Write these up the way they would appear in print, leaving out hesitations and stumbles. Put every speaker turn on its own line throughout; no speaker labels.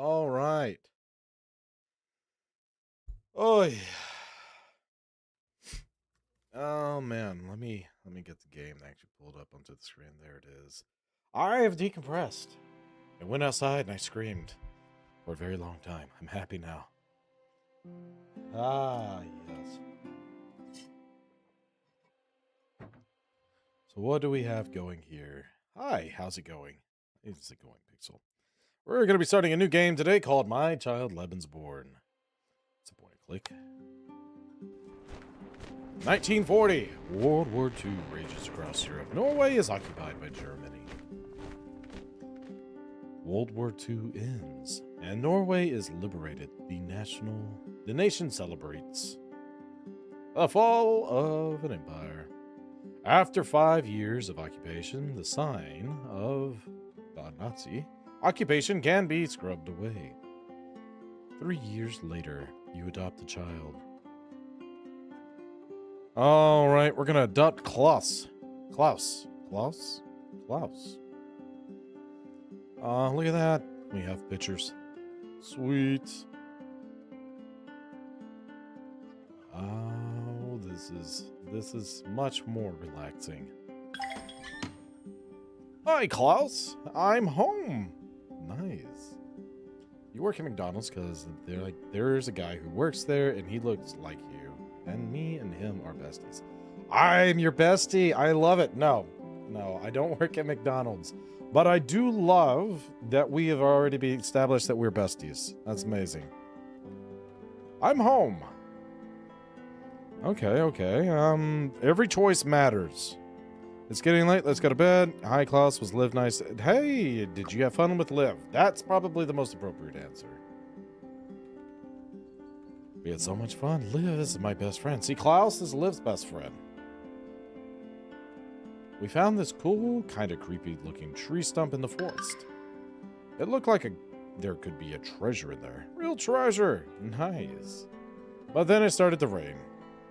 All right. Oh yeah. Oh man, let me get the game actually pulled up onto the screen. There it is. I have decompressed. I went outside and I screamed for a very long time. I'm happy now. Ah, yes. So what do we have going here? Hi, how's it going? How's it going, Pixel? We're going to be starting a new game today called My Child Lebensborn. It's a point and click. 1940. World War II rages across Europe. Norway is occupied by Germany. World War II ends, and Norway is liberated. The nation celebrates the fall of an empire. After 5 years of occupation, the sign of the Nazi occupation can be scrubbed away. 3 years later, you adopt a child. All right, we're gonna adopt Klaus. Klaus. Look at that. We have pictures. Sweet. Oh, this is much more relaxing. Hi, Klaus. I'm home. Nice. You work at McDonald's because there's a guy who works there and he looks like you. And me and him are besties. I'm your bestie. I love it. No, I don't work at McDonald's. But I do love that we have already been established that we're besties. That's amazing. I'm home. Okay. Every choice matters. It's getting late. Let's go to bed. Hi, Klaus. Was Liv nice? Hey, did you have fun with Liv? That's probably the most appropriate answer. We had so much fun. Liv is my best friend. See, Klaus is Liv's best friend. We found this cool, kind of creepy looking tree stump in the forest. It looked like there could be a treasure in there. Real treasure. Nice. But then it started to rain.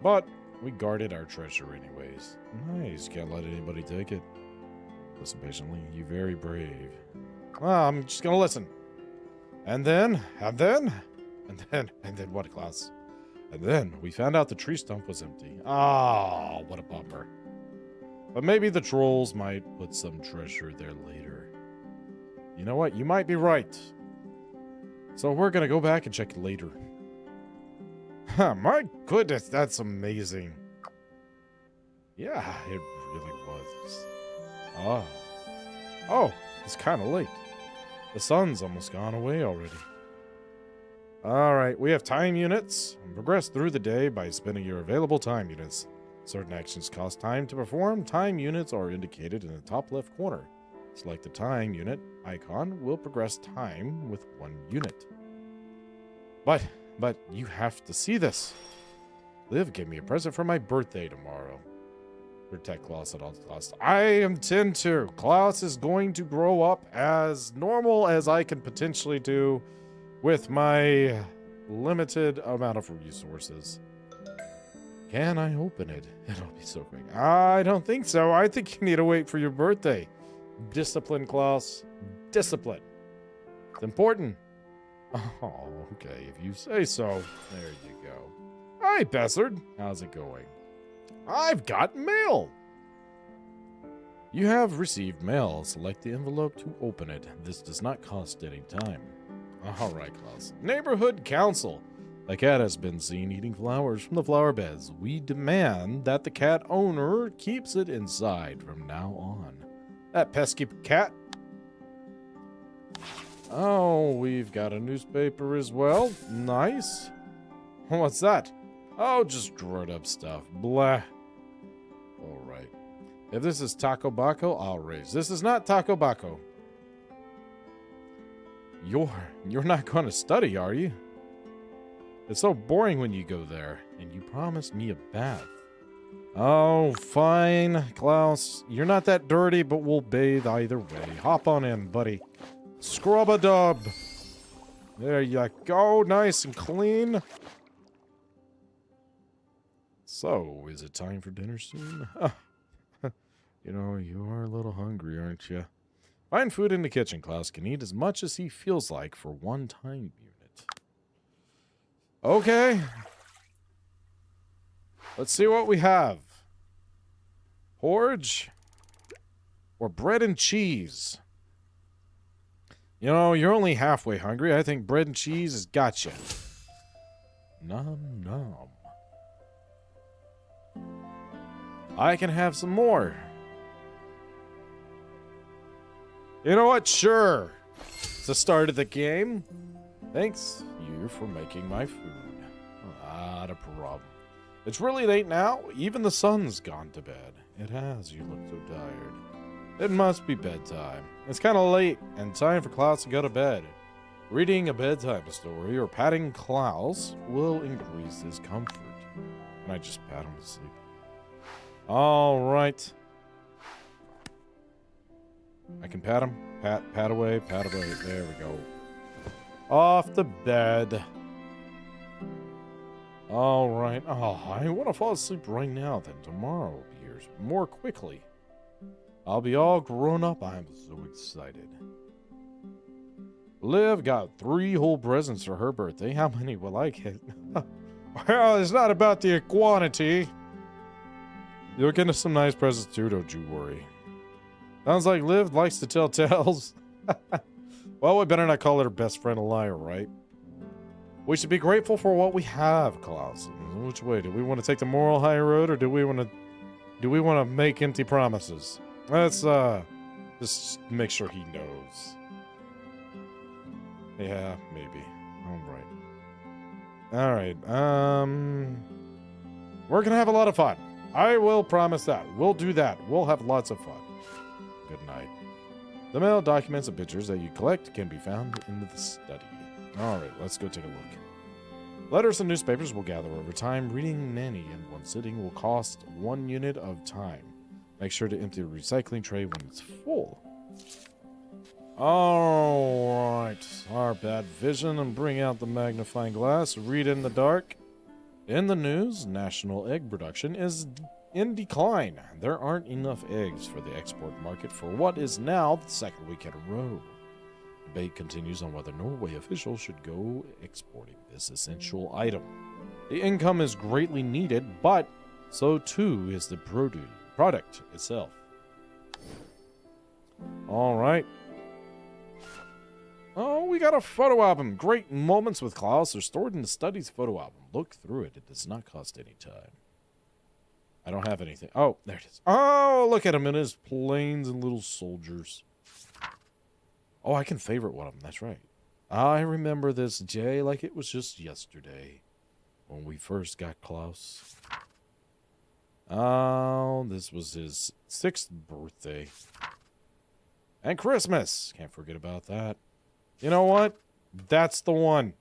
But we guarded our treasure anyways. Nice. Can't let anybody take it. Listen patiently. You very brave. I'm just gonna listen. And then what, Klaus? And then we found out the tree stump was empty. Oh, what a bummer. But maybe the trolls might put some treasure there later. You know what? You might be right. So we're gonna go back and check it later. My goodness, that's amazing. Yeah, it really was. Oh, it's kind of late. The sun's almost gone away already. Alright, we have time units. Progress through the day by spending your available time units. Certain actions cost time to perform. Time units are indicated in the top left corner. Select the time unit icon will progress time with 1 unit. But you have to see this. Liv gave me a present for my birthday tomorrow. Protect Klaus at all costs. I intend to. Klaus is going to grow up as normal as I can potentially do with my limited amount of resources. Can I open it? It'll be so quick. I don't think so. I think you need to wait for your birthday. Discipline, Klaus. Discipline. It's important. Oh, okay. If you say so. There you go. Hi, Bessard. How's it going? I've got mail. You have received mail. Select the envelope to open it. This does not cost any time. All right, Klaus. Neighborhood Council. A cat has been seen eating flowers from the flower beds. We demand that the cat owner keeps it inside from now on. That pesky cat. Oh, we've got a newspaper as well. Nice. What's that? Oh, just drawn up stuff. Blah. All right. If this is Taco Baco, I'll raise. This is not Taco Baco. You're not going to study, are you? It's so boring when you go there, and you promised me a bath. Oh, fine, Klaus. You're not that dirty, but we'll bathe either way. Hop on in, buddy. Scrub-a-dub. There you go. Nice and clean. So, is it time for dinner soon? You know, you are a little hungry, aren't you? Find food in the kitchen. Klaus can eat as much as he feels like for one time unit. Okay. Let's see what we have. Porridge or bread and cheese? You know, you're only halfway hungry. I think bread and cheese has got you. Nom nom. I can have some more. You know what? Sure. It's the start of the game. Thanks you for making my food. Not a problem. It's really late now. Even the sun's gone to bed. It has. You look so tired. It must be bedtime. It's kind of late and time for Klaus to go to bed. Reading a bedtime story or patting Klaus will increase his comfort. Can I just pat him to sleep? All right. I can pat him. Pat away, pat away. There we go. Off the bed. All right. Oh, I want to fall asleep right now. Then tomorrow will be here more quickly. I'll be all grown up. I'm so excited. Liv got 3 whole presents for her birthday. How many will I get? Well, it's not about the quantity. You'll get some nice presents too, don't you worry. Sounds like Liv likes to tell tales. Well, we better not call her best friend a liar, right? We should be grateful for what we have, Klaus. Which way? Do we want to take the moral high road, or do we want to make empty promises? Let's just make sure he knows. Yeah, maybe. All right. We're gonna have a lot of fun. I will promise that. We'll do that. We'll have lots of fun. Good night. The mail, documents, and pictures that you collect can be found in the study. Alright, let's go take a look. Letters and newspapers will gather over time. Reading many in one sitting will cost 1 unit of time. Make sure to empty the recycling tray when it's full. Alright. Our bad vision and bring out the magnifying glass. Read in the dark. In the news, national egg production is in decline. There aren't enough eggs for the export market for what is now the 2nd week in a row. Debate continues on whether Norway officials should go exporting this essential item. The income is greatly needed, but so too is the product itself. All right. Oh, we got a photo album. Great moments with Klaus are stored in the study's photo album. Look through it. It does not cost any time. I don't have anything. Oh, there it is. Oh, look at him in his planes and little soldiers. Oh, I can favorite one of them. That's right. I remember this day like it was just yesterday when we first got Klaus. Oh, this was his 6th birthday. And Christmas. Can't forget about that. You know what? That's the one.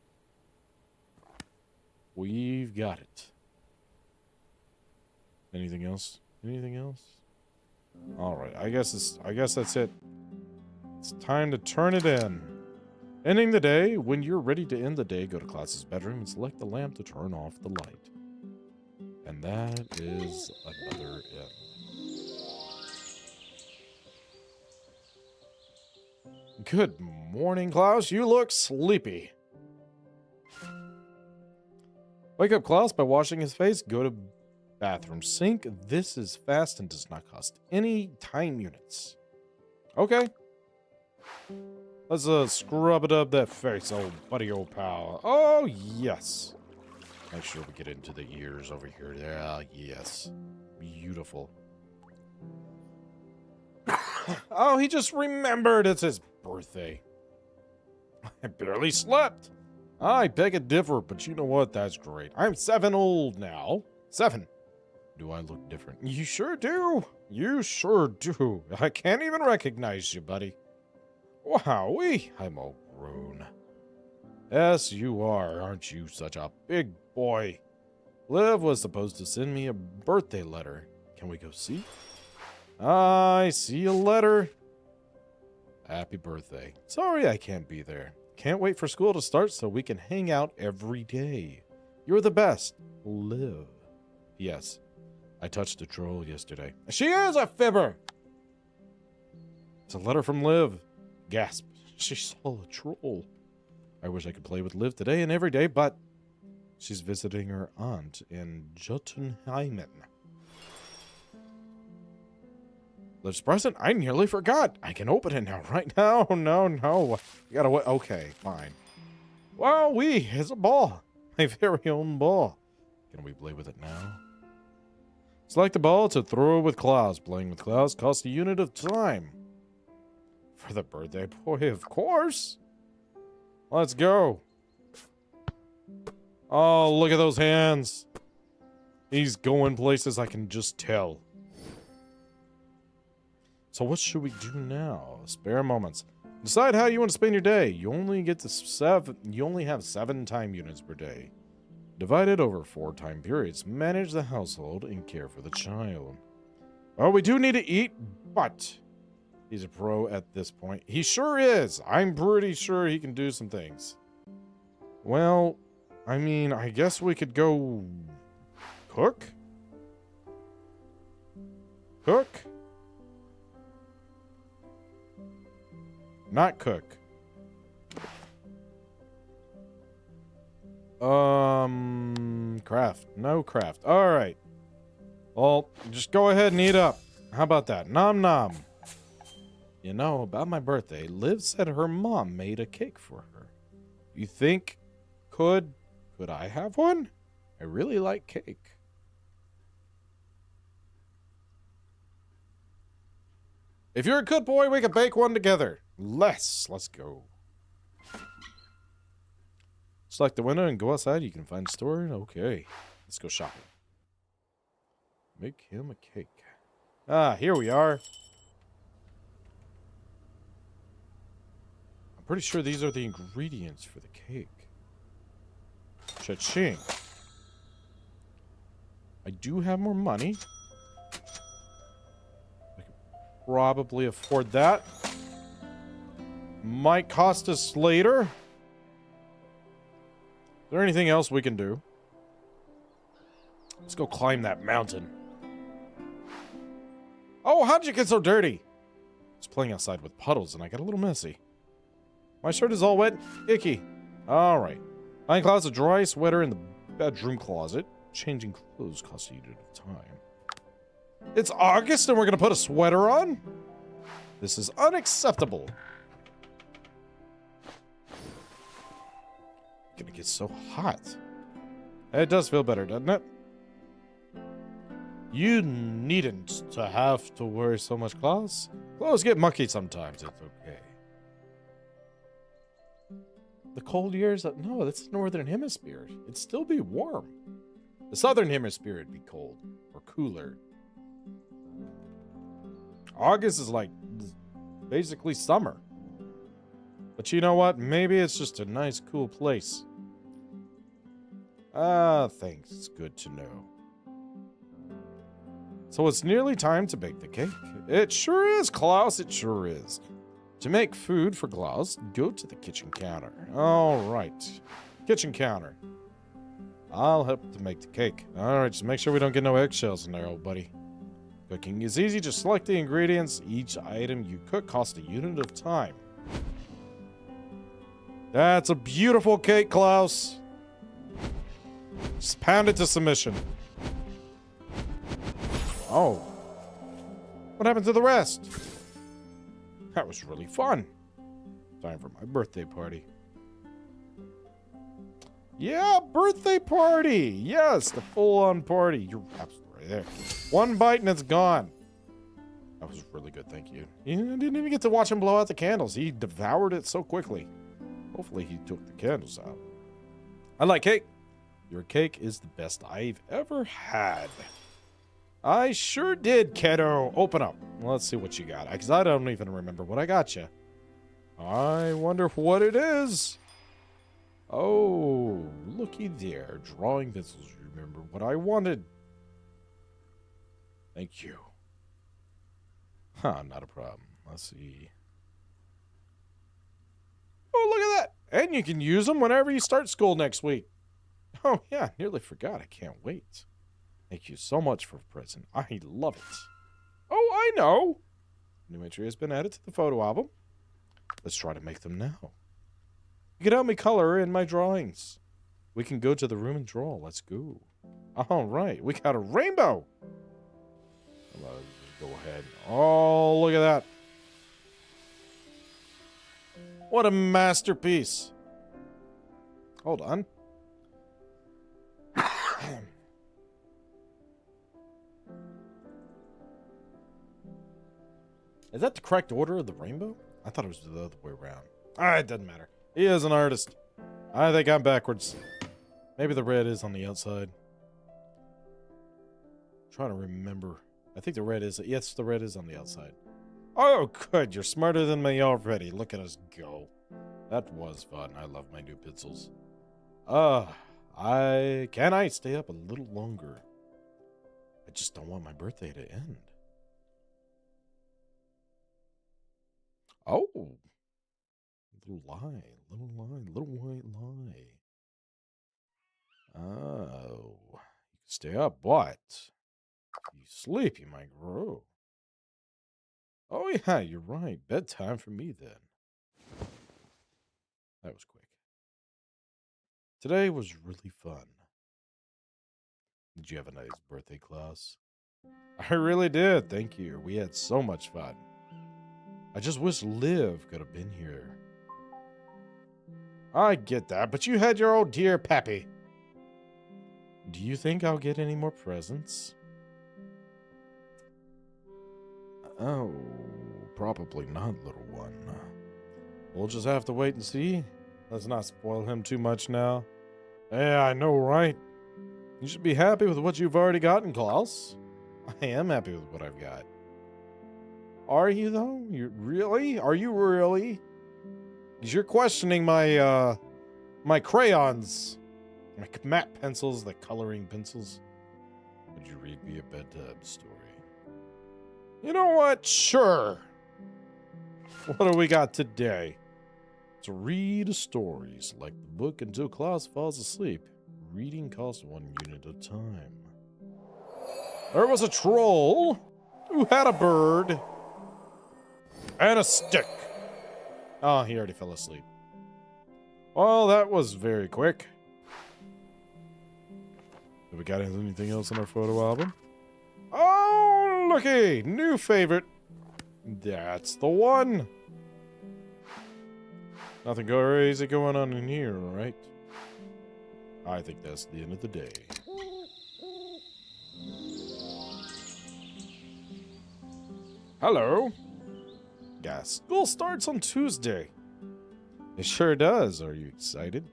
We've got it. Anything else? Anything else? All right. I guess that's it. It's time to turn it in. Ending the day. When you're ready to end the day, go to Klaus's bedroom and select the lamp to turn off the light. And that is another end. Good morning, Klaus. You look sleepy. Wake up Klaus by washing his face. Go to bathroom sink. This is fast and does not cost any time units. Okay. Let's scrub it up that face, old buddy, old pal. Oh, yes. Make sure we get into the ears over here. Yeah, yes. Beautiful. Oh, he just remembered it's his birthday. I barely slept. I beg to differ, but you know what? That's great. I'm 7 old now. 7. Do I look different? You sure do. You sure do. I can't even recognize you, buddy. Wowee. I'm all grown. Yes, you are. Aren't you such a big boy? Liv was supposed to send me a birthday letter. Can we go see? I see a letter. Happy birthday. Sorry I can't be there. Can't wait for school to start so we can hang out every day. You're the best. Liv. Yes. I touched a troll yesterday. She is a fibber. It's a letter from Liv. Gasp. She's all a troll. I wish I could play with Liv today and every day, but she's visiting her aunt in Jotunheimen. Liv's present? I nearly forgot. I can open it now, right now. No. You gotta wait. Okay, fine. Well, it's a ball. My very own ball. Can we play with it now? Select the ball to throw with clouds. Playing with clouds costs a unit of time. For the birthday boy, of course. Let's go. Oh, look at those hands. He's going places, I can just tell. So what should we do now? Spare moments. Decide how you want to spend your day. You only have 7 time units per day. Divided over 4 time periods. Manage the household and care for the child. Oh, we do need to eat, but he's a pro at this point. He sure is. I'm pretty sure he can do some things. Well, I mean, I guess we could go cook? Cook? Not cook. Craft. No craft. All right. Well, just go ahead and eat up. How about that? Nom nom. You know, about my birthday, Liv said her mom made a cake for her. You think could I have one? I really like cake. If you're a good boy, we can bake one together. Let's go. Select the window and go outside. You can find a store. Okay. Let's go shopping. Make him a cake. Ah, here we are. I'm pretty sure these are the ingredients for the cake. Cha-ching. I do have more money. I could probably afford that. Might cost us later. Is there anything else we can do? Let's go climb that mountain. Oh, how'd you get so dirty? I was playing outside with puddles and I got a little messy. My shirt is all wet, icky. All right. Find clouds of dry sweater in the bedroom closet. Changing clothes costs a unit of time. It's August and we're gonna put a sweater on? This is unacceptable. It's gonna get so hot. It does feel better, doesn't it? You needn't to have to wear so much clothes. Clothes get mucky sometimes. It's okay. The cold years? No, that's the northern hemisphere. It'd still be warm. The southern hemisphere would be cold or cooler. August is like basically summer. But you know what? Maybe it's just a nice, cool place. Thanks. It's good to know. So it's nearly time to bake the cake. It sure is, Klaus. It sure is. To make food for Klaus, go to the kitchen counter. All right. Kitchen counter. I'll help to make the cake. All right, just make sure we don't get no eggshells in there, old buddy. Cooking is easy. Just select the ingredients. Each item you cook costs a unit of time. That's a beautiful cake, Klaus. Just pound it to submission. Oh. What happened to the rest? That was really fun. Time for my birthday party. Yeah, birthday party. Yes, the full-on party. You're absolutely right there. One bite and it's gone. That was really good, thank you. You didn't even get to watch him blow out the candles. He devoured it so quickly. Hopefully he took the candles out. I like cake. Your cake is the best I've ever had. I sure did, kiddo. Open up. Let's see what you got. Because I don't even remember what I got you. I wonder what it is. Oh, looky there. Drawing pencils. Remember what I wanted. Thank you. Huh, not a problem. Let's see. Oh, look at that. And you can use them whenever you start school next week. Oh, yeah, nearly forgot. I can't wait. Thank you so much for the present. I love it. Oh, I know. New entry has been added to the photo album. Let's try to make them now. You can help me color in my drawings. We can go to the room and draw. Let's go. All right, we got a rainbow. Go ahead. Oh, look at that. What a masterpiece. Hold on. Is that the correct order of the rainbow? I thought it was the other way around. It doesn't matter. He is an artist. I think I'm backwards. Maybe the red is on the outside. I'm trying to remember. I think the red is... Yes, the red is on the outside. Oh, good. You're smarter than me already. Look at us go. That was fun. I love my new pencils. Can I stay up a little longer? I just don't want my birthday to end. Oh. Little white lie. Oh. You can stay up, but if you sleep, you might grow. Oh, yeah, you're right. Bedtime for me, then. That was quick. Today was really fun. Did you have a nice birthday, Klaus? I really did, thank you. We had so much fun. I just wish Liv could have been here. I get that, but you had your old dear Pappy. Do you think I'll get any more presents? Oh, probably not, little one. We'll just have to wait and see. Let's not spoil him too much now. Yeah, I know, right? You should be happy with what you've already gotten, Klaus. I am happy with what I've got. Are you, though? Really? Are you really? Because you're questioning my, my crayons. My matte pencils, the coloring pencils. Would you read me a bedtime story? You know what? Sure. What do we got today? To read story. Select the book until Klaus falls asleep. Reading costs 1 unit of time. There was a troll who had a bird and a stick. Oh, he already fell asleep. Well, that was very quick. Have we got anything else in our photo album? Oh, looky! New favorite. That's the one. Nothing crazy going on in here, right? I think that's the end of the day. Hello. Yeah, school starts on Tuesday. It sure does. Are you excited?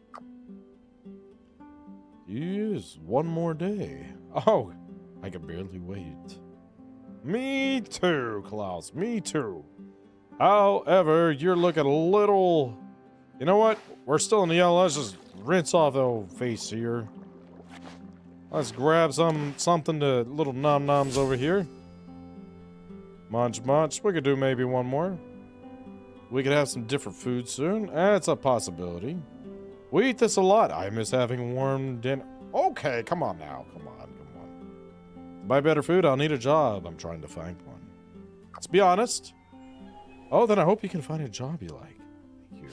Yes, one more day. Oh, I can barely wait. Me too, Klaus. Me too. However, you're looking a little... You know what? We're still in the yellow. Let's just rinse off the old face here. Let's grab something to little nom-noms over here. Munch, munch. We could do maybe one more. We could have some different food soon. That's a possibility. We eat this a lot. I miss having warm dinner. Okay, come on now. Come on, come on. To buy better food, I'll need a job. I'm trying to find one. Let's be honest. Oh, then I hope you can find a job you like. Thank you.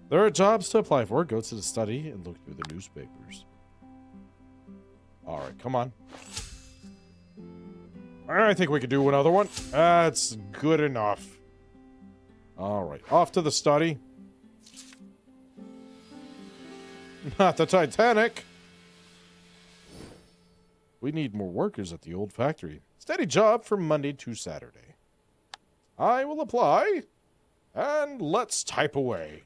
There are jobs to apply for. Go to the study and look through the newspapers. All right, come on. I think we could do another one. That's good enough. All right, off to the study. Not the Titanic. We need more workers at the old factory. Steady job from Monday to Saturday. I will apply. And let's type away.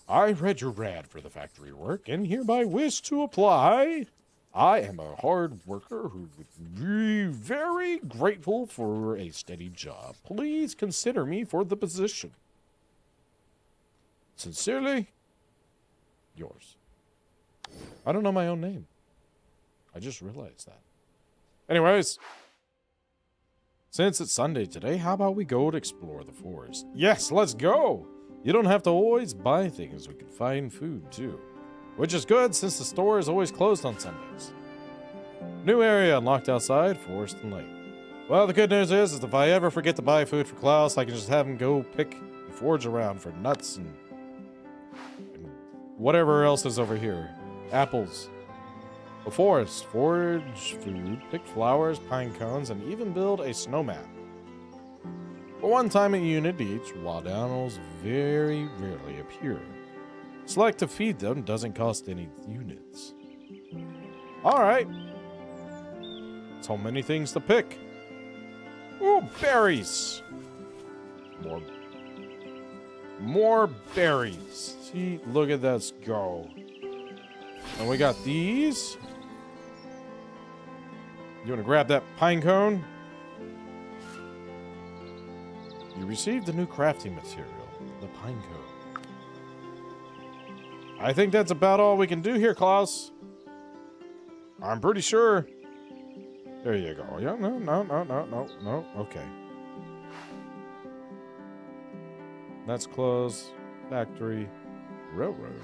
I read your ad for the factory work and hereby wish to apply. I am a hard worker who would be very grateful for a steady job. Please consider me for the position. Sincerely, yours. I don't know my own name. I just realized that. Anyways, since it's Sunday today, how about we go to explore the forest? Yes, let's go! You don't have to always buy things. We can find food, too. Which is good, since the store is always closed on Sundays. New area unlocked outside, forest and lake. Well, the good news is if I ever forget to buy food for Klaus, I can just have him go pick and forage around for nuts and whatever else is over here. Apples. A forest. Forage food, pick flowers, pine cones, and even build a snowman. For one time a unit each, wild animals very rarely appear. Select to feed them doesn't cost any units. Alright. So many things to pick. Ooh, berries. More berries. See, look at this go. And we got these. You want to grab that pine cone? You received a new crafting material, the pine cone. I think that's about all we can do here, Klaus. I'm pretty sure. There you go. Yeah, no. Okay. Let's close. Factory. Railroad.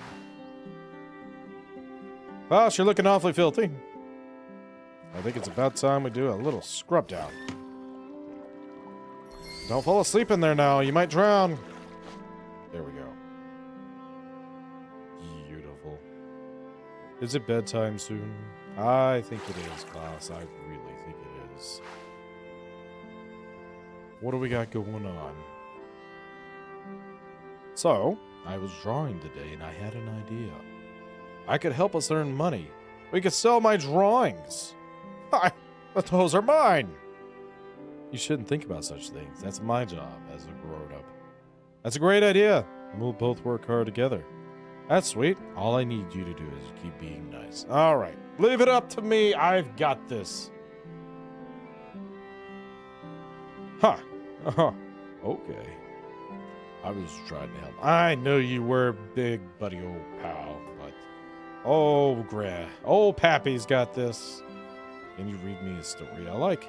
Klaus, you're looking awfully filthy. I think it's about time we do a little scrub down. Don't fall asleep in there now. You might drown. There we go. Beautiful. Is it bedtime soon? I think it is, Klaus. I really think it is. What do we got going on? So, I was drawing today and I had an idea. I could help us earn money. We could sell my drawings. But those are mine. You shouldn't think about such things. That's my job as a grown-up. That's a great idea. And we'll both work hard together. That's sweet. All I need you to do is keep being nice. All right. Leave it up to me. I've got this. Huh. Okay. I was trying to help. I know you were, big buddy old pal, but... Oh, Pappy's got this. Can you read me a story I like?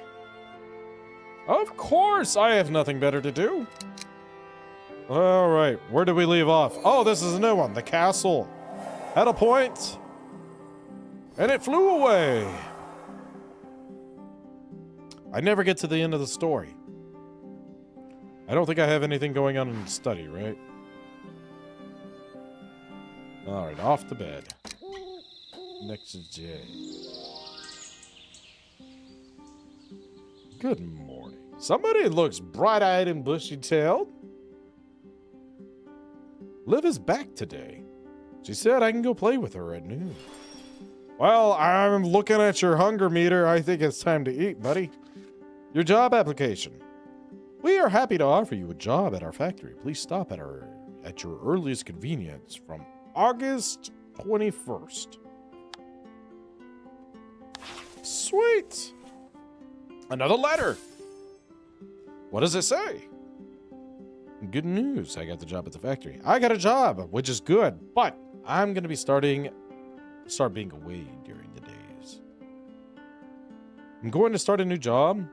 Of course! I have nothing better to do. All right, where did we leave off? Oh, this is a new one. The castle had a point, and it flew away. I never get to the end of the story. I don't think I have anything going on in the study, right? All right, off to bed. Next is Jay. Good morning. Somebody looks bright-eyed and bushy-tailed. Liv is back today. She said I can go play with her at noon. Well, I'm looking at your hunger meter. I think it's time to eat, buddy. Your job application. We are happy to offer you a job at our factory. Please stop at your earliest convenience from August 21st. Sweet. Another letter. What does it say? Good news. I got the job at the factory. I got a job, which is good, but I'm going to be start being away during the days. I'm going to start a new job.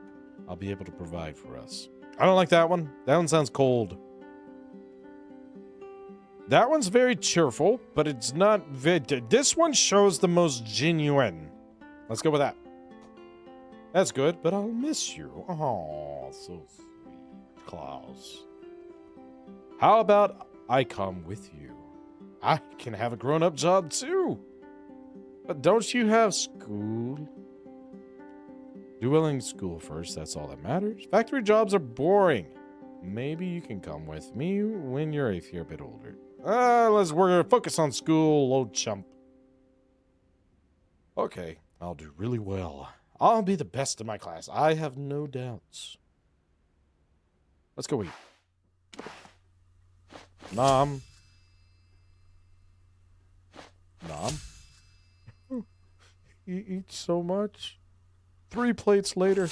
I'll be able to provide for us. I don't like that one. That one sounds cold. That one's very cheerful, but it's not this one shows the most genuine. Let's go with that. That's good, but I'll miss you. Oh, so sweet, Klaus. How about I come with you? I can have a grown-up job too. But don't you have school? Do well in school first, that's all that matters. Factory jobs are boring. Maybe you can come with me when you're a bit older. We're gonna focus on school, old chump. Okay, I'll do really well. I'll be the best in my class. I have no doubts. Let's go eat. Nom. He eats so much. 3 plates later.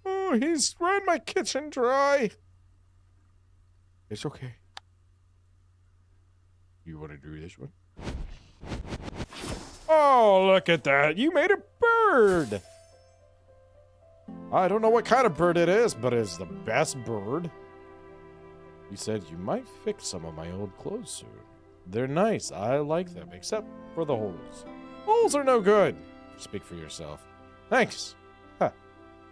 Oh, he's ran my kitchen dry. It's okay. You want to do this one? Oh, look at that. You made a bird. I don't know what kind of bird it is, but it's the best bird. You said you might fix some of my old clothes soon. They're nice. I like them, except for the holes. Holes are no good. Speak for yourself. Thanks. Huh.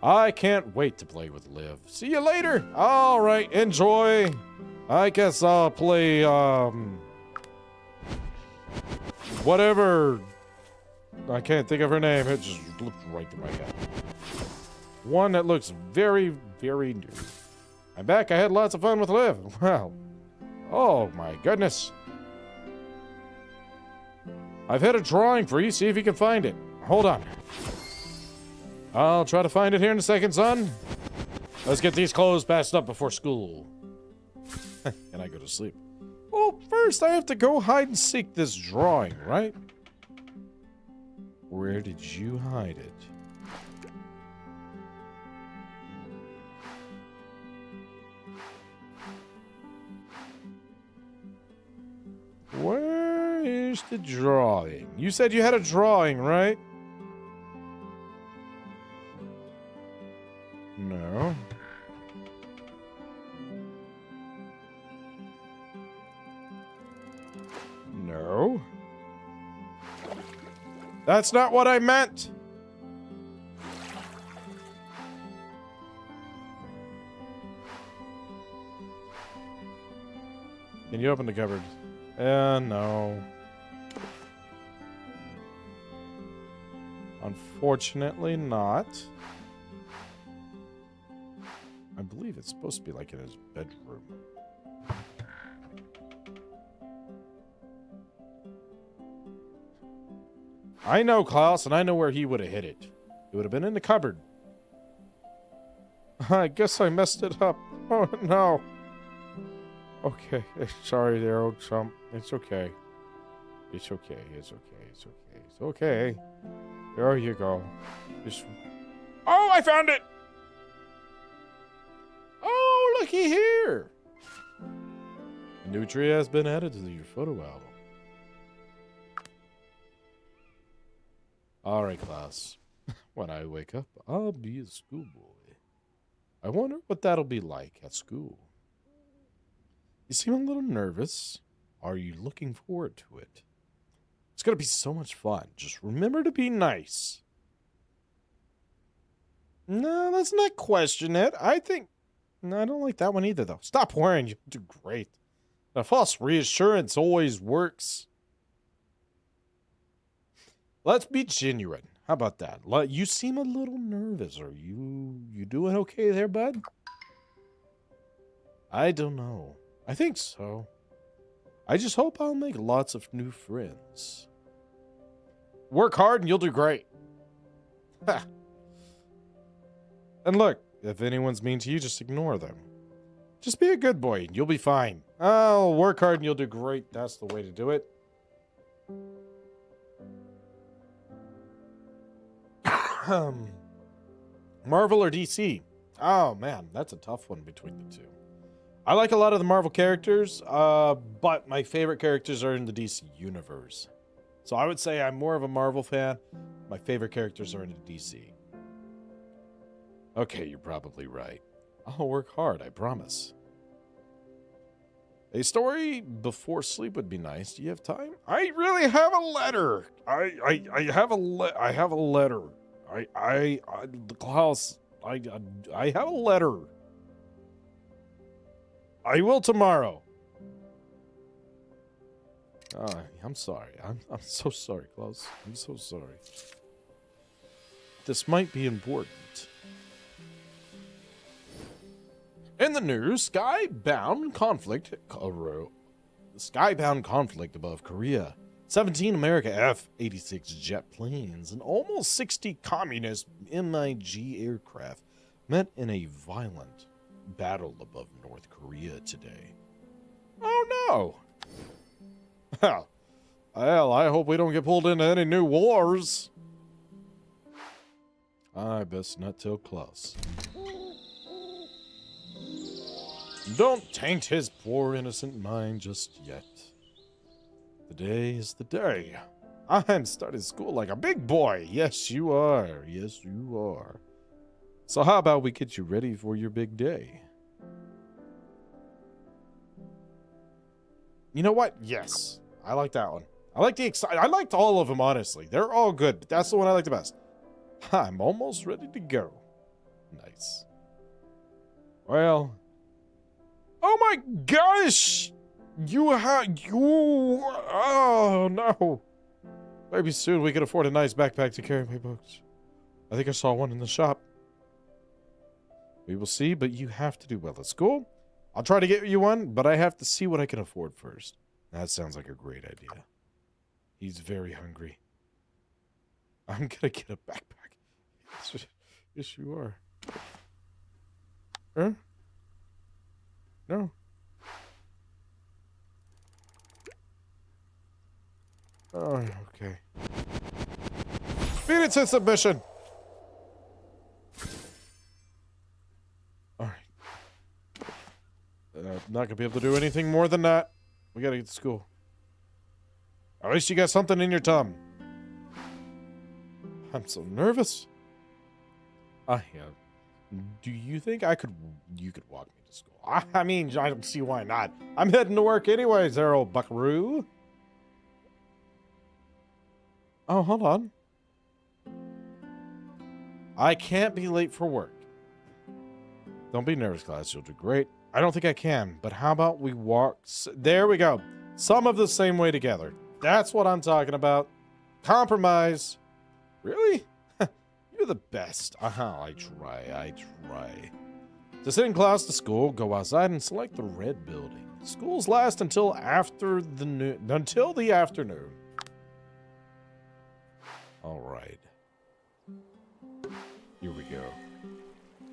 I can't wait to play with Liv. See you later. All right, enjoy. I guess I'll play, whatever. I can't think of her name. It just looked right through my head. One that looks very, very new. I'm back. I had lots of fun with Liv. Wow. Oh, my goodness. I've hit a drawing for you. See if you can find it. Hold on. I'll try to find it here in a second, son. Let's get these clothes passed up before school. And I go to sleep. Well, first I have to go hide and seek this drawing, right? Where did you hide it? Where is the drawing? You said you had a drawing, right? No. No. That's not what I meant. Can you open the cupboard? No. Unfortunately not. I believe it's supposed to be like in his bedroom. I know, Klaus, and I know where he would have hid it. It would have been in the cupboard. I guess I messed it up. Oh, no. Okay, sorry there, old chump. It's okay. It's okay, it's okay, it's okay, it's okay. There you go. Just... Oh, I found it! Oh, looky here! A new tree has been added to your photo album. Alright, class. When I wake up, I'll be a schoolboy. I wonder what that'll be like at school. You seem a little nervous. Are you looking forward to it? It's gonna be so much fun. Just remember to be nice. No, let's not question it. No, I don't like that one either, though. Stop worrying. You'll do great. The false reassurance always works. Let's be genuine. How about that? You seem a little nervous. Are you doing okay there, bud? I don't know. I think so. I just hope I'll make lots of new friends. Work hard and you'll do great. Ha. And look, if anyone's mean to you, just ignore them. Just be a good boy and you'll be fine. Oh, work hard and you'll do great. That's the way to do it. Marvel or DC? Oh, man, that's a tough one between the two. I like a lot of the Marvel characters, but my favorite characters are in the DC universe. So I would say I'm more of a Marvel fan. My favorite characters are in the DC. Okay, you're probably right. I'll work hard, I promise. A story before sleep would be nice. Do you have time? I really have a letter. I have a letter. Klaus, I have a letter. I will tomorrow. I'm sorry. I'm so sorry, Klaus. I'm so sorry. This might be important. In the news, skybound conflict above Korea. 17 America F-86 jet planes and almost 60 communist MiG aircraft met in a violent battle above North Korea today. Oh no! Well, I hope we don't get pulled into any new wars. I best not tell Klaus. Don't taint his poor innocent mind just yet. The day is the day. I'm starting school like a big boy. Yes, you are. Yes, you are. So how about we get you ready for your big day? You know what? Yes. I like that one. I liked all of them, honestly. They're all good, but that's the one I like the best. I'm almost ready to go. Nice. Well. Oh my gosh! Oh no. Maybe soon we can afford a nice backpack to carry my books. I think I saw one in the shop. We will see, but you have to do well at school. I'll try to get you one, but I have to see what I can afford first. That sounds like a great idea. He's very hungry. I'm gonna get a backpack. Yes, you are. Huh? No. Oh, okay. Beat it to submission. Alright. Not gonna be able to do anything more than that. We gotta get to school. At least you got something in your tum. I'm so nervous. I am. Do you think you could walk me to school? I mean, I don't see why not. I'm heading to work anyways, there, old buckaroo. Oh, hold on. I can't be late for work. Don't be nervous, class. You'll do great. I don't think I can, but how about we walk? There we go. Some of the same way together. That's what I'm talking about. Compromise. Really? You're the best. I try. To sit in class to school, go outside and select the red building. Schools last until the afternoon. All right. Here we go.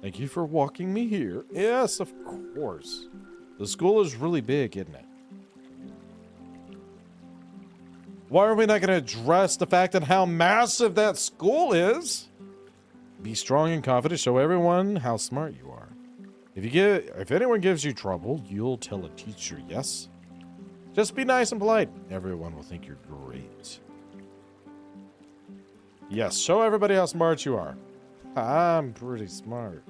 Thank you for walking me here. Yes, of course. The school is really big, isn't it? Why are we not going to address the fact that how massive that school is? Be strong and confident. Show everyone how smart you are. If anyone gives you trouble, you'll tell a teacher, yes? Just be nice and polite. Everyone will think you're great. Yes, show everybody how smart you are. I'm pretty smart.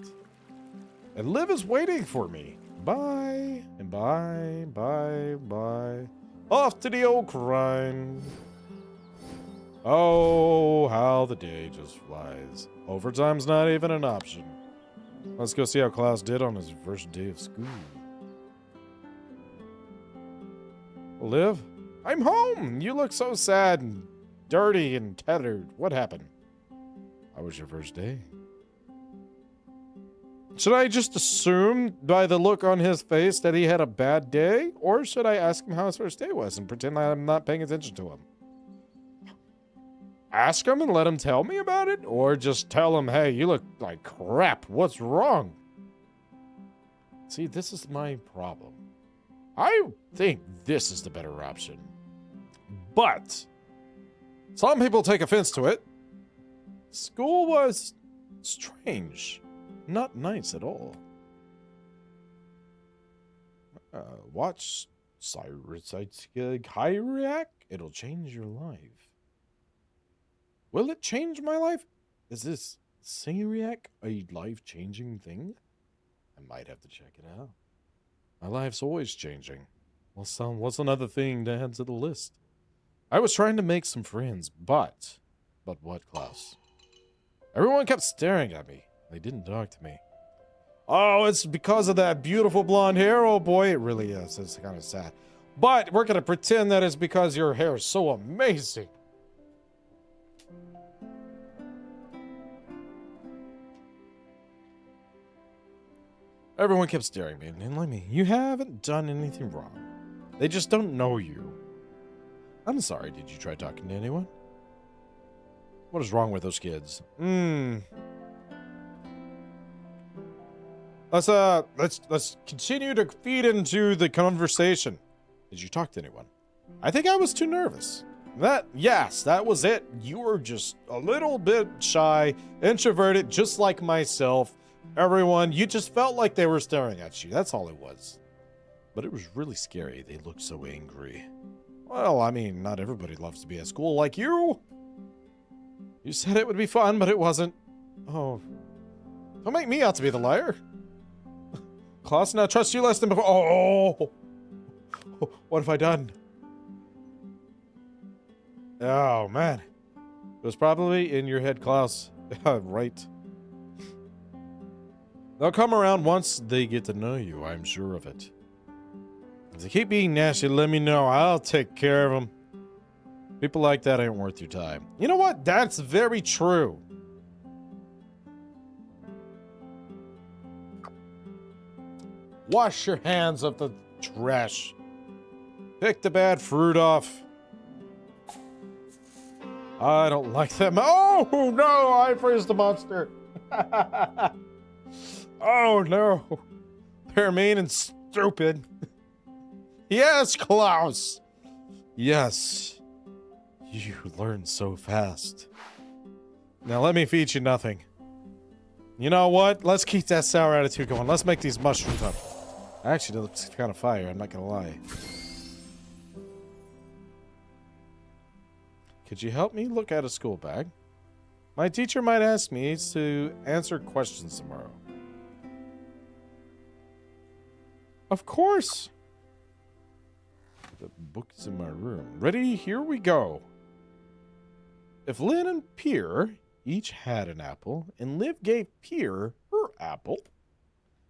And Liv is waiting for me. Bye. And bye. Off to the old grind. Oh, how the day just flies. Overtime's not even an option. Let's go see how Klaus did on his first day of school. Liv, I'm home. You look so sad and dirty and tethered. What happened? How was your first day? Should I just assume by the look on his face that he had a bad day? Or should I ask him how his first day was and pretend I'm not paying attention to him? Ask him and let him tell me about it? Or just tell him, hey, you look like crap. What's wrong? See, this is my problem. I think this is the better option. But some people take offense to it. School was strange. Not nice at all. Watch Kyriak. It'll change your life. Will it change my life? Is this Syriac a life-changing thing? I might have to check it out. My life's always changing. Well, what's another thing to add to the list? I was trying to make some friends, but what, Klaus? Everyone kept staring at me. They didn't talk to me. Oh, it's because of that beautiful blonde hair. Oh boy, it really is. It's kind of sad. But we're going to pretend that it's because your hair is so amazing. Everyone kept staring at me and let me. You haven't done anything wrong. They just don't know you. I'm sorry, did you try talking to anyone? What is wrong with those kids? Let's continue to feed into the conversation. Did you talk to anyone? I think I was too nervous. Yes, that was it. You were just a little bit shy, introverted, just like myself. Everyone, you just felt like they were staring at you. That's all it was. But it was really scary. They looked so angry. Well, I mean, not everybody loves to be at school like you. You said it would be fun, but it wasn't. Oh. Don't make me out to be the liar. Klaus, now trust you less than before. Oh. What have I done? Oh, man. It was probably in your head, Klaus. Right. They'll come around once they get to know you, I'm sure of it. If they keep being nasty, let me know. I'll take care of them. People like that ain't worth your time. You know what? That's very true. Wash your hands of the trash. Pick the bad fruit off. I don't like them. Oh, no! I freeze the monster. Oh, no. They're mean and stupid. Yes, Klaus. Yes. You learn so fast. Now let me feed you nothing. You know what? Let's keep that sour attitude going. Let's make these mushrooms up. Actually, it looks kind of fire. I'm not gonna lie. Could you help me look at a school bag? My teacher might ask me to answer questions tomorrow. Of course. The book's in my room. Ready? Here we go. If Lynn and Pierre each had an apple, and Liv gave Pierre her apple,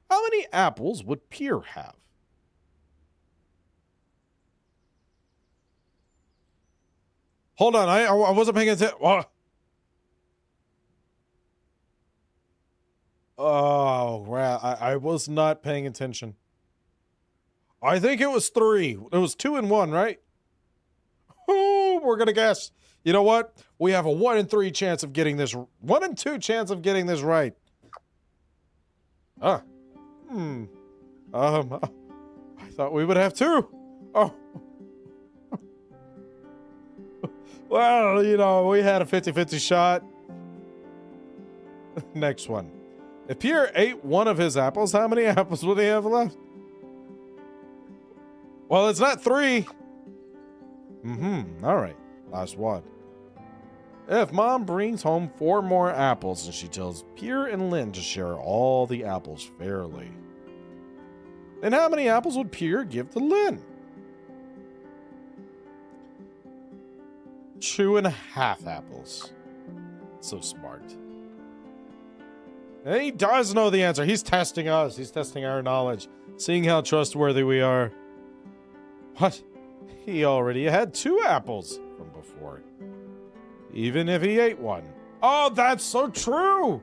how many apples would Pierre have? Hold on, I wasn't paying attention. Oh, wow, I was not paying attention. I think it was 3. It was 2 and 1, right? Oh, we're gonna guess. You know what? We have a 1 in 3 chance of getting this. 1 in 2 chance of getting this right. I thought we would have 2. Oh. Well, you know, we had a 50-50 shot. Next one. If Pierre ate one of his apples, how many apples would he have left? Well, it's not 3. All right. Last one. If Mom brings home 4 more apples and she tells Pierre and Lynn to share all the apples fairly, then how many apples would Pierre give to Lynn? 2.5 apples. So smart. And he does know the answer. He's testing us. He's testing our knowledge. Seeing how trustworthy we are. What? He already had 2 apples from before. Even if he ate one. Oh, that's so true!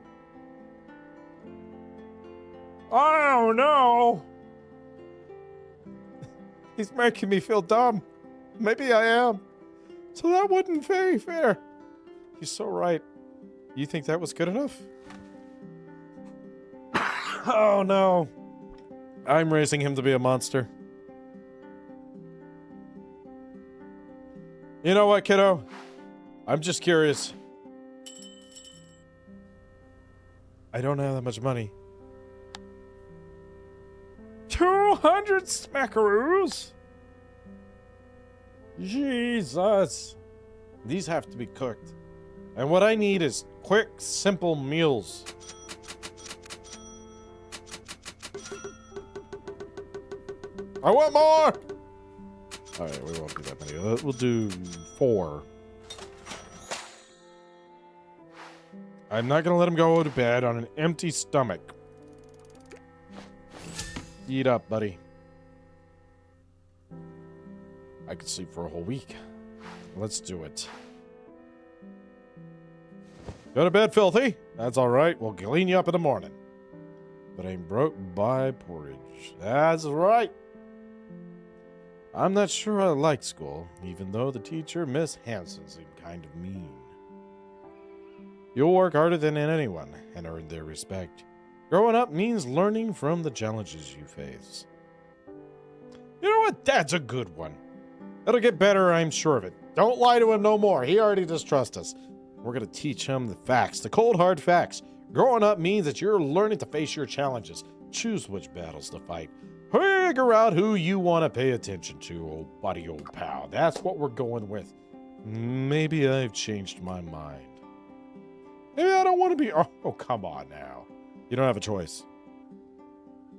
Oh, no! He's making me feel dumb. Maybe I am. So that wasn't very fair. He's so right. You think that was good enough? Oh, no. I'm raising him to be a monster. You know what, kiddo? I'm just curious. I don't have that much money. 200 smackaroos? Jesus. These have to be cooked. And what I need is quick, simple meals. I want more! Alright, we won't do that many. We'll do 4. I'm not gonna let him go to bed on an empty stomach. Eat up, buddy. I could sleep for a whole week. Let's do it. Go to bed, filthy. That's alright. We'll clean you up in the morning. But I'm broke by porridge. That's right. I'm not sure I like school, even though the teacher, Miss Hanson, seemed kind of mean. You'll work harder than anyone and earn their respect. Growing up means learning from the challenges you face. You know what? That's a good one. It'll get better, I'm sure of it. Don't lie to him no more. He already distrusts us. We're going to teach him the facts, the cold, hard facts. Growing up means that you're learning to face your challenges. Choose which battles to fight. Figure out who you want to pay attention to, old buddy, old pal. That's what we're going with. Maybe I've changed my mind. Maybe I don't want to be... Oh, come on now. You don't have a choice.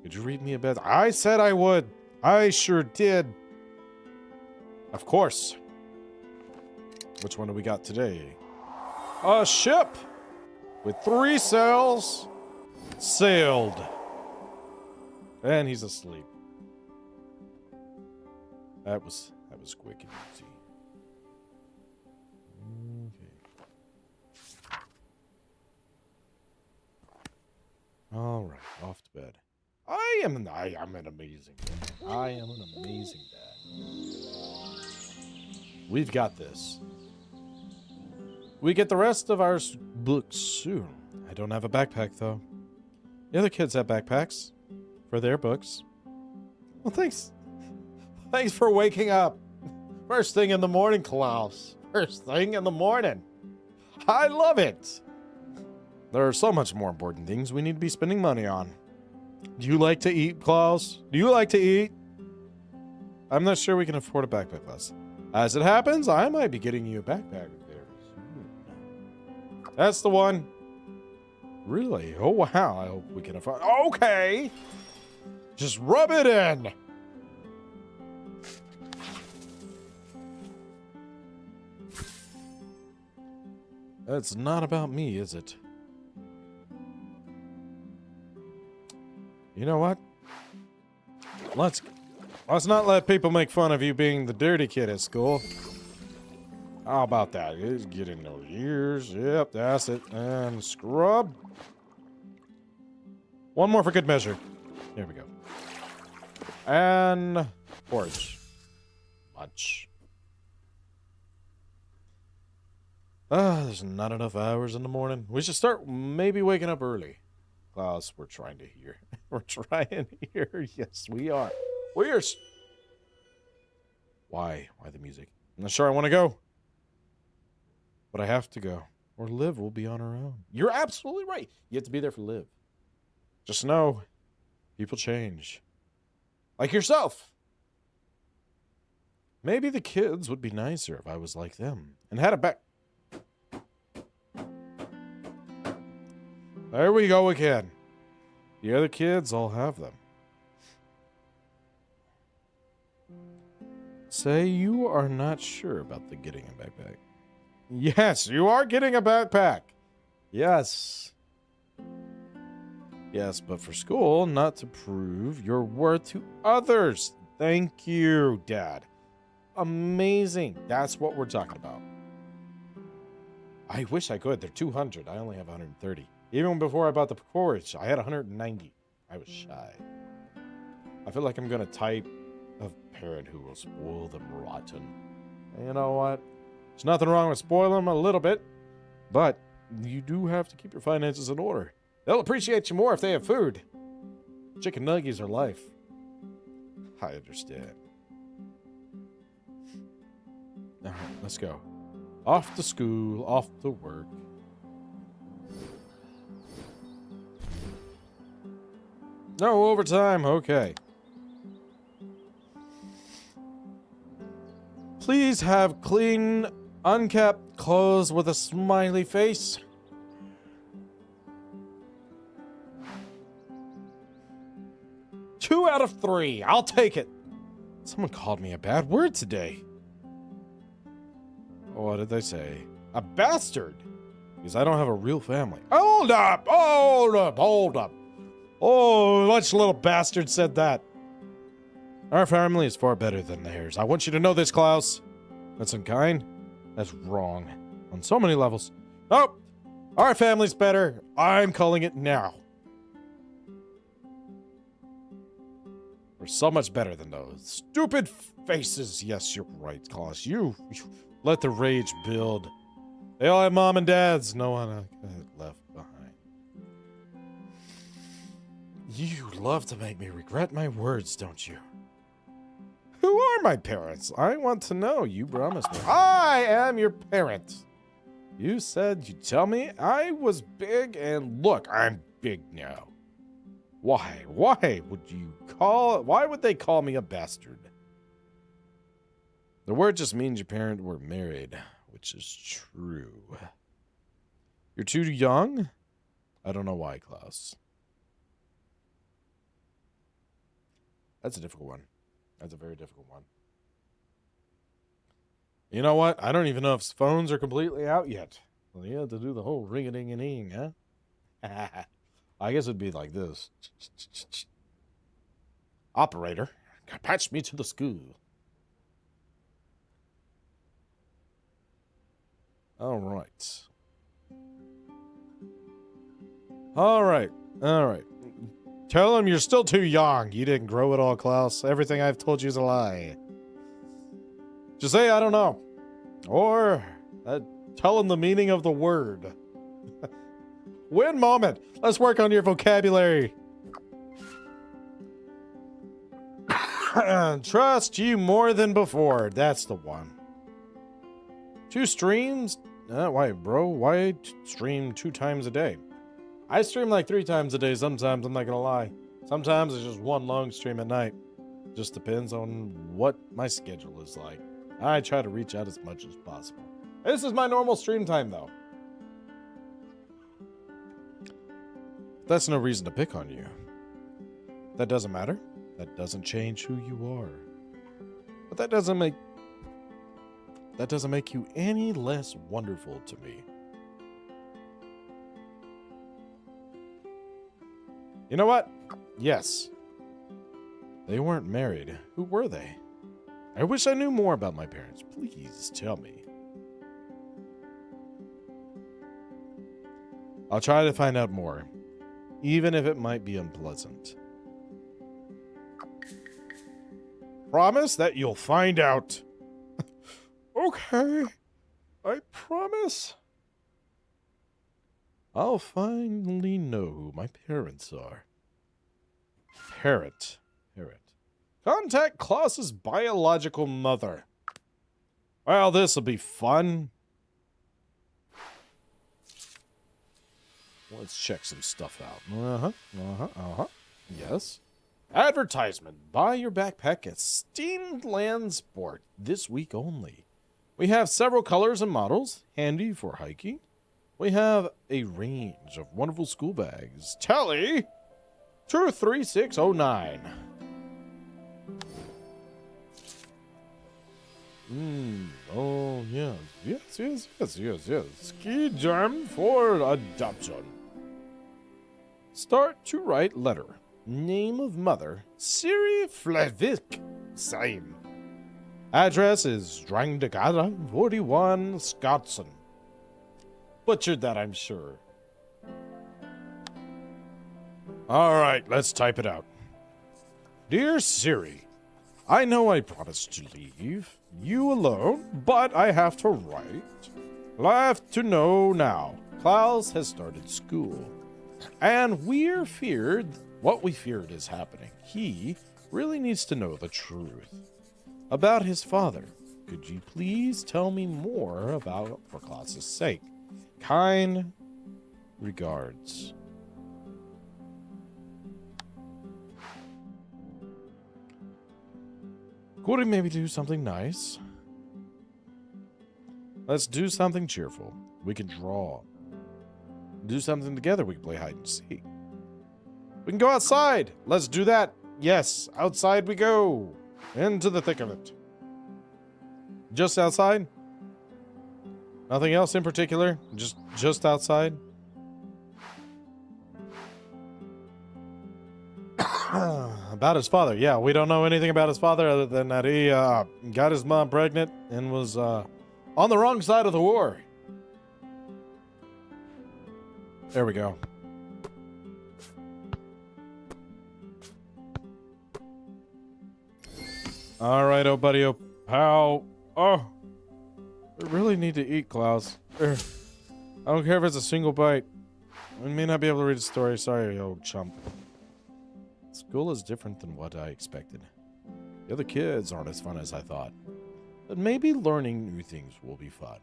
Could you read me a bit? I said I would. I sure did. Of course. Which one do we got today? A ship with 3 sails sailed. And he's asleep. That was quick and easy. Okay. All right, off to bed. I'm an amazing dad. I am an amazing dad. We've got this. We get the rest of our books soon. I don't have a backpack, though. The other kids have backpacks for their books. Well, thanks. Thanks for waking up. First thing in the morning, Klaus. First thing in the morning. I love it. There are so much more important things we need to be spending money on. Do you like to eat, Klaus? Do you like to eat? I'm not sure we can afford a backpack, Klaus. As it happens, I might be getting you a backpack there soon. That's the one. Really? Oh, wow. I hope we can afford... Okay. Just rub it in. It's not about me, is it? You know what? Let's not let people make fun of you being the dirty kid at school. How about that? Just get in those ears. Yep, that's it. And scrub. One more for good measure. There we go. And porridge. Much. There's not enough hours in the morning. We should start maybe waking up early. Klaus, we're trying to hear. We're trying here. Yes, we are. We are. Why? Why the music? I'm not sure I want to go. But I have to go. Or Liv will be on her own. You're absolutely right. You have to be there for Liv. Just know, people change. Like yourself. Maybe the kids would be nicer if I was like them. And had a back... There we go again. The other kids all have them. Say you are not sure about the getting a backpack. Yes, you are getting a backpack. Yes. Yes, but for school, not to prove your worth to others. Thank you, Dad. Amazing. That's what we're talking about. I wish I could. They're 200. I only have 130. Even before I bought the porridge, I had 190. I was shy. I feel like I'm going to type a parent who will spoil them rotten. And you know what? There's nothing wrong with spoiling them a little bit, but you do have to keep your finances in order. They'll appreciate you more if they have food. Chicken nuggies are life. I understand. All right, let's go. Off to school, off to work. No overtime, okay. Please have clean, unkept clothes with a smiley face. Two out of 3. I'll take it. Someone called me a bad word today. What did they say? A bastard. Because I don't have a real family. Hold up! Hold up! Hold up! Oh, which little bastard said that? Our family is far better than theirs. I want you to know this, Klaus. That's unkind. That's wrong. On so many levels. Oh! Our family's better. I'm calling it now. We're so much better than those stupid faces. Yes, you're right, Klaus. You let the rage build. They all have mom and dads. No one left behind. You love to make me regret my words, don't you? Who are my parents? I want to know. You promised me. I am your parent. You said you'd tell me I was big, and look, I'm big now. Why? Why would they call me a bastard? The word just means your parents were married, which is true. You're too young? I don't know why, Klaus. That's a difficult one. That's a very difficult one. You know what? I don't even know if phones are completely out yet. Well, you have to do the whole ring-a-ding-a-ding, huh? I guess it'd be like this. Operator, patch me to the school. All right. All right. All right. Tell him you're still too young. You didn't grow at all, Klaus. Everything I've told you is a lie. Just say I don't know. Or tell him the meaning of the word. Win moment. Let's work on your vocabulary. Trust you more than before. That's the one. 2 streams? Why, bro? Why stream 2 times a day? I stream like 3 times a day sometimes, I'm not gonna lie. Sometimes it's just one long stream at night. Just depends on what my schedule is like. I try to reach out as much as possible. This is my normal stream time, though. That's no reason to pick on you. That doesn't matter. That doesn't change who you are. But that doesn't make you any less wonderful to me. You know what? Yes. They weren't married. Who were they? I wish I knew more about my parents. Please tell me. I'll try to find out more, even if it might be unpleasant. Promise that you'll find out. Okay. I promise. I'll finally know who my parents are. Parent. Contact Klaus's biological mother. Well, this'll be fun. Let's check some stuff out. Yes. Advertisement. Buy your backpack at Steamed Land Sport this week only. We have several colors and models, handy for hiking. We have a range of wonderful school bags. Tally 23609. Oh, yes. Ski jam for adoption. Start to write letter. Name of mother, Siri Flavik. Same. Address is Drangdagada 41 Scotson. Butchered that, I'm sure. All right, let's type it out. Dear Siri, I know I promised to leave you alone, but I have to write. I have to know now. Klaus has started school, and what we feared is happening. He really needs to know the truth about his father. Could you please tell me more about for Klaus's sake? Kind regards. Could we maybe do something nice? Let's do something cheerful. We can draw. Do something together. We can play hide and seek. We can go outside. Let's do that. Yes, outside we go. Into the thick of it. Just outside? Nothing else in particular? Just outside? About his father. Yeah, we don't know anything about his father other than that he got his mom pregnant and was on the wrong side of the war. There we go. All right, oh buddy, oh pal. Oh, we really need to eat, Klaus. I don't care if it's a single bite. We may not be able to read a story. Sorry, old chump. School is different than what I expected. The other kids aren't as fun as I thought. But maybe learning new things will be fun.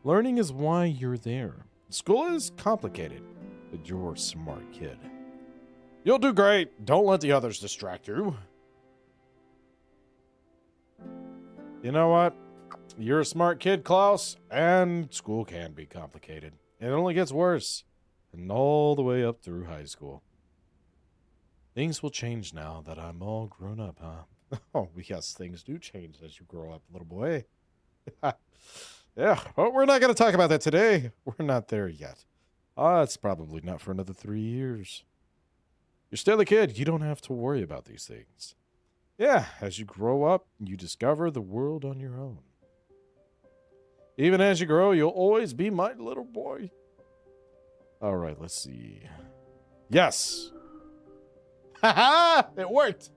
Learning is why you're there. School is complicated, but you're a smart kid. You'll do great. Don't let the others distract you. You know what? You're a smart kid, Klaus, and school can be complicated. It only gets worse, and all the way up through high school. Things will change now that I'm all grown up, huh? Oh, yes, things do change as you grow up, little boy. Yeah, but we're not going to talk about that today. We're not there yet. It's probably not for another 3 years. You're still a kid. You don't have to worry about these things. Yeah, as you grow up, you discover the world on your own. Even as you grow, you'll always be my little boy. All right, let's see. Yes! Ha-ha! It worked!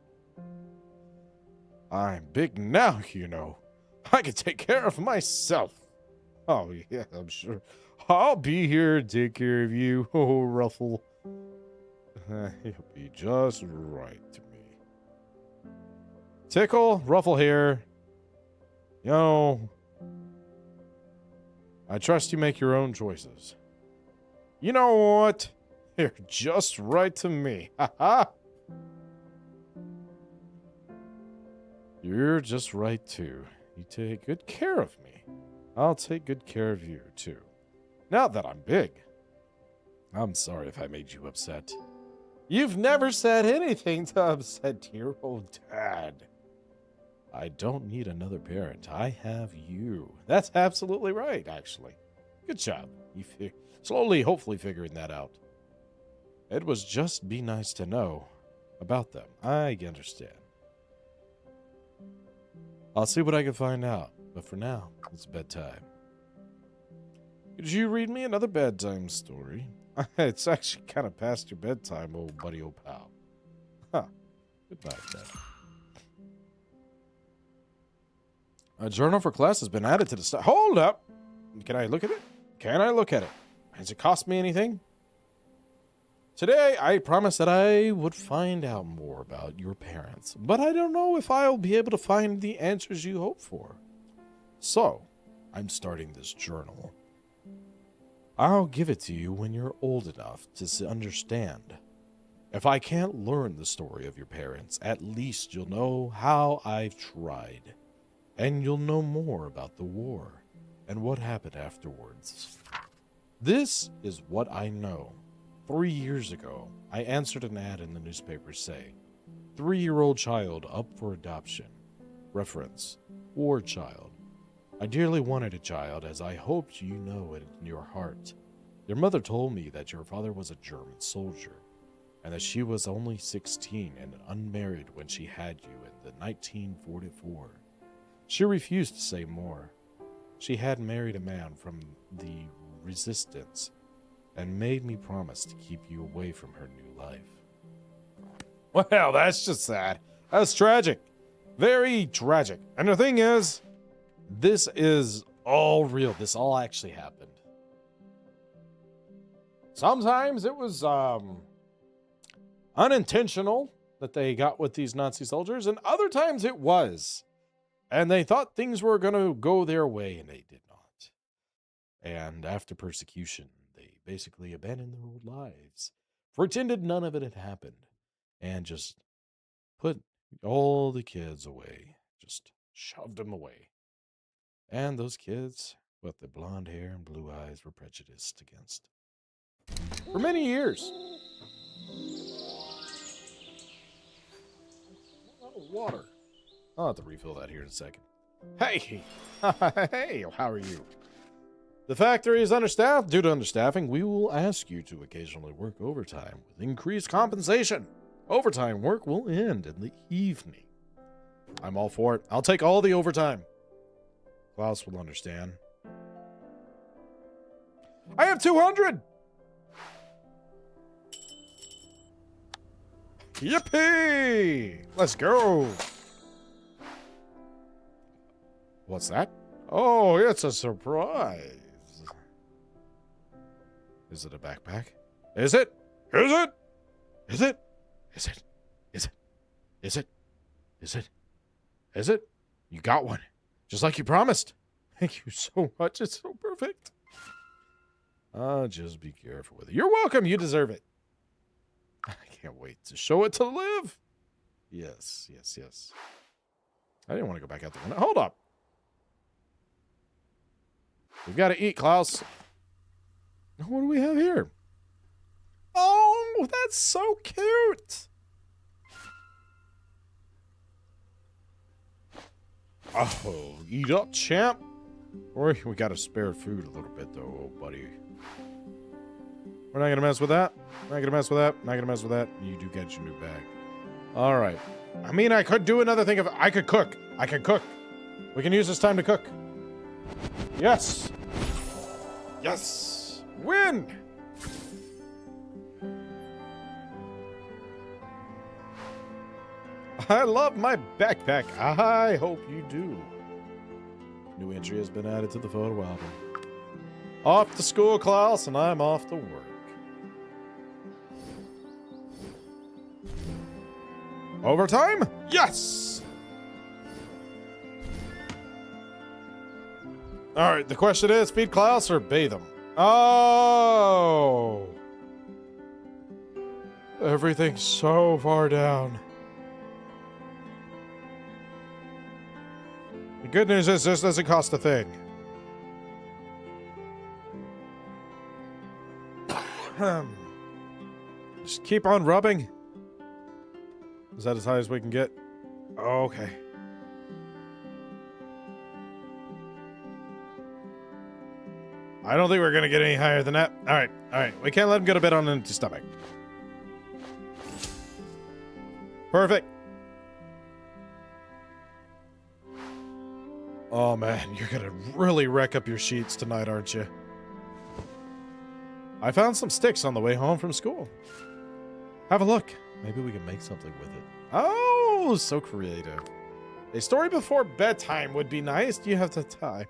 I'm big now, you know. I can take care of myself. Oh, yeah, I'm sure. I'll be here to take care of you. Oh, Ruffle. He'll be just right to me. Tickle, Ruffle here. You know, I trust you make your own choices. You know what? You're just right to me. Ha-ha! You're just right, too. You take good care of me. I'll take good care of you, too. Now that I'm big. I'm sorry if I made you upset. You've never said anything to upset your old dad. I don't need another parent. I have you. That's absolutely right, actually. Good job. You slowly, hopefully figuring that out. It was just be nice to know about them. I understand. I'll see what I can find out. But for now, it's bedtime. Could you read me another bedtime story? It's actually kind of past your bedtime, old buddy, old pal. Huh. Goodbye, then. A journal for class has been added to the Hold up! Can I look at it? Can I look at it? Has it cost me anything? Today, I promised that I would find out more about your parents, but I don't know if I'll be able to find the answers you hope for. So, I'm starting this journal. I'll give it to you when you're old enough to understand. If I can't learn the story of your parents, at least you'll know how I've tried. And you'll know more about the war and what happened afterwards. This is what I know. 3 years ago, I answered an ad in the newspaper saying, 3-year-old child up for adoption. Reference, war child. I dearly wanted a child, as I hoped you know it in your heart. Your mother told me that your father was a German soldier, and that she was only 16 and unmarried when she had you in the 1944. She refused to say more. She had married a man from the resistance and made me promise to keep you away from her new life. Well, that's just sad. That's tragic. Very tragic. And the thing is, this is all real. This all actually happened. Sometimes it was unintentional that they got with these Nazi soldiers, and other times it was. And they thought things were going to go their way, and they did not. And after persecution, they basically abandoned their old lives, pretended none of it had happened, and just put all the kids away, just shoved them away. And those kids with the blonde hair and blue eyes were prejudiced against for many years. Oh, water. I'll have to refill that here in a second. Hey! Hey, how are you? The factory is understaffed. Due to understaffing, we will ask you to occasionally work overtime with increased compensation. Overtime work will end in the evening. I'm all for it. I'll take all the overtime. Klaus will understand. I have 200! Yippee! Let's go! What's that? Oh, it's a surprise. Is it a backpack? Is it? Is it? Is it? Is it? Is it? Is it? Is it? Is it? You got one. Just like you promised. Thank you so much. It's so perfect. Just be careful with it. You're welcome. You deserve it. I can't wait to show it to Liv. Yes, yes, yes. I didn't want to go back out the window. Hold up. We've got to eat, Klaus. What do we have here? Oh, that's so cute. Oh, eat up, champ. Or we got to spare food a little bit, though, buddy. We're not gonna mess with that. Not gonna mess with that. Not gonna mess with that. You do get your new bag. All right. I mean, I could do another thing. I could cook. I could cook. We can use this time to cook. Yes. Yes. Win. I love my backpack. I hope you do. New entry has been added to the photo album. Off to school, Klaus, and I'm off to work. Overtime? Yes! Alright, the question is, feed Klaus or bathe him? Oh! Everything's so far down. The good news is this doesn't cost a thing. Just keep on rubbing. Is that as high as we can get? Oh, okay. I don't think we're gonna get any higher than that. Alright, alright. We can't let him go to bed on an empty stomach. Perfect. Oh man, you're gonna really wreck up your sheets tonight, aren't you? I found some sticks on the way home from school. Have a look. Maybe we can make something with it. Oh, so creative. A story before bedtime would be nice. Do you have the time?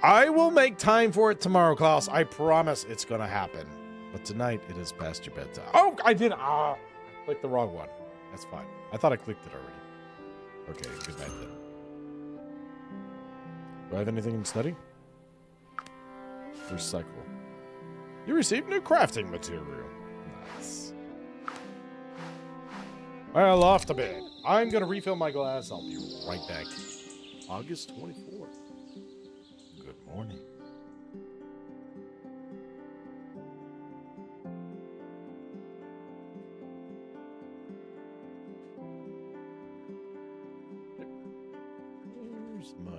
I will make time for it tomorrow, Klaus. I promise it's gonna happen. But tonight, it is past your bedtime. Oh, I did. I clicked the wrong one. That's fine. I thought I clicked it already. Okay, good night then. Do I have anything in study? Recycle. You received new crafting material. Nice. Well, off to bed. I'm gonna refill my glass. I'll be right back. August 24th. Good morning. Here's my...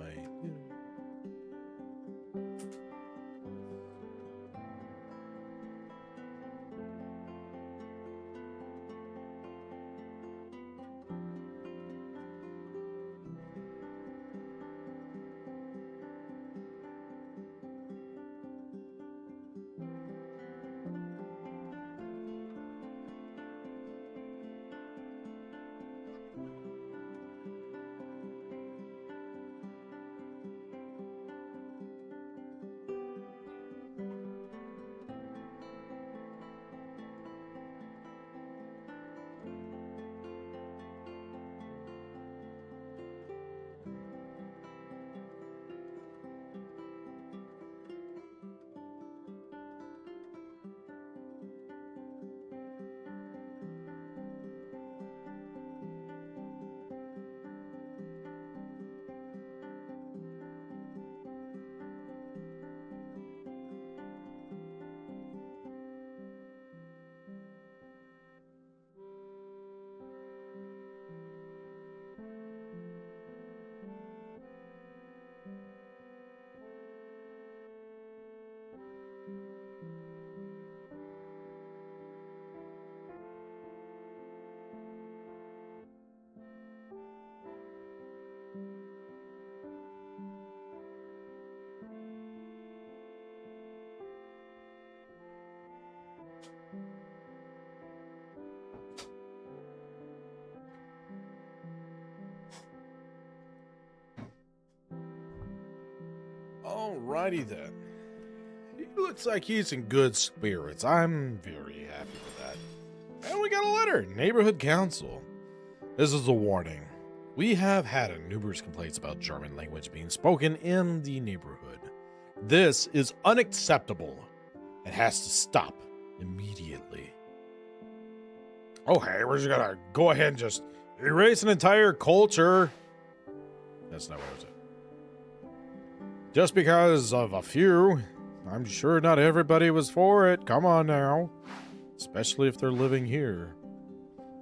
Alrighty then. He looks like he's in good spirits. I'm very happy with that. And we got a letter. Neighborhood Council. This is a warning. We have had numerous complaints about German language being spoken in the neighborhood. This is unacceptable. It has to stop immediately. Oh, hey, we're just gonna go ahead and just erase an entire culture. That's not what I was saying. Just because of a few, I'm sure not everybody was for it. Come on now. Especially if they're living here.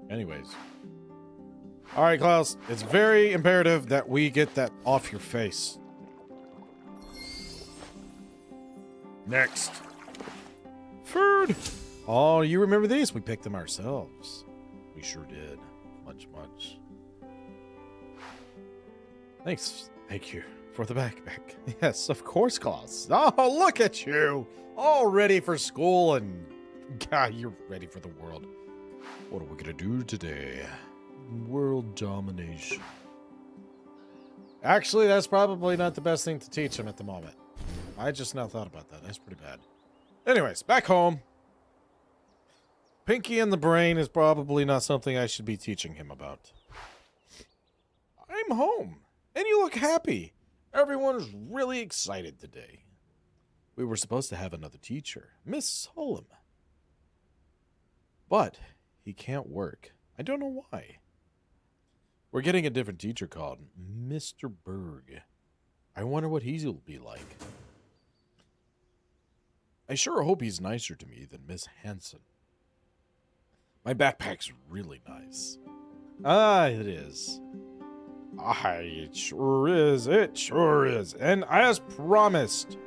Anyways. Alright, Klaus. It's very imperative that we get that off your face. Next. Food! Oh, you remember these? We picked them ourselves. We sure did. Much. Thanks. Thank you for the backpack. Yes, of course, Klaus. Oh, look at you! All ready for school and... God, you're ready for the world. What are we gonna do today? World domination. Actually, that's probably not the best thing to teach him at the moment. I just now thought about that. That's pretty bad. Anyways, back home. Pinky and the brain is probably not something I should be teaching him about. I'm home, and you look happy. Everyone's really excited today. We were supposed to have another teacher, Miss Solom. But he can't work. I don't know why. We're getting a different teacher called Mr. Berg. I wonder what he'll be like. I sure hope he's nicer to me than Miss Hanson. My backpack's really nice. Ah, it is. It sure is. It sure is. And as promised,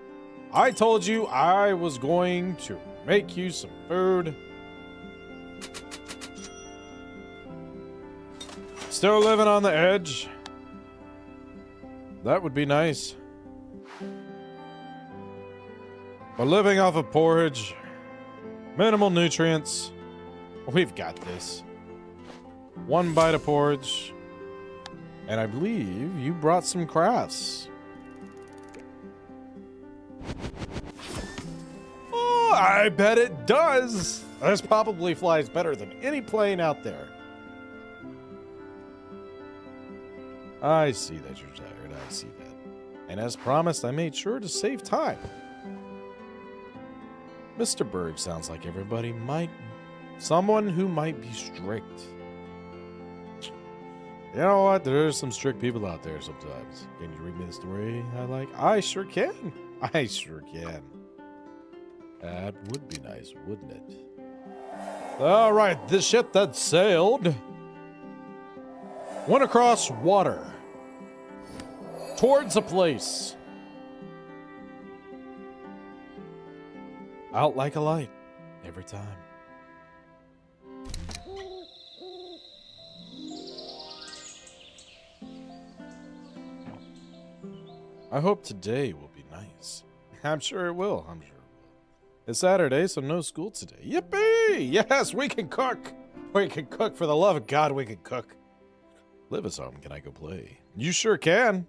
I told you I was going to make you some food. Still living on the edge. That would be nice. But living off of porridge, minimal nutrients, we've got this. One bite of porridge, and I believe you brought some crafts. Oh, I bet it does. This probably flies better than any plane out there. I see that you're tired. I see that. And as promised, I made sure to save time. Mr. Berg sounds like someone who might be strict. You know what? There's some strict people out there sometimes. Can you read me the story I like? I sure can. I sure can. That would be nice, wouldn't it? All right, the ship that sailed went across water towards a place. Out like a light every time. I hope today will be nice. I'm sure it will. It's Saturday, so no school today. Yippee! Yes, we can cook. We can cook. For the love of God, we can cook. Lebensborn, can I go play? You sure can.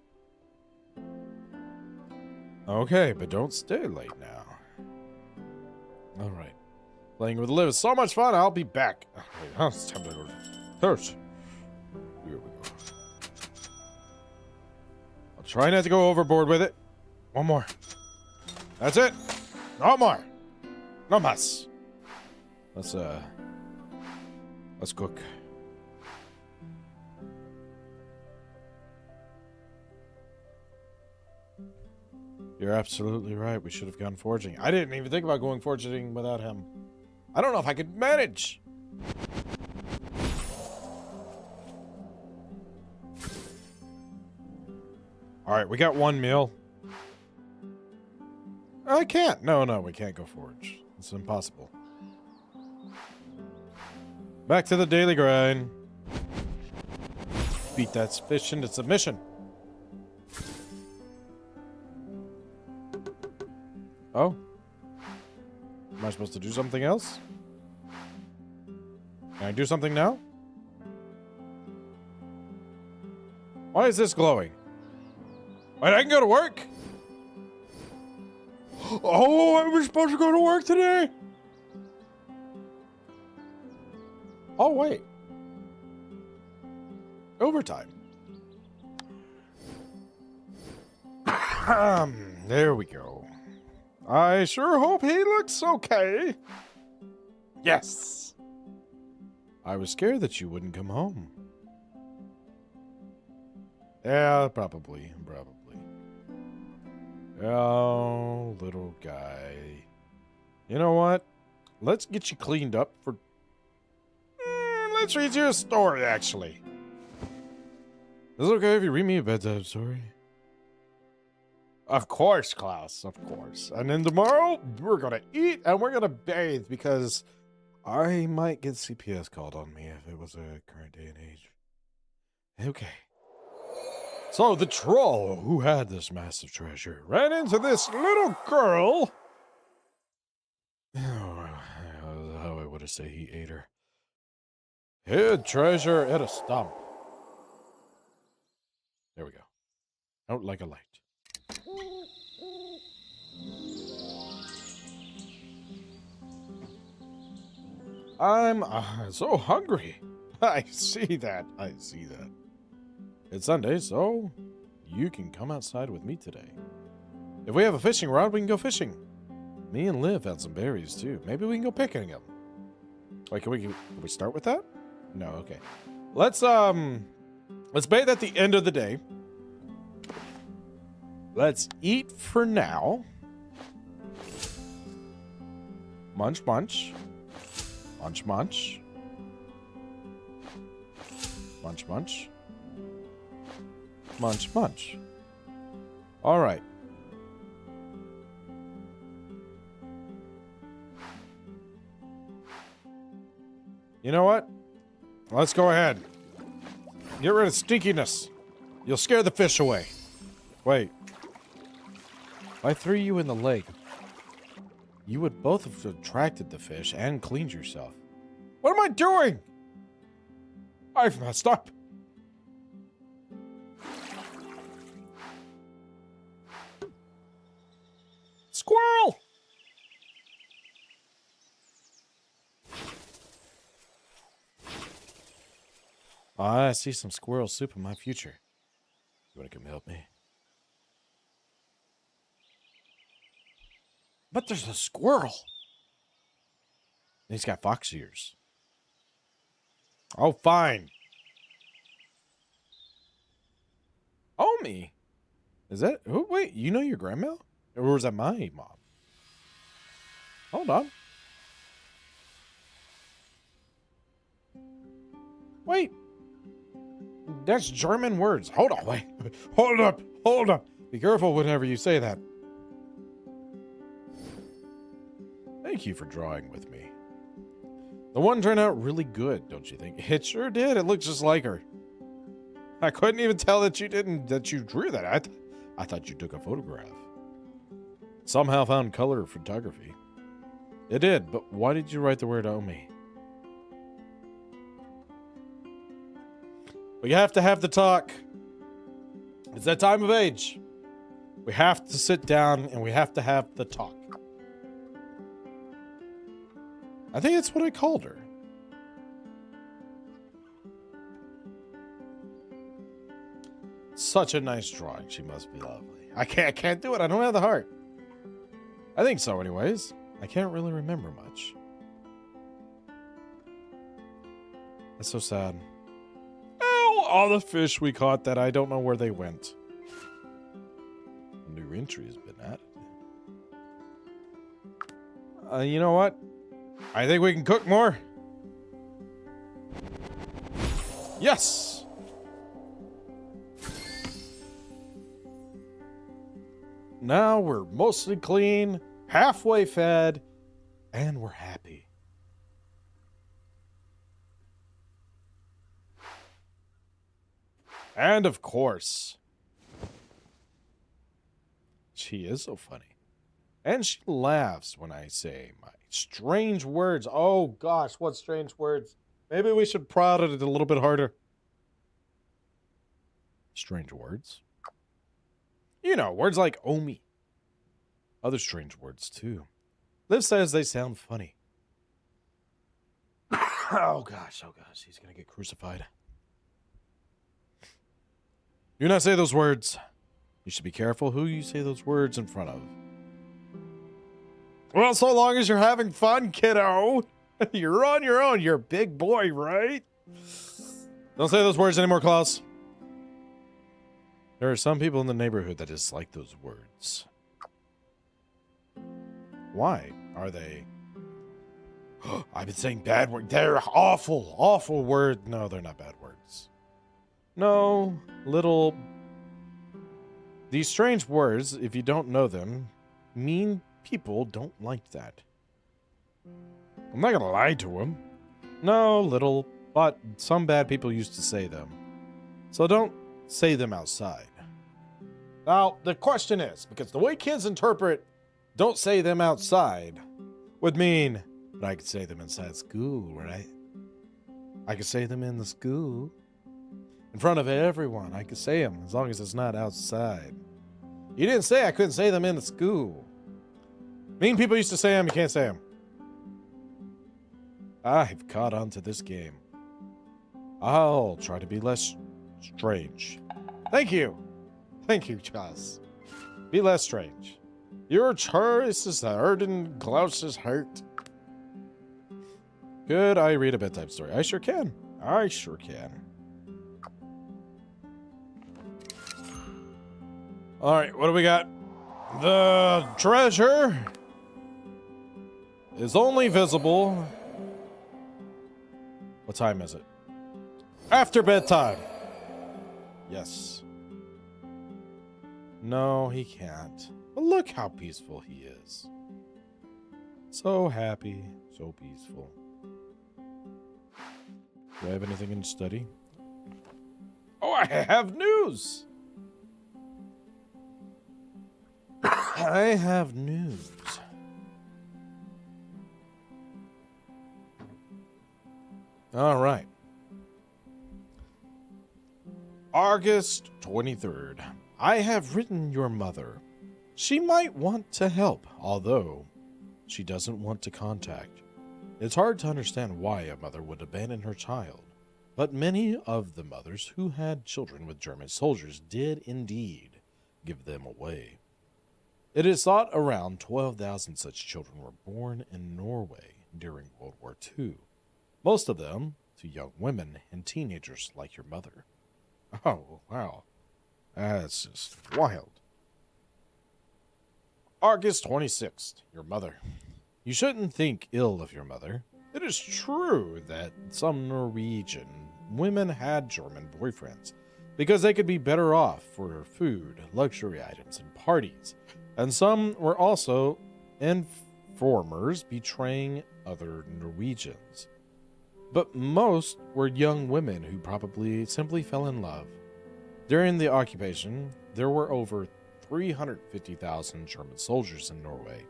Okay, but don't stay late now. All right. Playing with Liv is so much fun. I'll be back. It's time to go first. Here we go. I'll try not to go overboard with it. One more. That's it. No more. No mas. Let's cook. You're absolutely right. We should have gone foraging. I didn't even think about going foraging without him. I don't know if I could manage. All right, we got one meal. I can't. No, we can't go forage. It's impossible. Back to the daily grind. Beat that fish into submission. Oh? Am I supposed to do something else? Can I do something now? Why is this glowing? Wait, I can go to work? Oh, I was supposed to go to work today? Oh, wait. Overtime. There we go. I sure hope he looks okay. Yes. I was scared that you wouldn't come home. Yeah, probably. Oh, little guy. You know what? Let's get you cleaned up for... let's read you a story, actually. Is it okay if you read me a bedtime story? Of course, Klaus, of course. And then tomorrow, we're gonna eat and we're gonna bathe because I might get CPS called on me if it was a current day and age. Okay. So the troll who had this massive treasure ran into this little girl. Oh, how I would have say he ate her. Hid treasure at a stump. There we go. Out like a light. I'm so hungry. I see that. I see that. It's Sunday, so you can come outside with me today. If we have a fishing rod, we can go fishing. Me and Liv had some berries, too. Maybe we can go picking them. Wait, can we start with that? No, okay. Let's bathe at the end of the day. Let's eat for now. Munch, munch. Munch, munch. Munch, munch. Munch, munch. All right. You know what? Let's go ahead. Get rid of stinkiness. You'll scare the fish away. Wait. If I threw you in the lake, you would both have attracted the fish and cleaned yourself. What am I doing? I've messed up. Squirrel! I see some squirrel soup in my future. You want to come help me? But there's a squirrel. And he's got fox ears. Oh, fine. Omi? Is that... Oh, wait. You know your grandma? Or was that my mom? Hold on. Wait. That's German words. Hold on. Wait. Hold up. Hold up. Be careful whenever you say that. Thank you for drawing with me. The one turned out really good, don't you think? It sure did. It looked just like her. I couldn't even tell that you drew that. I thought you took a photograph. Somehow found color photography. It did, but why did you write the word Omi? We have to have the talk. It's that time of age. We have to sit down and we have to have the talk. I think that's what I called her. Such a nice drawing. She must be lovely. I can't do it. I don't have the heart. I think so anyways. I can't really remember much. That's so sad. Oh, all the fish we caught that I don't know where they went. A new entry has been added. You know what? I think we can cook more. Yes! Now we're mostly clean, halfway fed, and we're happy. And of course, she is so funny. And she laughs when I say my strange words. Oh gosh, what strange words. Maybe we should prod it a little bit harder. Strange words? You know, words like Omi. Other strange words too. Liv says they sound funny. Oh gosh, he's gonna get crucified. Do not say those words. You should be careful who you say those words in front of. Well, so long as you're having fun, kiddo. You're on your own. You're a big boy, right? Don't say those words anymore, Klaus. There are some people in the neighborhood that dislike those words. Why are they? I've been saying bad words. They're awful, awful words. No, they're not bad words. No, These strange words, if you don't know them, mean people don't like that. I'm not gonna lie to him. No, little, but some bad people used to say them. So don't say them outside. Now, the question is, because the way kids interpret don't say them outside would mean, but I could say them inside school, right? I could say them in the school. In front of everyone, I could say them as long as it's not outside. You didn't say I couldn't say them in the school. Mean people used to say them, you can't say them. I've caught on to this game. I'll try to be less strange. Thank you. Thank you, Joss. Be less strange. Your choice is hardened Klaus's heart. Could I read a bedtime story? I sure can. I sure can. Alright, what do we got? The treasure is only visible. What time is it? After bedtime. Yes. No, he can't. But look how peaceful he is. So happy, so peaceful. Do I have anything in study? Oh, I have news! I have news. All right. August 23rd. I have written your mother. She might want to help, although she doesn't want to contact. It's hard to understand why a mother would abandon her child, but many of the mothers who had children with German soldiers did indeed give them away. It is thought around 12,000 such children were born in Norway during World War II, most of them to young women and teenagers like your mother. Oh, wow. That's just wild. August 26th, your mother. You shouldn't think ill of your mother. It is true that some Norwegian women had German boyfriends because they could be better off for food, luxury items, and parties. And some were also informers betraying other Norwegians. But most were young women who probably simply fell in love. During the occupation, there were over 350,000 German soldiers in Norway.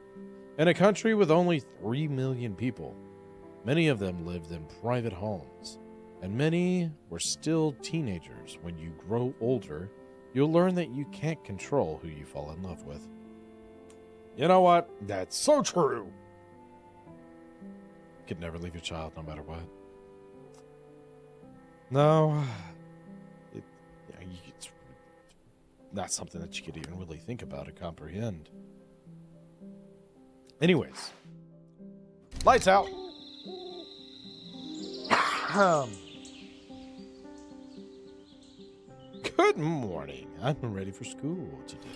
In a country with only 3 million people, many of them lived in private homes, and many were still teenagers. When you grow older, you'll learn that you can't control who you fall in love with. You know what? That's so true. You could never leave your child no matter what. No, it's not something that you could even really think about or comprehend. Anyways, lights out. Good morning. I'm ready for school today.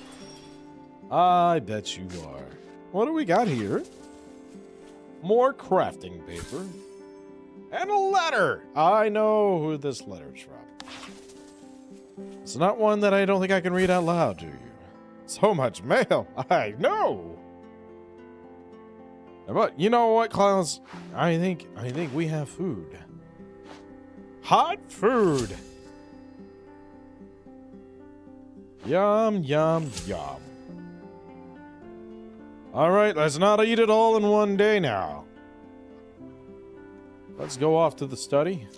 I bet you are. What do we got here? More crafting paper. And a letter. I know who this letter's from. It's not one that I don't think I can read out loud to you. So much mail. I know. But you know what, Klaus? I think we have food. Hot food. Yum, yum, yum. All right, let's not eat it all in one day now. Let's go off to the study.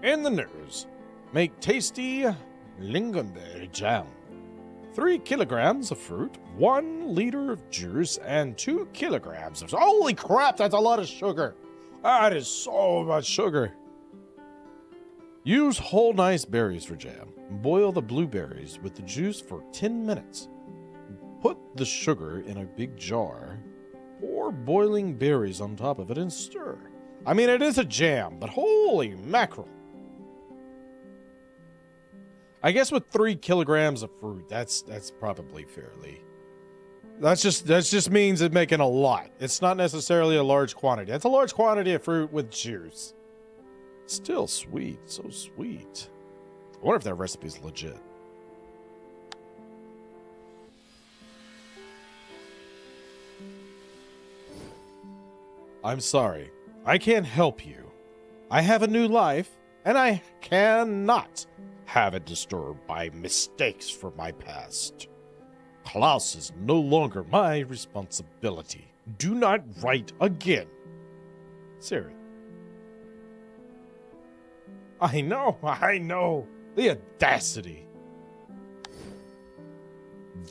In the news, make tasty lingonberry jam. 3 kilograms of fruit, 1 liter of juice, and 2 kilograms of... Holy crap, that's a lot of sugar. That is so much sugar. Use whole nice berries for jam. Boil the blueberries with the juice for 10 minutes. Put the sugar in a big jar. Pour boiling berries on top of it and stir. I mean, it is a jam, but holy mackerel. I guess with 3 kilograms of fruit, that's probably fairly. That just means it's making a lot. It's not necessarily a large quantity. It's a large quantity of fruit with juice. Still sweet, so sweet. I wonder if that recipe's legit. I'm sorry. I can't help you. I have a new life, and I cannot have it disturbed by mistakes from my past. Klaus is no longer my responsibility. Do not write again. Siri. I know. The audacity.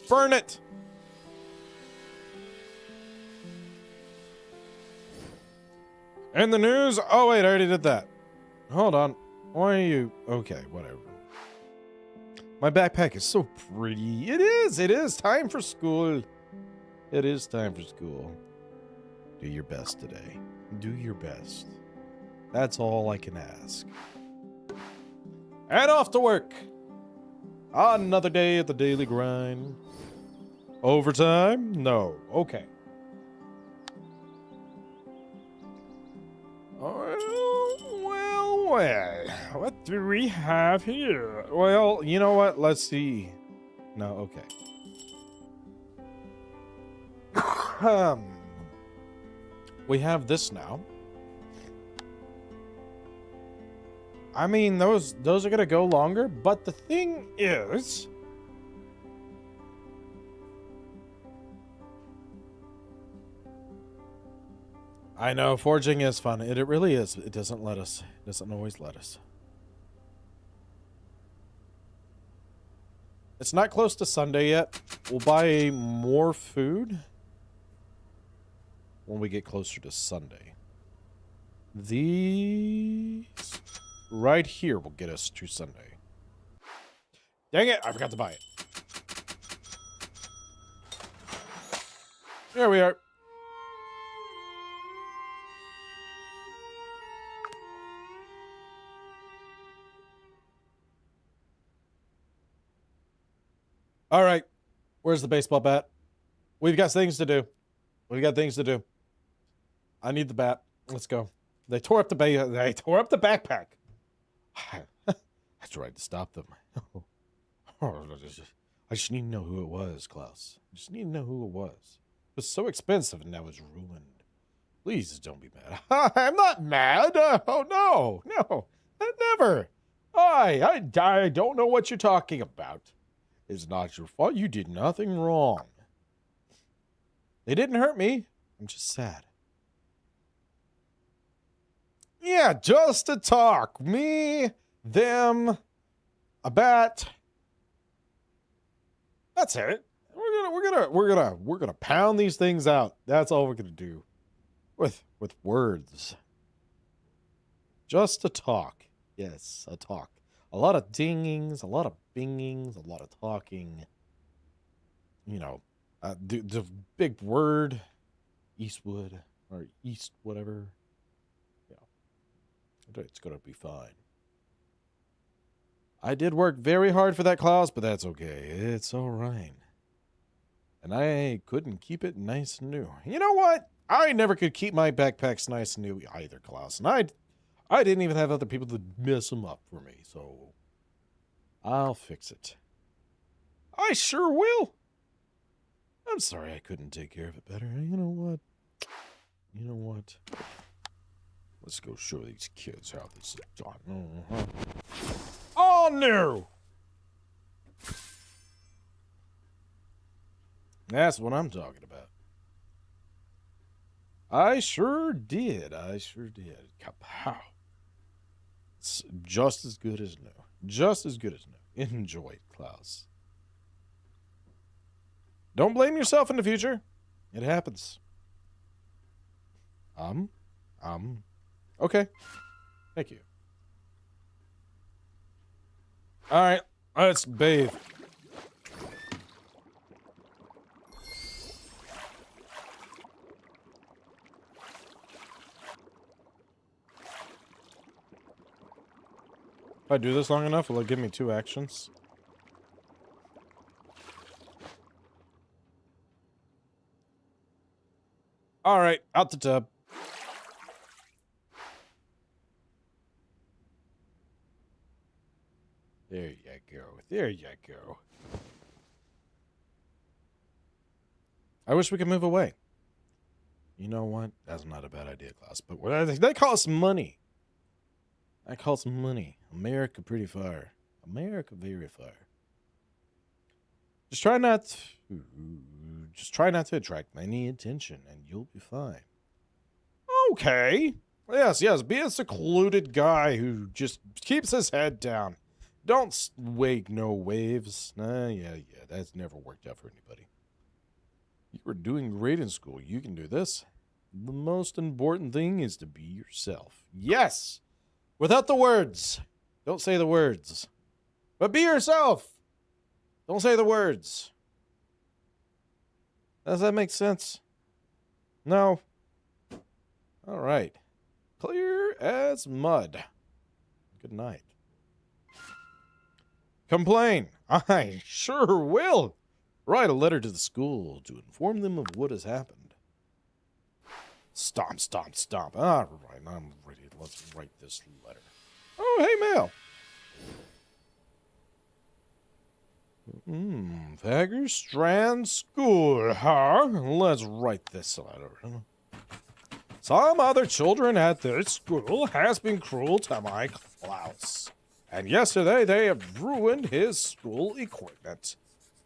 Burn it. And the news? Oh, wait, I already did that. Hold on. Why are you... Okay, whatever. My backpack is so pretty. It is. Time for school. It is time for school. Do your best today. Do your best. That's all I can ask. And off to work. Another day at the daily grind. Overtime? No. Okay. Well. What do we have here? Well, you know what? Let's see. No, okay. We have this now. I mean, those are gonna go longer, but the thing is, I know forging is fun. It really is. It doesn't let us. It doesn't always let us. It's not close to Sunday yet. We'll buy more food when we get closer to Sunday. These right here will get us to Sunday. Dang it, I forgot to buy it. There we are. All right. Where's the baseball bat? We've got things to do. I need the bat. Let's go. They tore up the backpack. I tried to stop them. I just need to know who it was, Klaus. I just need to know who it was. It was so expensive and now it's ruined. Please don't be mad. I'm not mad. Oh, no. Never. I don't know what you're talking about. It's not your fault. You did nothing wrong. They didn't hurt me. I'm just sad. Yeah, just to talk. Me, them, a bat. That's it. We're gonna pound these things out. That's all we're gonna do. With words. Just to talk. Yes, a talk. A lot of dingings, a lot of bingings, a lot of talking. You know, the big word, Eastwood, or East whatever. Yeah. It's going to be fine. I did work very hard for that Klaus, but that's okay. It's all right. And I couldn't keep it nice and new. You know what? I never could keep my backpacks nice and new either, Klaus. And I didn't even have other people to mess them up for me, so I'll fix it. I sure will. I'm sorry I couldn't take care of it better. You know what? Let's go show these kids how this is done. Oh, no! That's what I'm talking about. I sure did. Kapow. It's just as good as new. Enjoy it, Klaus. Don't blame yourself in the future. It happens. Okay. Thank you. All right, let's bathe. If I do this long enough, will it give me 2 actions? All right, out the tub. There you go. I wish we could move away. You know what? That's not a bad idea, Klaus. But that costs money. That costs money. America pretty far. America very far. Just try not to attract any attention, and you'll be fine. Okay. Yes, be a secluded guy who just keeps his head down. Don't wake no waves. Yeah, that's never worked out for anybody. You were doing great in school. You can do this. The most important thing is to be yourself. Yes! Without the words. Don't say the words. But be yourself. Don't say the words. Does that make sense? No? All right. Clear as mud. Good night. Complain. I sure will. Write a letter to the school to inform them of what has happened. Stomp, stomp, stomp. All right, I'm ready. Let's write this letter. Oh, hey, mail. Fagerstrand School, huh? Let's write this letter. Some other children at this school has been cruel to my Klaus. And yesterday they have ruined his school equipment.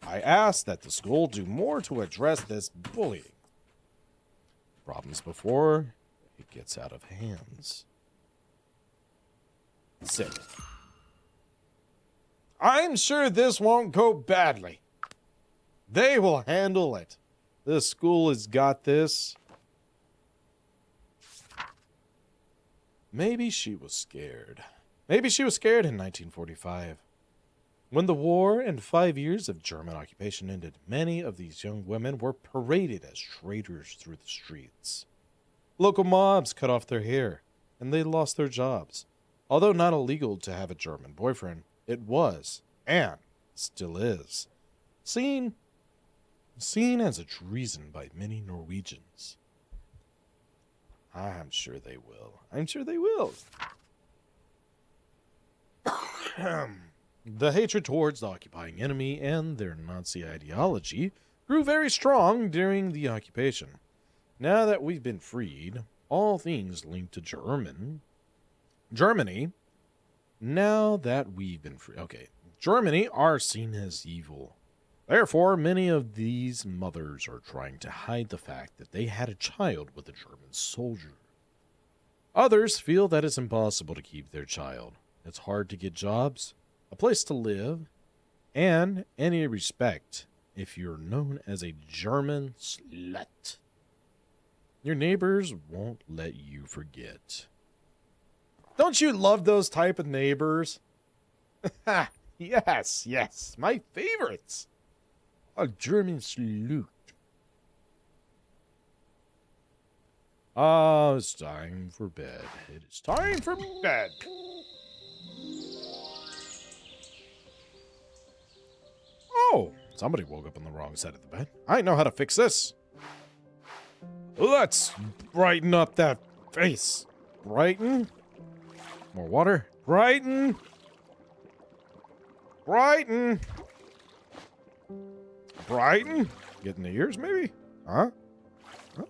I ask that the school do more to address this bullying. Problems before it gets out of hands. Sick. I'm sure this won't go badly. They will handle it. This school has got this. Maybe she was scared. Maybe she was scared in 1945. When the war and 5 years of German occupation ended, many of these young women were paraded as traitors through the streets. Local mobs cut off their hair, and they lost their jobs. Although not illegal to have a German boyfriend, it was, and still is, seen as a treason by many Norwegians. I'm sure they will. I'm sure they will. The hatred towards the occupying enemy and their Nazi ideology grew very strong during the occupation. Now that we've been freed, all things linked to Germany. Now that we've been free, Germany are seen as evil. Therefore, many of these mothers are trying to hide the fact that they had a child with a German soldier. Others feel that it's impossible to keep their child. It's hard to get jobs, a place to live, and any respect if you're known as a German slut. Your neighbors won't let you forget. Don't you love those type of neighbors? Yes, my favorites. A German salute. It's time for bed. It is time for bed. Oh, somebody woke up on the wrong side of the bed. I know how to fix this. Let's brighten up that face. Brighten. More water. Brighten. Brighten. Brighten? Get in the ears, maybe? Huh? Oh.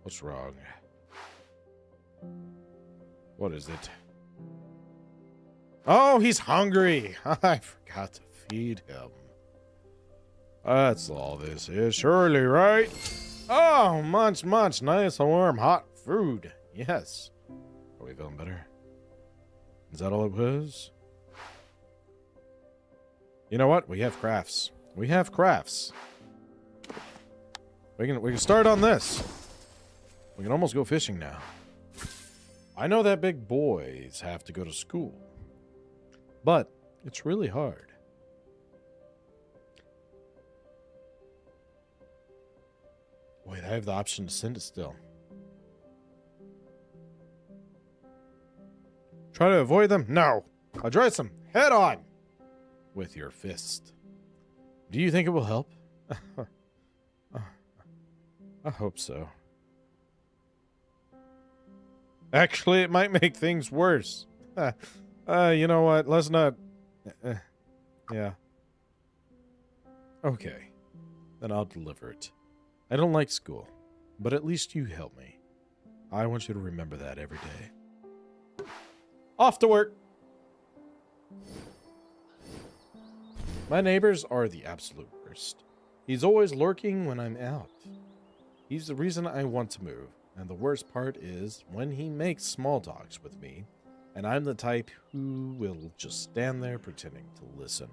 What's wrong? What is it? Oh, he's hungry. I forgot to feed him. That's all this is, surely, right? Oh, munch. Nice, warm, hot food. Yes. Are we feeling better? Is that all it was? You know what? We have crafts. We can start on this. We can almost go fishing now. I know that big boys have to go to school, but it's really hard. Wait, I have the option to send it still. Try to avoid them? No. Address them head on with your fist. Do you think it will help? I hope so. Actually, it might make things worse. You know what? Let's not Yeah. Okay. Then I'll deliver it. I don't like school, but at least you help me. I want you to remember that every day. Off to work! My neighbors are the absolute worst. He's always lurking when I'm out. He's the reason I want to move, and the worst part is when he makes small talks with me, and I'm the type who will just stand there pretending to listen.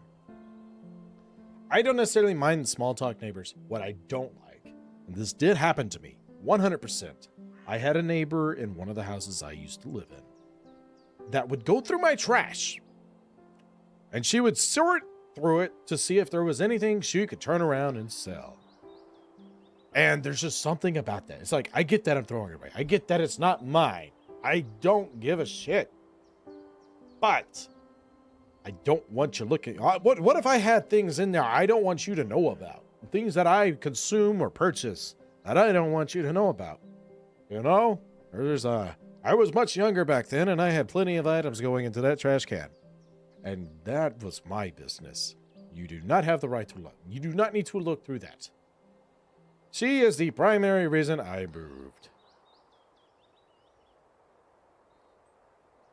I don't necessarily mind the small talk neighbors. What I don't like, and this did happen to me, 100%, I had a neighbor in one of the houses I used to live in that would go through my trash, and she would sort through it to see if there was anything she could turn around and sell. And there's just something about that. It's like, I get that I'm throwing it away. I get that it's not mine. I don't give a shit. But I don't want you looking. What if I had things in there I don't want you to know about? Things that I consume or purchase that I don't want you to know about. You know? I was much younger back then, and I had plenty of items going into that trash can. And that was my business. You do not have the right to look. You do not need to look through that. She is the primary reason I moved.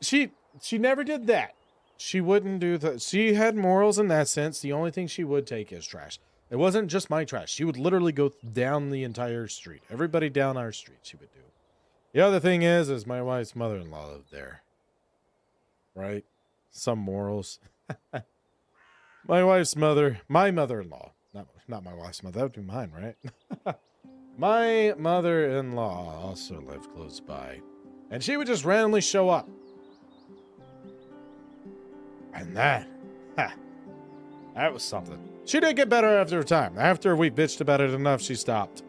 She never did that. She wouldn't do that. She had morals in that sense. The only thing she would take is trash. It wasn't just my trash. She would literally go down the entire street. Everybody down our street she would do. The other thing is my wife's mother-in-law lived there. Right? Some morals. My mother-in-law. Not my wife's mother. That would be mine, right? My mother-in-law also lived close by. And she would just randomly show up. And that was something. She did get better after a time. After we bitched about it enough, she stopped.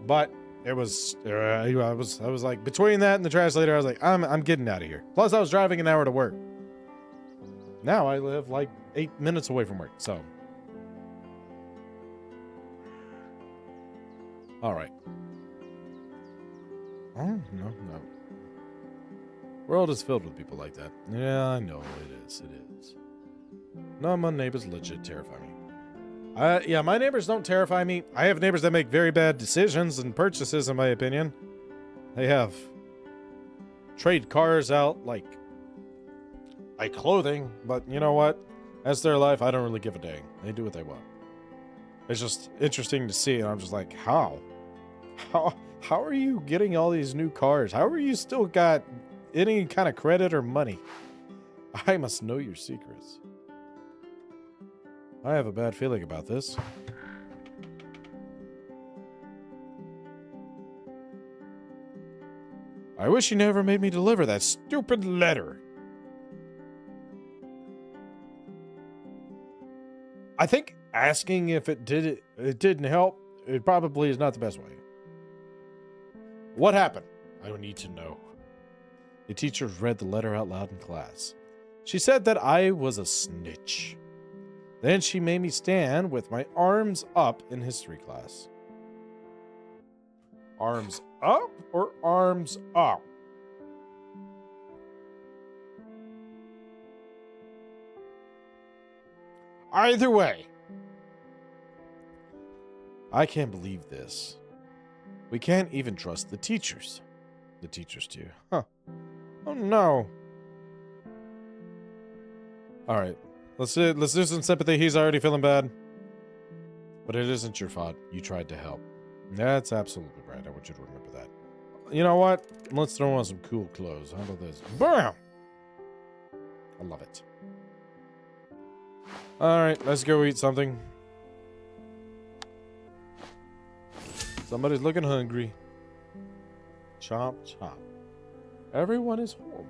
But it was, I was like, between that and the trash later, I was like, I'm getting out of here. Plus, I was driving an hour to work. Now I live like 8 minutes away from work, so. All right. Oh, no. World is filled with people like that. Yeah, I know it is. No, my neighbors legit terrify me. Yeah, my neighbors don't terrify me. I have neighbors that make very bad decisions and purchases, in my opinion. They have trade cars out like clothing, but you know what? That's their life. I don't really give a dang. They do what they want. It's just interesting to see, and I'm just like, how are you getting all these new cars? How are you still got any kind of credit or money? I must know your secrets. I have a bad feeling about this. I wish you never made me deliver that stupid letter. I think asking if it didn't help, it probably is not the best way. What happened? I don't need to know. The teacher read the letter out loud in class. She said that I was a snitch. Then she made me stand with my arms up in history class. Arms up or arms up? Either way. I can't believe this. We can't even trust the teachers. The teachers too. Huh. Oh no. Alright. Let's do some sympathy. He's already feeling bad. But it isn't your fault. You tried to help. That's absolutely right. I want you to remember that. You know what? Let's throw on some cool clothes. How about this? Bam! I love it. Alright, let's go eat something. Somebody's looking hungry. Chomp, chomp. Everyone is horrible.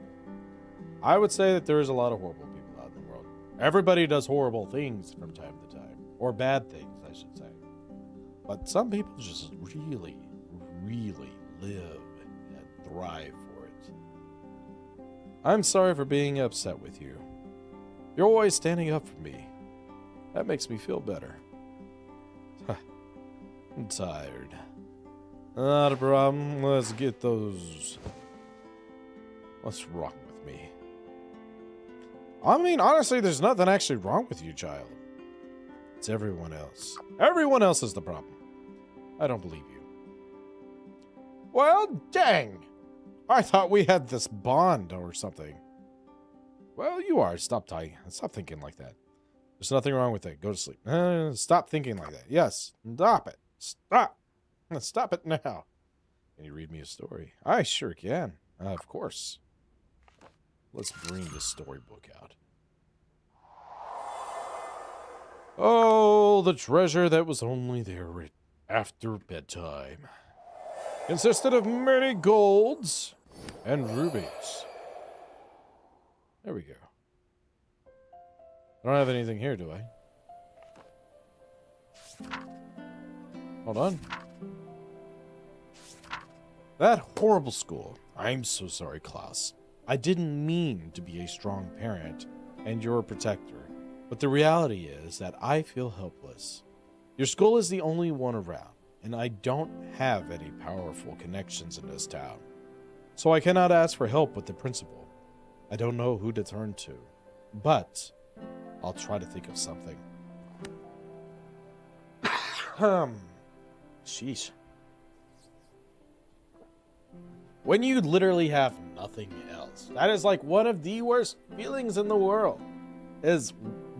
I would say that there is a lot of horrible people out in the world. Everybody does horrible things from time to time. Or bad things, I should say. But some people just really, really live and thrive for it. I'm sorry for being upset with you. You're always standing up for me. That makes me feel better. I'm tired. Not a problem. Let's get those. Let's rock with me. I mean, honestly, there's nothing actually wrong with you, child. It's everyone else. Everyone else is the problem. I don't believe you. Well, dang. I thought we had this bond or something. Well, you are. Stop thinking like that. There's nothing wrong with it. Go to sleep. Stop thinking like that. Yes. Stop it. Stop. Stop it now. Can you read me a story? I sure can. Of course. Let's bring this storybook out. Oh, the treasure that was only there after bedtime. Consisted of many golds and rubies. There we go. I don't have anything here, do I? Hold on. That horrible school. I'm so sorry, Klaus. I didn't mean to be a strong parent and your protector, but the reality is that I feel helpless. Your school is the only one around, and I don't have any powerful connections in this town. So I cannot ask for help with the principal. I don't know who to turn to, but I'll try to think of something. Sheesh. When you literally have nothing else. That is like one of the worst feelings in the world. Is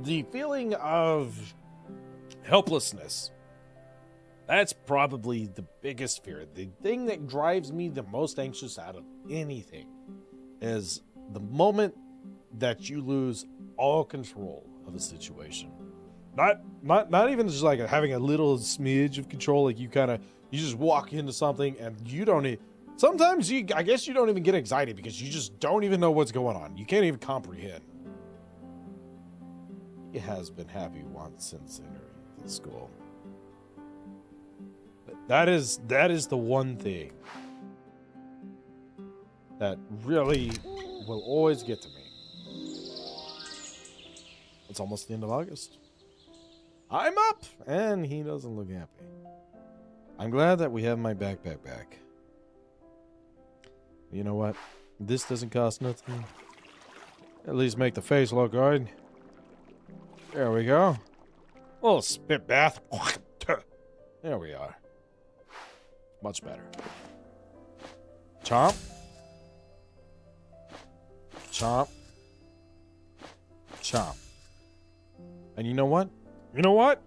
the feeling of helplessness. That's probably the biggest fear. The thing that drives me the most anxious out of anything is the moment that you lose all control of a situation. Not even just like having a little smidge of control, like you just walk into something and you don't sometimes I guess you don't even get anxiety because you just don't even know what's going on. You can't even comprehend. He has been happy once since entering the school. But that is the one thing that really will always get to me. It's almost the end of August. I'm up, and he doesn't look happy. I'm glad that we have my backpack back. You know what? This doesn't cost nothing. At least make the face look good. There we go. A little spit bath. There we are. Much better. Chomp. Chomp. Chomp. And you know what? You know what?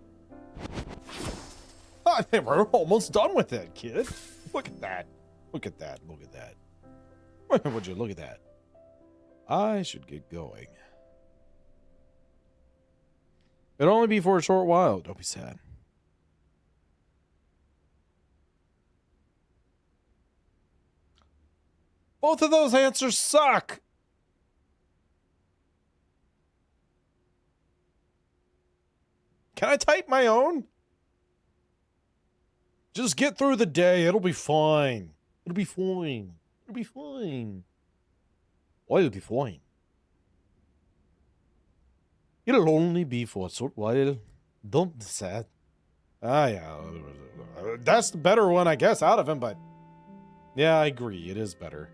Oh, we're almost done with it, kid. Look at that. Look at that. Look at that. Would you look at that? I should get going. It'll only be for a short while. Don't be sad. Both of those answers suck. Can I type my own? Just get through the day. It'll be fine. It'll be fine. It'll be fine. Why it'll be fine? It'll only be for a short while. Don't be sad. Ah, yeah. That's the better one, I guess, out of him, but... Yeah, I agree. It is better.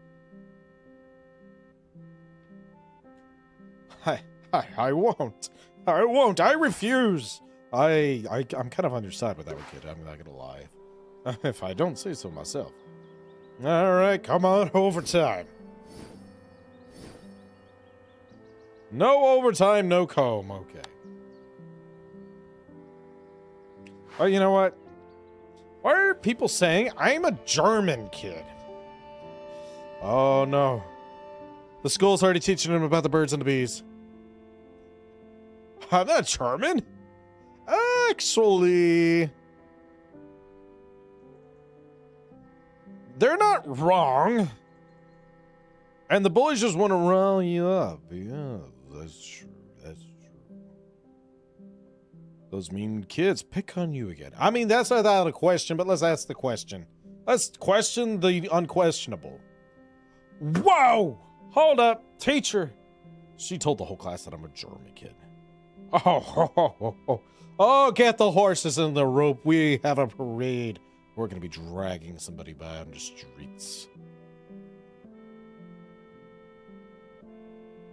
I won't. I won't. I refuse. I'm kind of on your side with that one, kid. I'm not gonna lie. If I don't say so myself. Alright, come on, overtime. No overtime, no comb. Okay. Oh, you know what? Why are people saying I'm a German kid? Oh, no. The school's already teaching him about the birds and the bees. I'm not German. Actually... They're not wrong. And the bullies just want to rile you up. Yeah, that's true. That's true. Those mean kids pick on you again. I mean, that's not out of question, but let's ask the question. Let's question the unquestionable. Whoa! Hold up, teacher. She told the whole class that I'm a German kid. Oh, get the horses and the rope. We have a parade. We're going to be dragging somebody by on the streets.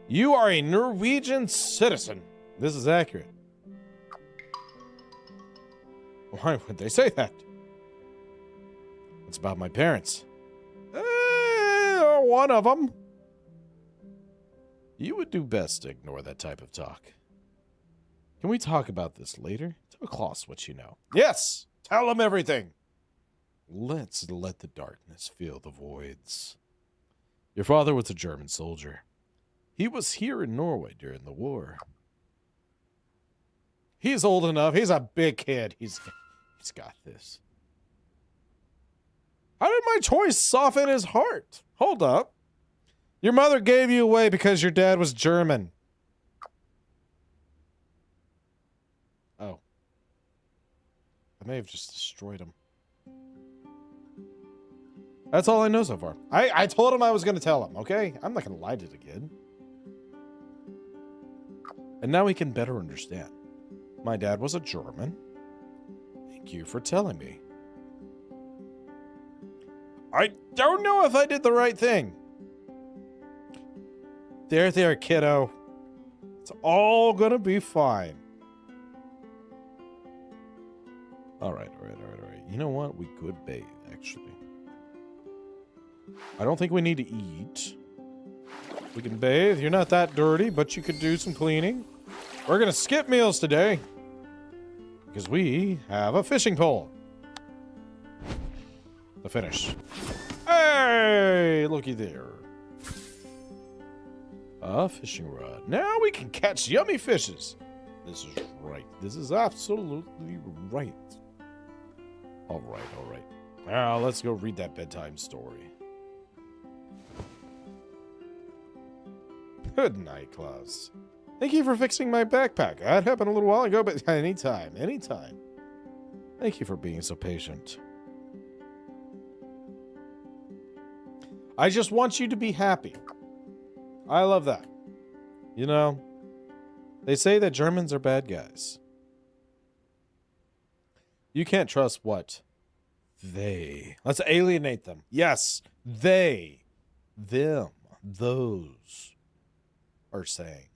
You are a Norwegian citizen. This is accurate. Why would they say that? It's about my parents. One of them. You would do best to ignore that type of talk. Can we talk about this later? Tell Klaus what you know. Yes! Tell him everything! Let's let the darkness fill the voids. Your father was a German soldier. He was here in Norway during the war. He's old enough. He's a big kid. He's got this. How did my choice soften his heart? Hold up. Your mother gave you away because your dad was German. Oh. I may have just destroyed him. That's all I know so far. I told him I was going to tell him, okay? I'm not going to lie to the kid. And now we can better understand. My dad was a German. Thank you for telling me. I don't know if I did the right thing. There, kiddo. It's all gonna be fine. All right. You know what? We could bathe, actually. I don't think we need to eat. We can bathe. You're not that dirty, but you could do some cleaning. We're gonna skip meals today because we have a fishing pole to finish. Hey, looky there. A fishing rod. Now we can catch yummy fishes. This is right. This is absolutely right. All right. Now let's go read that bedtime story. Good night, Klaus. Thank you for fixing my backpack. That happened a little while ago, but anytime. Thank you for being so patient. I just want you to be happy. I love that. You know, they say that Germans are bad guys. You can't trust what let's alienate them. Yes, them, those are saying.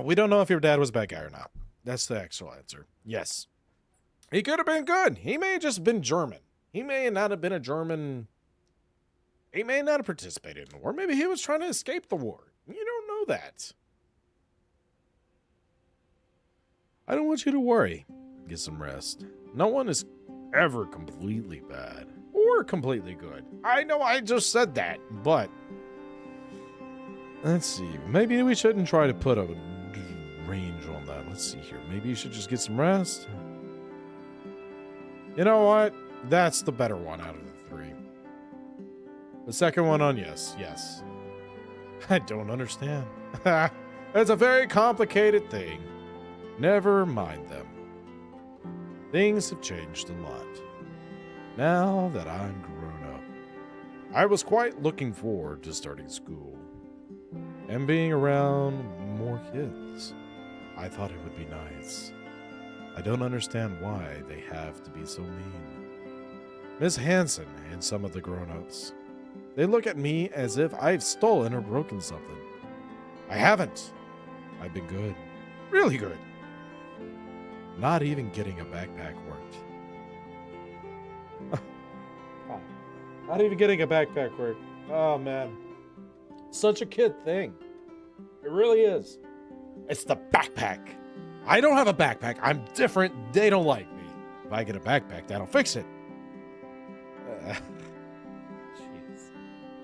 We don't know if your dad was a bad guy or not. That's the actual answer. Yes. He could have been good. He may have just been German. He may not have been a German. He may not have participated in the war. Maybe he was trying to escape the war. You don't know that. I don't want you to worry. Get some rest. No one is ever completely bad or completely good. I know I just said that, but let's see. Maybe we shouldn't try to put a range on that. Let's see here. Maybe you should just get some rest. You know what? That's the better one out of the three. The second one on yes. I don't understand. It's a very complicated thing. Never mind them. Things have changed a lot. Now that I'm grown up. I was quite looking forward to starting school and being around more kids. I thought it would be nice. I don't understand why they have to be so mean. Miss Hansen and some of the grown-ups, they look at me as if I've stolen or broken something. I haven't. I've been good. Really good. Not even getting a backpack worked. Not even getting a backpack worked. Oh, man. Such a kid thing. It really is. It's the backpack. I don't have a backpack. I'm different. They don't like me. If I get a backpack, that'll fix it. Jeez.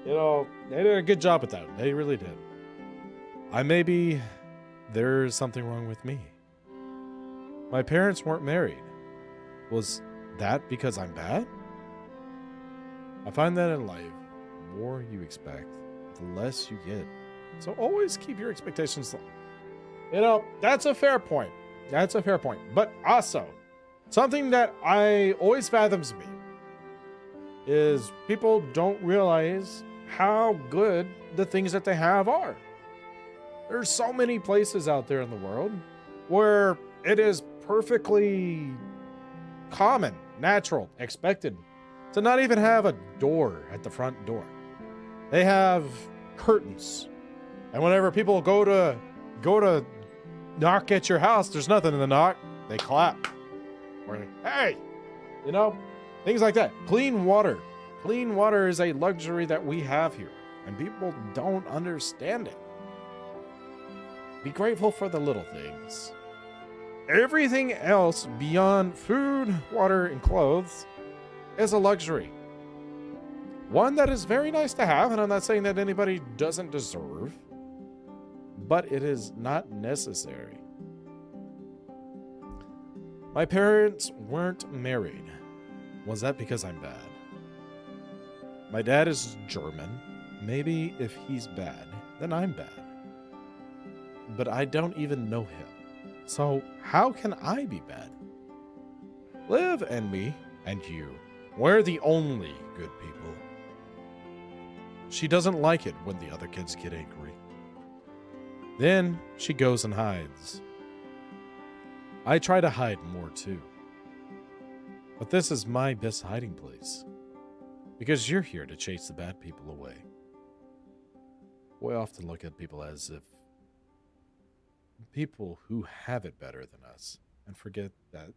You know, they did a good job with that. They really did. Maybe there's something wrong with me. My parents weren't married. Was that because I'm bad? I find that in life, the more you expect, the less you get. So always keep your expectations low. You know, that's a fair point. That's a fair point. But also, something that always fathoms me is people don't realize how good the things that they have are. There's so many places out there in the world where it is perfectly common, natural, expected to not even have a door at the front door. They have curtains. And whenever people go to knock at your house, there's nothing in the knock. They clap. Or, hey, you know, things like that. Clean water. Clean water is a luxury that we have here, and people don't understand it. Be grateful for the little things. Everything else beyond food, water, and clothes is a luxury. One that is very nice to have, and I'm not saying that anybody doesn't deserve, but it is not necessary. My parents weren't married. Was that because I'm bad? My dad is German. Maybe if he's bad, then I'm bad. But I don't even know him. So how can I be bad? Liv and me and you, we're the only good people. She doesn't like it when the other kids get angry. Then she goes and hides. I try to hide more too. But this is my best hiding place. Because you're here to chase the bad people away. We often look at people as if people who have it better than us and forget that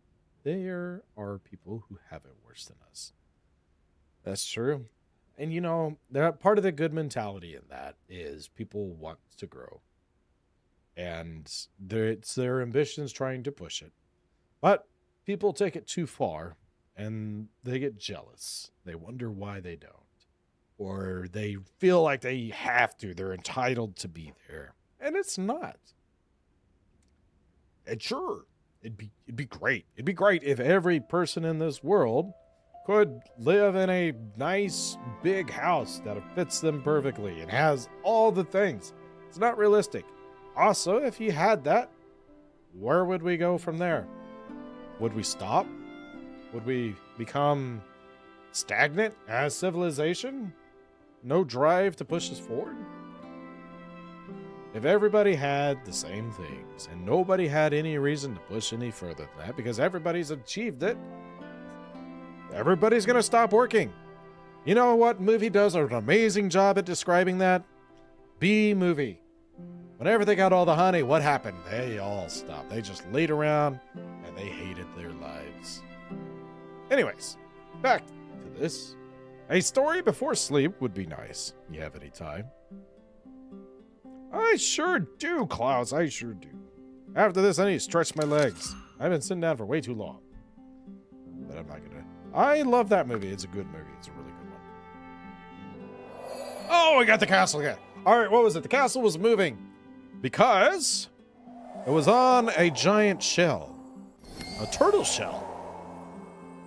there are people who have it worse than us. That's true. And you know, part of the good mentality in that is people want to grow. And it's their ambitions trying to push it. But people take it too far and they get jealous. They wonder why they don't. Or they feel like they have to. They're entitled to be there. And it's not. And sure, it'd be great. It'd be great if every person in this world could live in a nice big house that fits them perfectly and has all the things. It's not realistic. Also, if you had that, where would we go from there? Would we stop? Would we become stagnant as civilization? No drive to push us forward? If everybody had the same things and nobody had any reason to push any further than that because everybody's achieved it, everybody's going to stop working. You know what movie does an amazing job at describing that? Bee Movie. Whenever they got all the honey, what happened? They all stopped. They just laid around and they hated their lives. Anyways, back to this. A story before sleep would be nice. You have any time? I sure do, Klaus. I sure do. After this, I need to stretch my legs. I've been sitting down for way too long. But I'm not gonna. I love that movie. It's a good movie. It's a really good one. Oh, we got the castle again. All right, what was it? The castle was moving because it was on a giant shell. A turtle shell.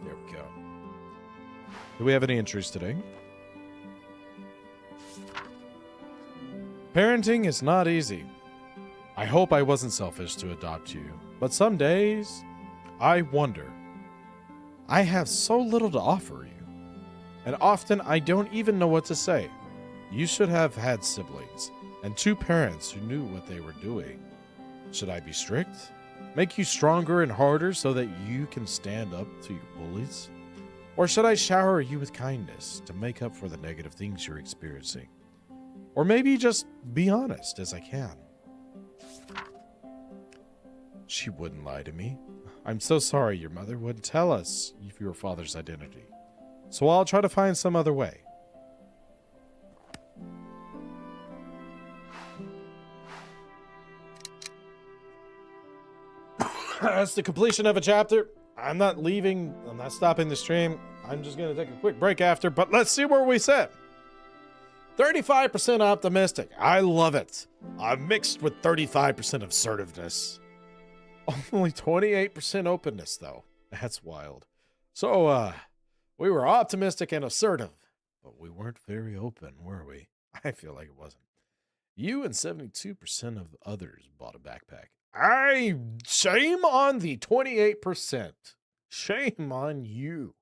There we go. Do we have any entries today? Parenting is not easy. I hope I wasn't selfish to adopt you, but some days I wonder. I have so little to offer you, and often I don't even know what to say. You should have had siblings and two parents who knew what they were doing. Should I be strict? Make you stronger and harder so that you can stand up to your bullies? Or should I shower you with kindness to make up for the negative things you're experiencing? Or maybe just be honest as I can. She wouldn't lie to me. I'm so sorry your mother wouldn't tell us your father's identity. So I'll try to find some other way. That's the completion of a chapter. I'm not leaving. I'm not stopping the stream. I'm just going to take a quick break after, but let's see where we sit. 35% optimistic. I love it. I'm mixed with 35% assertiveness. Only 28% openness, though. That's wild. So, we were optimistic and assertive, but we weren't very open, were we? I feel like it wasn't. You and 72% of others bought a backpack. Shame on the 28%. Shame on you.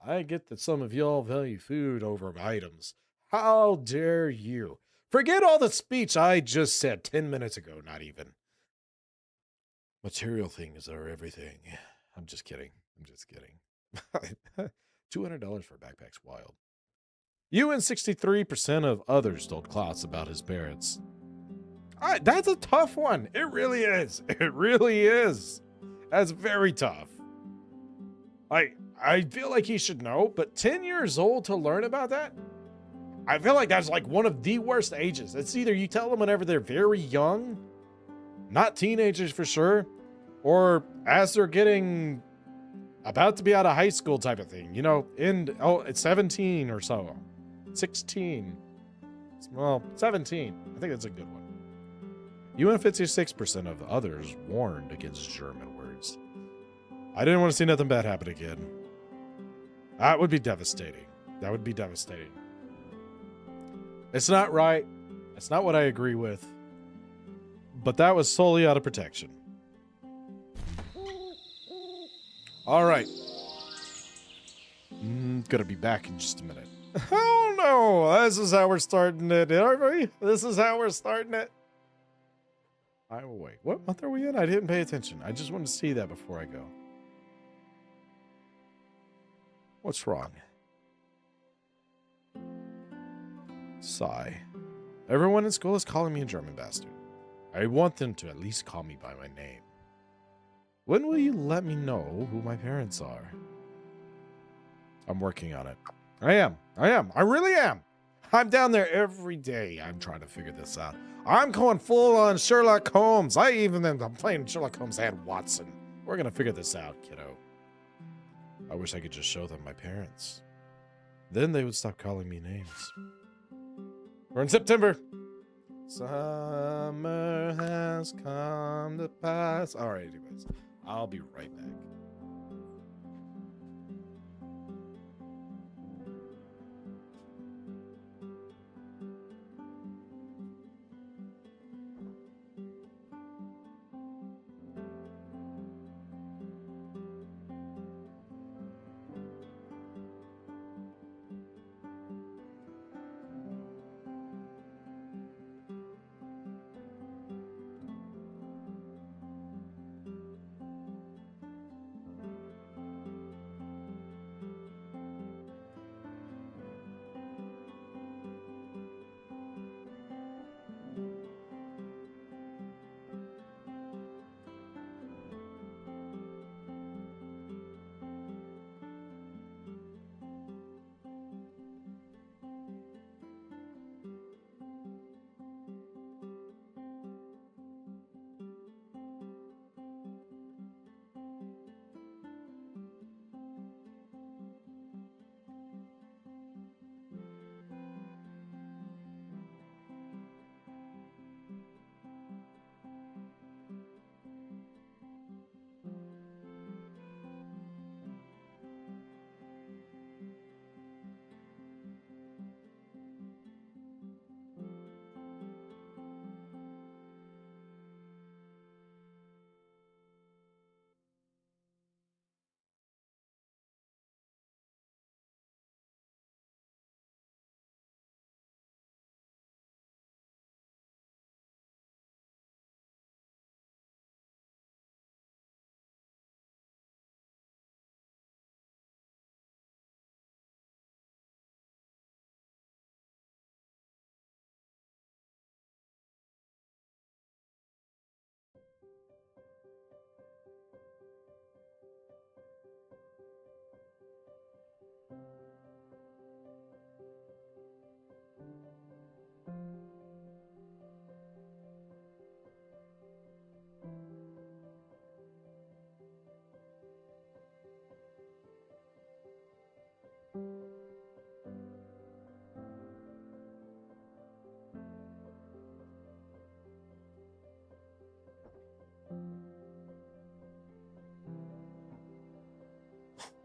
I get that some of y'all value food over items. How dare you? Forget all the speech I just said 10 minutes ago, not even. Material things are everything. I'm just kidding. $200 for a backpack's wild. You and 63% of others told Klaus about his parents. That's a tough one. It really is. It really is. That's very tough. I feel like he should know, but 10 years old to learn about that? I feel like that's like one of the worst ages. It's either you tell them whenever they're very young, not teenagers for sure, or as they're getting about to be out of high school type of thing. You know, it's 17 or so. 16. Well, 17. I think that's a good one. You and 56% of others warned against German words. I didn't want to see nothing bad happen again. That would be devastating. That would be devastating. It's not right. It's not what I agree with. But that was solely out of protection. All right. Gonna be back in just a minute. Oh no, this is how we're starting it, aren't we? This is how we're starting it. I will wait. What month are we in? I didn't pay attention. I just want to see that before I go. What's wrong? Sigh. Everyone in school is calling me a German bastard. I want them to at least call me by my name. When will you let me know who my parents are? I'm working on it. I am. I really am. I'm down there every day. I'm trying to figure this out. I'm going full on Sherlock Holmes. I'm playing Sherlock Holmes and Watson. We're going to figure this out, kiddo. I wish I could just show them my parents. Then they would stop calling me names. We're in September. Summer has come to pass. All right, anyways. I'll be right back.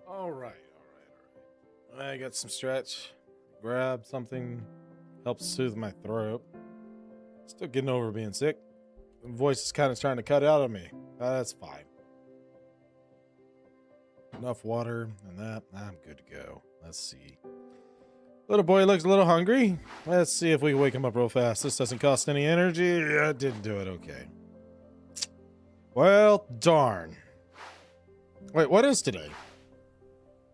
All right. I got some stretch. Grab something. Helps soothe my throat. Still getting over being sick. The voice is kind of trying to cut out of me. That's fine. Enough water and that. I'm good to go. Let's see. Little boy looks a little hungry. Let's see if we can wake him up real fast. This doesn't cost any energy. I didn't do it. Okay. Well, darn. Wait, what is today?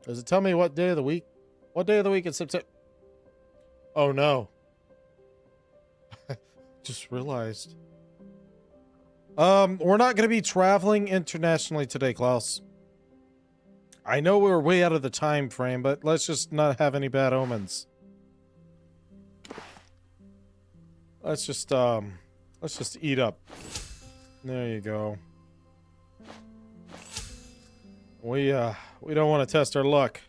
Does it tell me what day of the week? What day of the week is September? Oh no. Just realized. We're not going to be traveling internationally today, Klaus. I know we're way out of the time frame, but let's just not have any bad omens. Let's just eat up. There you go. We don't want to test our luck.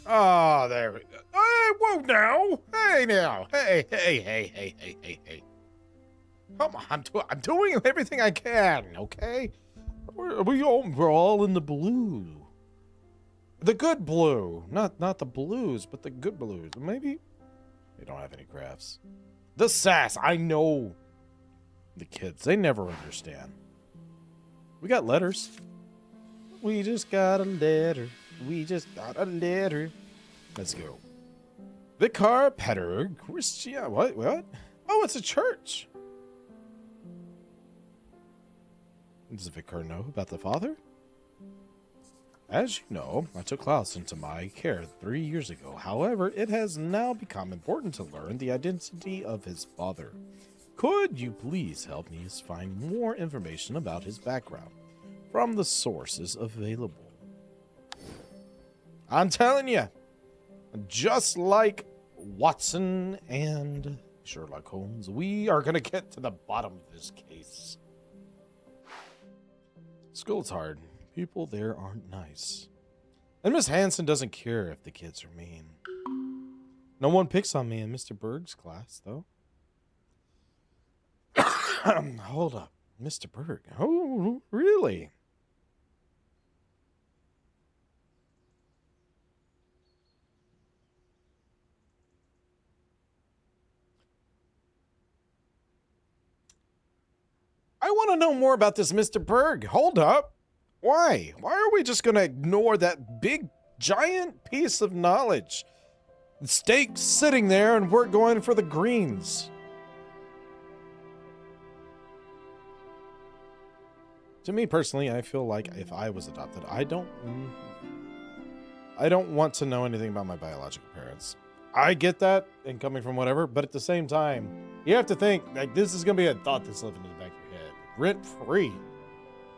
Ah, there we go. Hey, whoa now! Hey now! Hey. Come on, I'm doing everything I can, okay? We're all in the blue. The good blue. Not the blues, but the good blues. Maybe they don't have any crafts. The sass, I know. The kids, they never understand. We got letters. We just got a letter. We just got a letter. Let's go. Vicar Petter Christian. What? Oh, it's a church. Does the vicar know about the father? As you know, I took Klaus into my care 3 years ago. However, it has now become important to learn the identity of his father. Could you please help me find more information about his background from the sources available? I'm telling you, just like Watson and Sherlock Holmes, we are going to get to the bottom of this case. School's hard. People there aren't nice. And Miss Hanson doesn't care if the kids are mean. No one picks on me in Mr. Berg's class, though. Hold up. Mr. Berg. Oh, really? I want to know more about this Mr. Berg. Hold up. Why? Why are we just going to ignore that big, giant piece of knowledge? The steak's sitting there and we're going for the greens. To me personally, I feel like if I was adopted, I don't want to know anything about my biological parents. I get that and coming from whatever, but at the same time, you have to think like this is going to be a thought that's living in the back of your head. Rent free.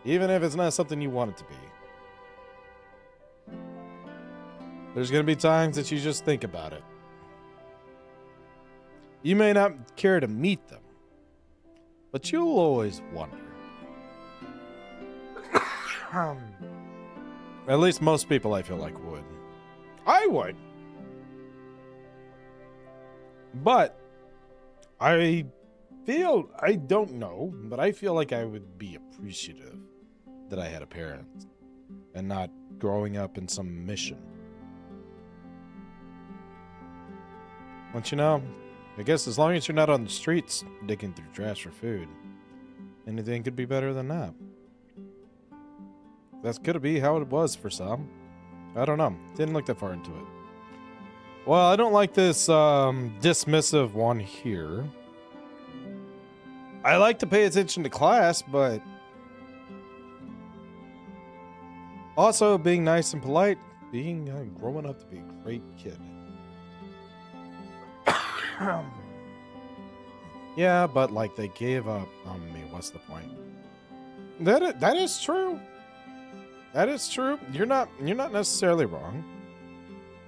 Even if it's not something you want it to be. There's going to be times that you just think about it. You may not care to meet them, but you'll always wonder. At least most people I feel like would. I would. But I don't know, but I feel like I would be appreciative that I had a parent and not growing up in some mission. But you know, I guess as long as you're not on the streets digging through trash for food, anything could be better than that. That could be how it was for some. I don't know. Didn't look that far into it. Well, I don't like this dismissive one here. I like to pay attention to class, but also being nice and polite, growing up to be a great kid. Yeah, but like they gave up on me. What's the point? That is true. That is true. You're not necessarily wrong.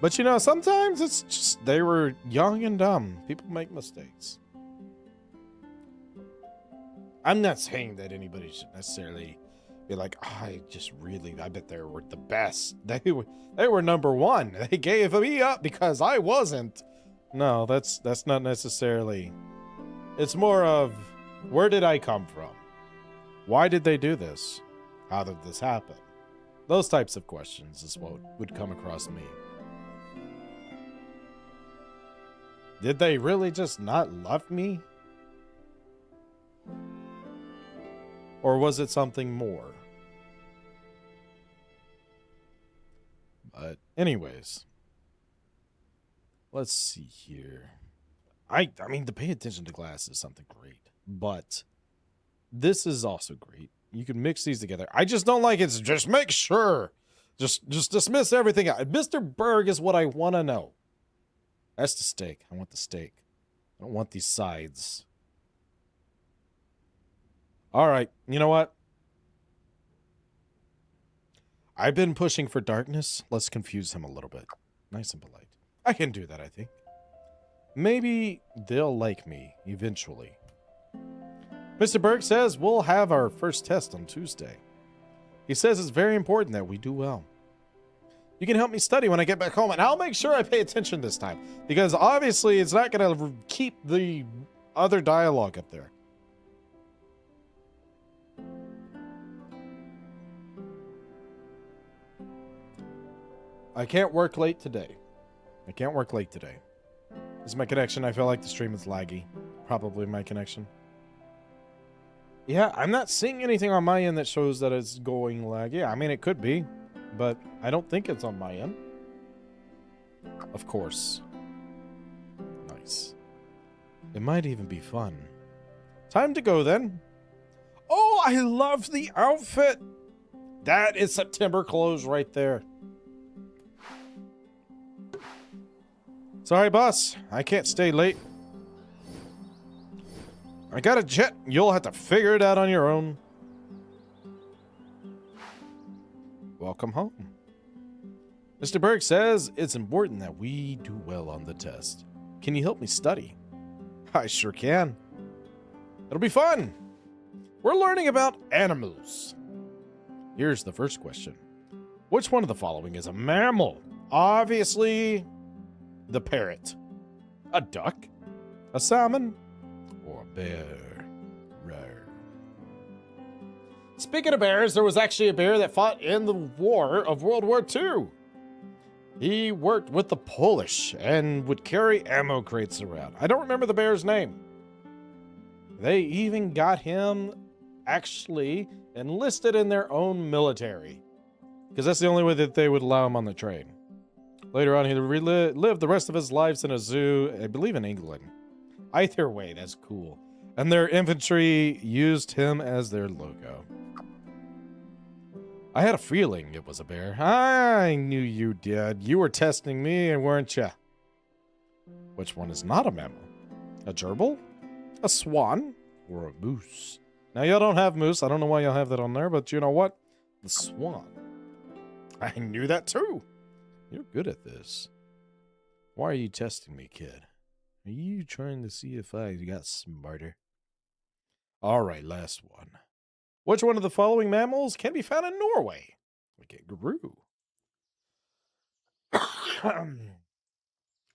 But you know, sometimes it's just they were young and dumb. People make mistakes. I'm not saying that anybody should necessarily be like, oh, I bet they were the best. They were number one. They gave me up because I wasn't. No, that's not necessarily. It's more of, where did I come from? Why did they do this? How did this happen? Those types of questions is what would come across me. Did they really just not love me? Or was it something more? But anyways, let's see here. I mean, to pay attention to glass is something great, but this is also great. You can mix these together. I just don't like it's just make sure Just dismiss everything out. Mr. Berg is what I want to know. That's the steak. I want the steak. I don't want these sides. All right. You know what? I've been pushing for darkness. Let's confuse him a little bit. Nice and polite. I can do that, I think. Maybe they'll like me eventually. Mr. Berg says we'll have our first test on Tuesday. He says it's very important that we do well. You can help me study when I get back home, and I'll make sure I pay attention this time. Because obviously it's not going to keep the other dialogue up there. I can't work late today. This is my connection. I feel like the stream is laggy. Probably my connection. Yeah, I'm not seeing anything on my end that shows that it's going lag. Yeah, I mean, it could be, but I don't think it's on my end. Of course. Nice. It might even be fun. Time to go then. Oh, I love the outfit. That is September clothes right there. Sorry, boss. I can't stay late. I got a jet. You'll have to figure it out on your own. Welcome home. Mr. Berg says it's important that we do well on the test. Can you help me study? I sure can. It'll be fun. We're learning about animals. Here's the first question. Which one of the following is a mammal? Obviously, the parrot. A duck? A salmon? Or a bear? Rawr. Speaking of bears, there was actually a bear that fought in the war of World War II. He worked with the Polish and would carry ammo crates around. I don't remember the bear's name. They even got him actually enlisted in their own military, because that's the only way that they would allow him on the train. Later on, he lived the rest of his lives in a zoo, I believe in England. Either way, that's cool. And their infantry used him as their logo. I had a feeling it was a bear. I knew you did. You were testing me, weren't you? Which one is not a mammal? A gerbil? A swan? Or a moose? Now, y'all don't have moose. I don't know why y'all have that on there, but you know what? The swan. I knew that too. You're good at this. Why are you testing me, kid? Are you trying to see if I got smarter? All right, last one. Which one of the following mammals can be found in Norway? A kangaroo.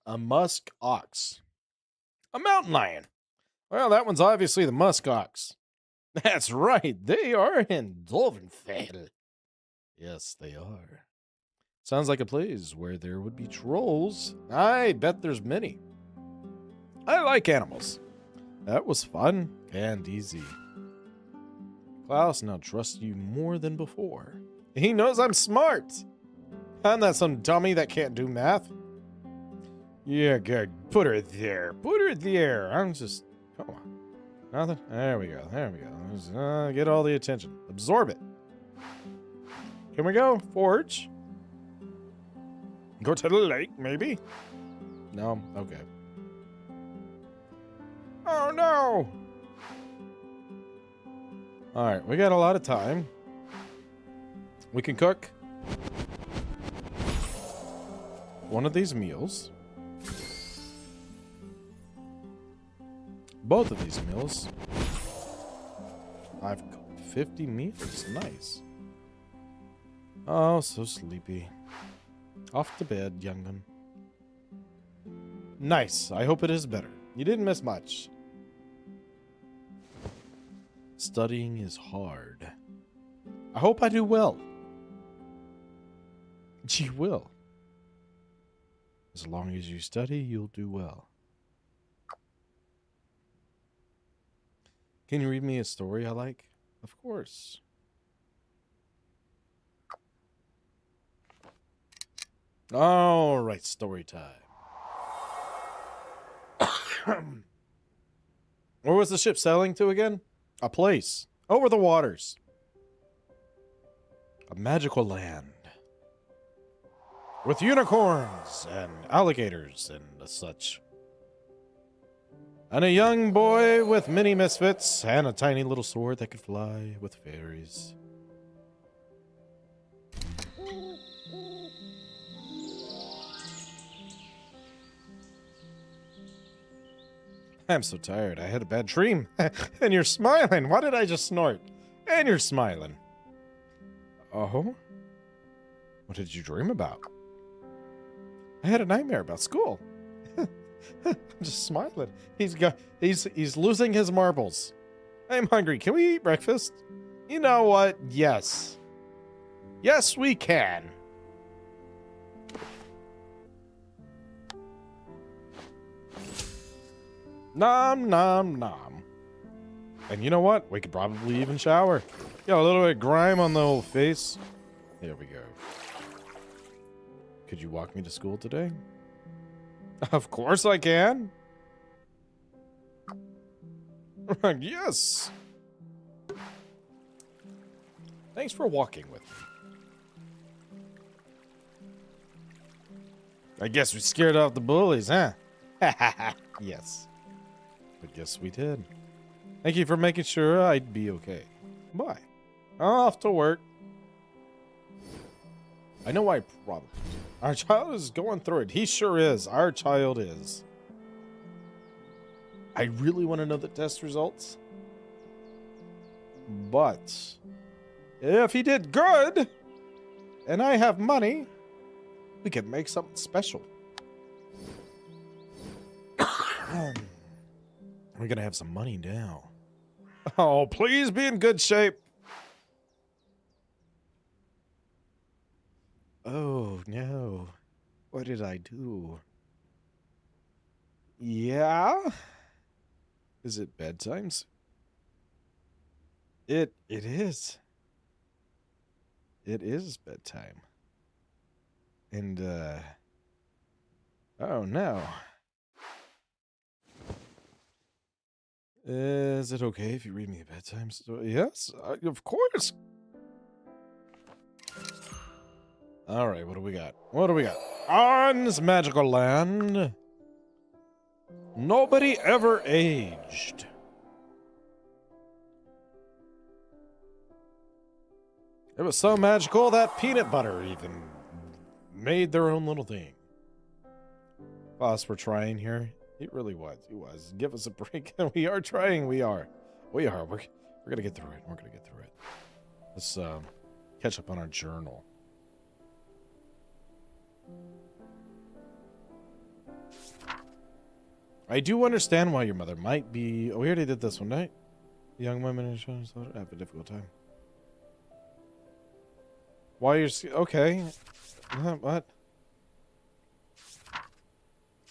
A musk ox. A mountain lion. Well, that one's obviously the musk ox. That's right. They are in Dolvenfell. Yes, they are. Sounds like a place where there would be trolls. I bet there's many. I like animals. That was fun and easy. Klaus now trusts you more than before. He knows I'm smart. I'm not some dummy that can't do math. Yeah, good. Put her there. Put her there. I'm just... Come on. Nothing? There we go. There we go. Just, get all the attention. Absorb it. Can we go? Forge? Go to the lake, maybe? No? Okay. Oh, no! Alright, we got a lot of time. We can cook one of these meals. Both of these meals. I've cooked 50 meals. Nice. Oh, so sleepy. Off to bed, young'un. Nice. I hope it is better. You didn't miss much. Studying is hard. I hope I do well. You will. As long as you study, you'll do well. Can you read me a story I like? Of course. All right, story time. Where was the ship sailing to again? A place over the waters. A magical land. with unicorns and alligators and such. And a young boy with many misfits and a tiny little sword that could fly with fairies. I'm so tired. I had a bad dream. And you're smiling. Why did I just snort? And you're smiling. Oh? What did you dream about? I had a nightmare about school. I'm just smiling. He's losing his marbles. I'm hungry. Can we eat breakfast? You know what? Yes. Yes, we can. Nom, nom, nom. And you know what? We could probably even shower. Got a little bit of grime on the old face. There we go. Could you walk me to school today? Of course I can. Yes. Thanks for walking with me. I guess we scared off the bullies, huh? Yes. I guess we did. Thank you for making sure I'd be okay. Bye. Off to work. I know I probably do. Our child is going through it. He sure is. Our child is. I really want to know the test results. But if he did good and I have money, we could make something special. We're going to have some money now. Oh, please be in good shape. Oh, no. What did I do? Yeah? Is it bedtime? It is. It is bedtime. And, oh, no. Is it okay if you read me a bedtime story? Yes, of course. All right, what do we got? What do we got? On this magical land, nobody ever aged. It was so magical that peanut butter even made their own little thing. Boss, we're trying here. It really was. It was. Give us a break. We are trying. We are. We're gonna get through it. We're gonna get through it. Let's catch up on our journal. I do understand why your mother might be. Oh, we already did this one, right? Young women in children's have a difficult time. Why you're okay? What?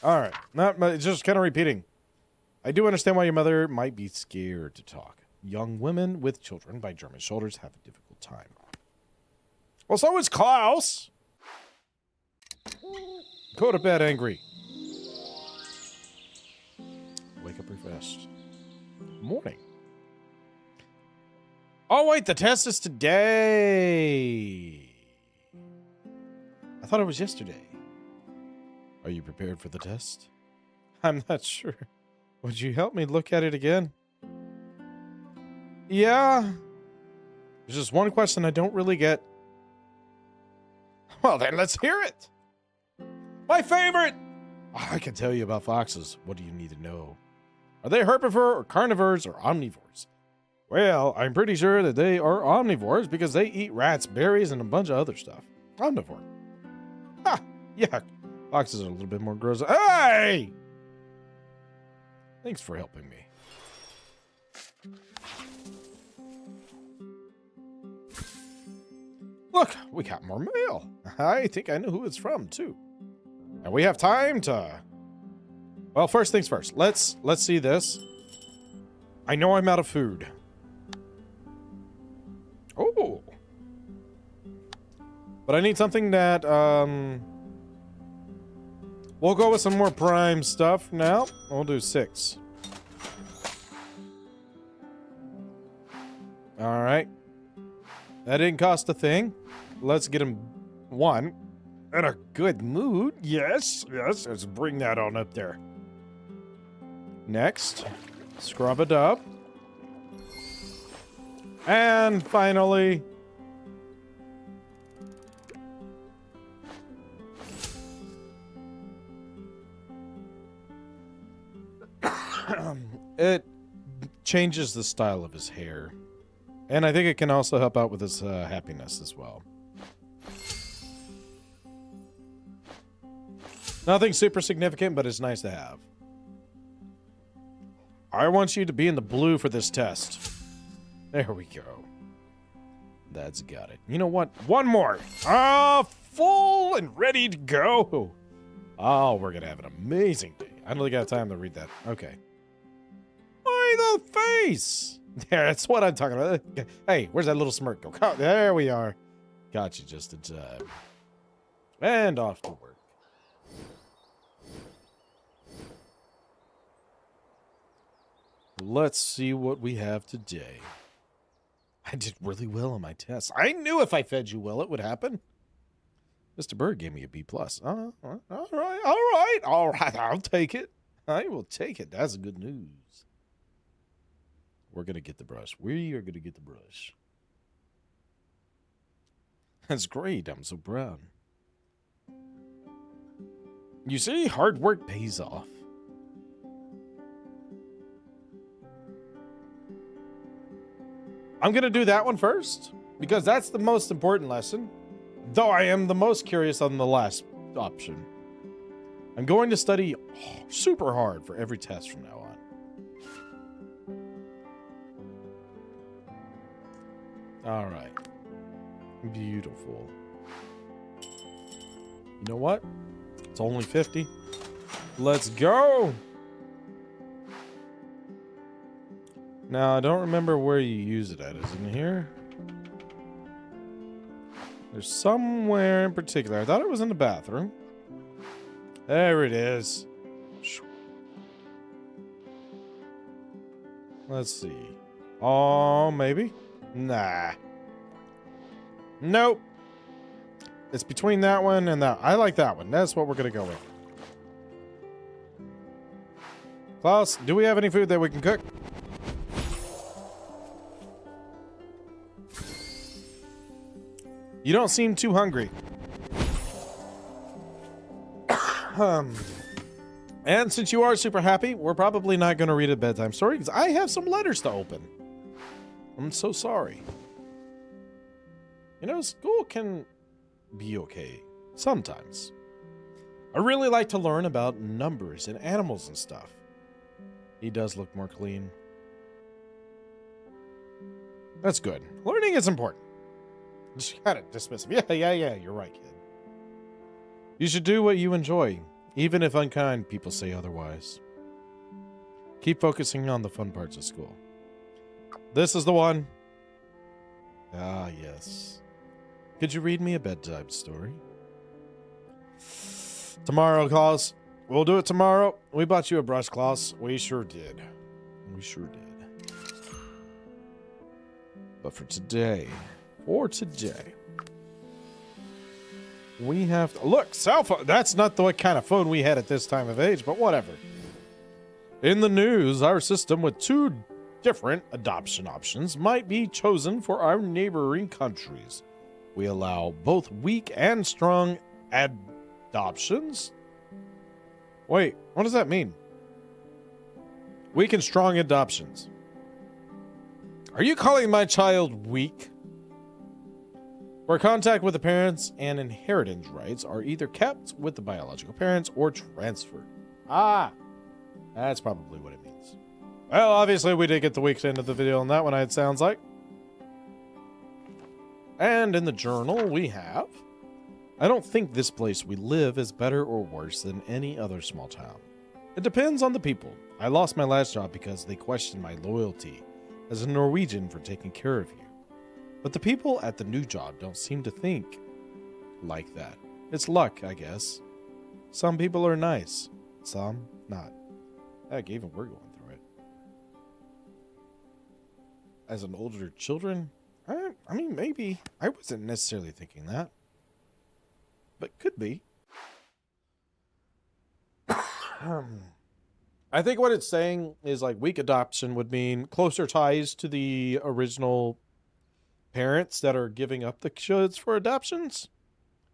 All right, not just kind of repeating. I do understand why your mother might be scared to talk. Young women with children by German shoulders have a difficult time. Well, so is Klaus. Go to bed angry. Wake up refreshed. Morning. Oh, wait, the test is today. I thought it was yesterday. Are you prepared for the test? I'm not sure. Would you help me look at it again? Yeah. There's just one question I don't really get. Well, then let's hear it. My favorite. I can tell you about foxes. What do you need to know? Are they herbivore or carnivores or omnivores? Well, I'm pretty sure that they are omnivores because they eat rats, berries, and a bunch of other stuff. Omnivore. Ha! Yuck. Foxes are a little bit more gross. Hey! Thanks for helping me. Look, we got more mail. I think I know who it's from, too. And we have time to... Well, first things first. Let's see this. I know I'm out of food. Oh. But I need something that, we'll go with some more prime stuff now. We'll do 6. Alright. That didn't cost a thing. Let's get him 1. In a good mood. Yes, yes. Let's bring that on up there. Next, scrub it up. And finally, it changes the style of his hair. And I think it can also help out with his happiness as well. Nothing super significant, but it's nice to have. I want you to be in the blue for this test. There we go. That's got it. You know what? One more. Full and ready to go. Oh, we're going to have an amazing day. I don't think I have time to read that. Okay. Why the face? There, that's what I'm talking about. Hey, where's that little smirk go? Oh, there we are. Got you just in time. And off to work. Let's see what we have today. I did really well on my tests. I knew if I fed you well, it would happen. Mr. Bird gave me a B+. All right. I'll take it. I will take it. That's good news. We're going to get the brush. We are going to get the brush. That's great. I'm so proud. You see, hard work pays off. I'm going to do that one first, because that's the most important lesson, though I am the most curious on the last option. I'm going to study super hard for every test from now on. All right. Beautiful. You know what? It's only 50. Let's go! Now, I don't remember where you use it at. Is it in here? There's somewhere in particular. I thought it was in the bathroom. There it is. Let's see. Oh, maybe? Nah. Nope. It's between that one and that. I like that one. That's what we're going to go with. Klaus, do we have any food that we can cook? You don't seem too hungry. And since you are super happy, we're probably not going to read a bedtime story because I have some letters to open. I'm so sorry. You know, school can be okay sometimes. I really like to learn about numbers and animals and stuff. He does look more clean. That's good. Learning is important. Just gotta dismiss him. Yeah, you're right, kid. You should do what you enjoy, even if unkind people say otherwise. Keep focusing on the fun parts of school. This is the one. Ah, yes. Could you read me a bedtime story? Tomorrow, Klaus. We'll do it tomorrow. We bought you a brush, Klaus. We sure did. We sure did. But for today, we have to look, cell phone. That's not the kind of phone we had at this time of age, but whatever. In the news, our system with 2 different adoption options might be chosen for our neighboring countries. We allow both weak and strong adoptions. Wait, what does that mean? Weak and strong adoptions. Are you calling my child weak? Where contact with the parents and inheritance rights are either kept with the biological parents or transferred. Ah, that's probably what it means. Well, obviously we did get the week's end of the video on that one, it sounds like. And in the journal we have, I don't think this place we live is better or worse than any other small town. It depends on the people. I lost my last job because they questioned my loyalty as a Norwegian for taking care of you. But the people at the new job don't seem to think like that. It's luck, I guess. Some people are nice, some not. Heck, even we're going through it. As an older children, I mean, maybe. I wasn't necessarily thinking that. but could be. I think what it's saying is like weak adoption would mean closer ties to the original parents that are giving up the kids for adoptions.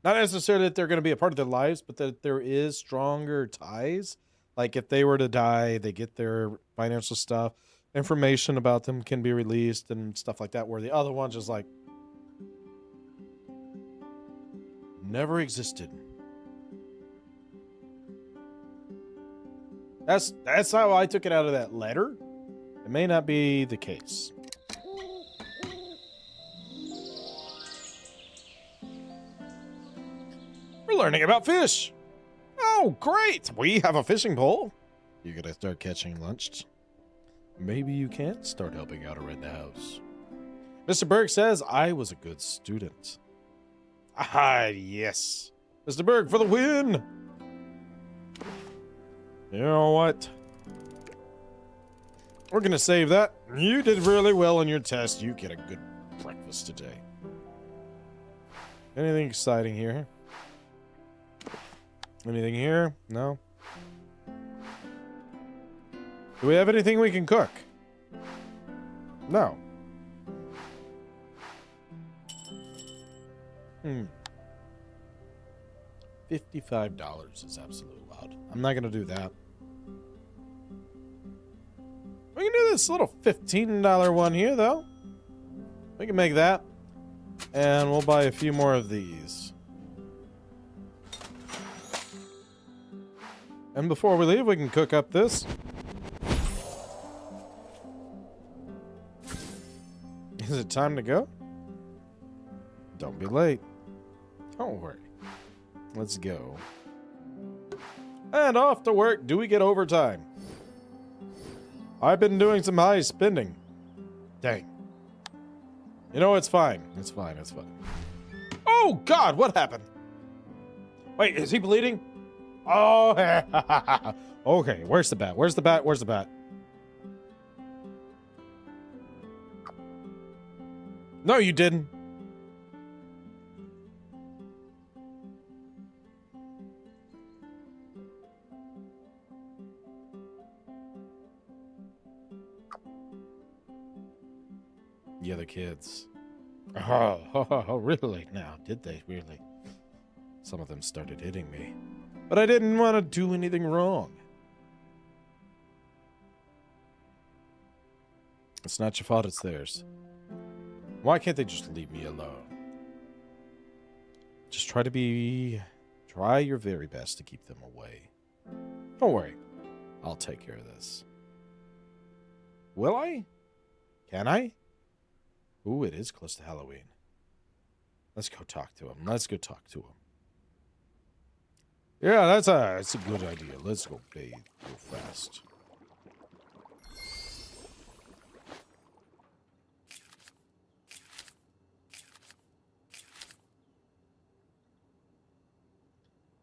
Not necessarily that they're going to be a part of their lives, but that there is stronger ties. Like if they were to die, they get their financial stuff, information about them can be released and stuff like that, where the other one's just like never existed. That's how I took it out of that letter. It may not be the case. We're learning about fish. Oh, great. We have a fishing pole. You gotta start catching lunch. Maybe you can't start helping out around the house. Mr. Berg says I was a good student. Ah, yes. Mr. Berg for the win. You know what? We're gonna save that. You did really well on your test. You get a good breakfast today. Anything exciting here? Anything here? No? Do we have anything we can cook? No. $55 is absolutely wild. I'm not gonna do that. We can do this little $15 one here, though. We can make that. And we'll buy a few more of these. And before we leave, we can cook up this. Is it time to go? Don't be late. Don't worry. Let's go. And off to work. Do we get overtime? I've been doing some high spending. Dang. You know, it's fine. It's fine. It's fine. Oh, God, what happened? Wait, is he bleeding? Oh, okay. Where's the bat? Where's the bat? Where's the bat? No, you didn't. The other kids. Oh, really? Now, did they really? Some of them started hitting me. But I didn't want to do anything wrong. It's not your fault, it's theirs. Why can't they just leave me alone? Just try your very best to keep them away. Don't worry. I'll take care of this. Will I? Can I? Ooh, it is close to Halloween. Let's go talk to him. Let's go talk to him. Yeah, that's a good idea. Let's go bathe real fast.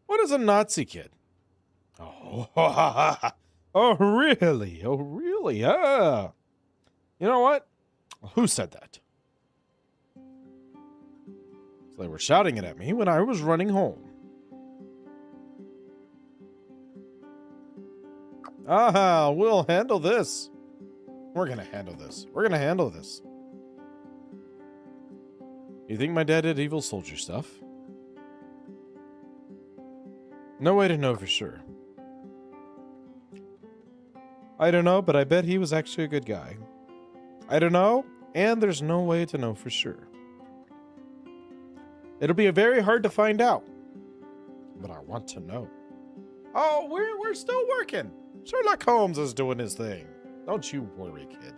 What is a Nazi kid? Oh, oh really? Oh, really? Ah. You know what? Who said that? So they were shouting it at me when I was running home. Aha, we'll handle this. We're gonna handle this. We're gonna handle this. You think my dad did evil soldier stuff? No way to know for sure. I don't know, but I bet he was actually a good guy. I don't know, and there's no way to know for sure. It'll be very hard to find out, but I want to know. Oh, we're still working. Sherlock Holmes is doing his thing. Don't you worry, kid.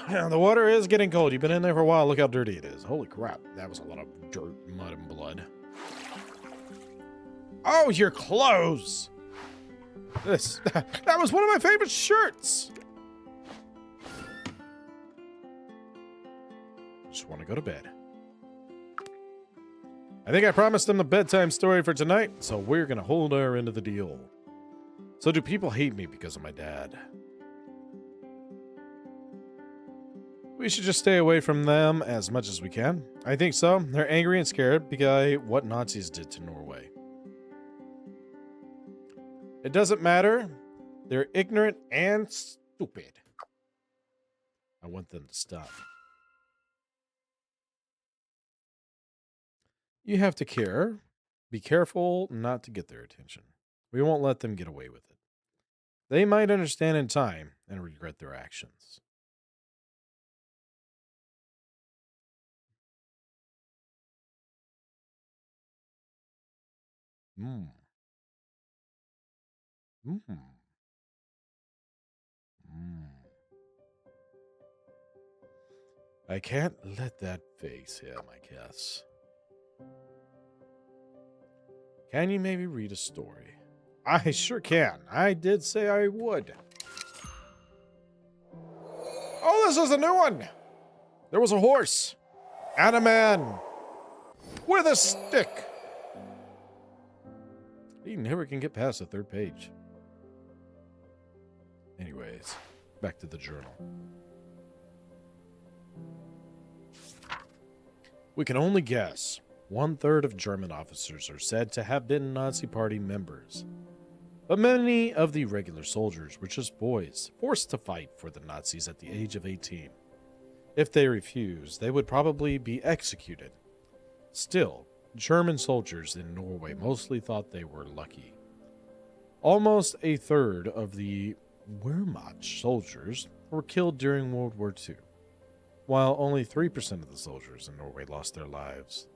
The water is getting cold. You've been in there for a while. Look how dirty it is. Holy crap. That was a lot of dirt, mud, and blood. Oh, your clothes. That was one of my favorite shirts. Just want to go to bed. I think I promised him a bedtime story for tonight, so we're going to hold our end of the deal. So do people hate me because of my dad? We should just stay away from them as much as we can. I think so. They're angry and scared because what Nazis did to Norway. It doesn't matter. They're ignorant and stupid. I want them to stop. You have to care. Be careful not to get their attention. We won't let them get away with it. They might understand in time and regret their actions. Mm. Mm-hmm. Mm. I can't let that face him, I guess. Can you maybe read a story? I sure can. I did say I would. Oh, this is a new one. There was a horse and a man with a stick. He never can get past the third page. Anyways, back to the journal. We can only guess. 1/3 of German officers are said to have been Nazi Party members. But many of the regular soldiers were just boys, forced to fight for the Nazis at the age of 18. If they refused, they would probably be executed. Still, German soldiers in Norway mostly thought they were lucky. Almost 1/3 of the Wehrmacht soldiers were killed during World War II, while only 3% of the soldiers in Norway lost their lives.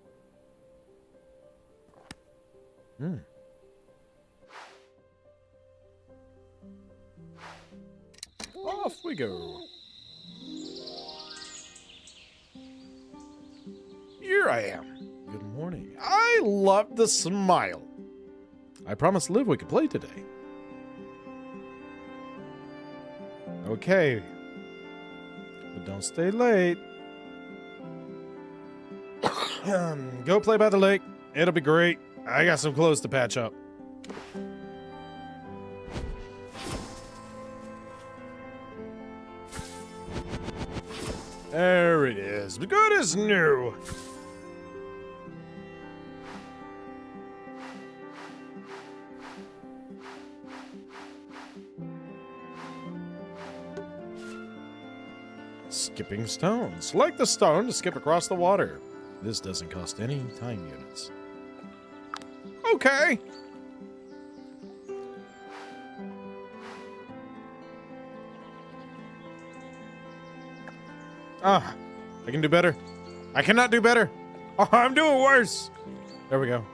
Off we go. Here I am. Good morning. I love the smile. I promised Liv we could play today. Okay. But don't stay late. Go play by the lake. It'll be great. I got some clothes to patch up. There it is. Good as new. Skipping stones. Select the stone to skip across the water. This doesn't cost any time units. Okay. Ah, I can do better. I cannot do better. Oh, I'm doing worse. There we go.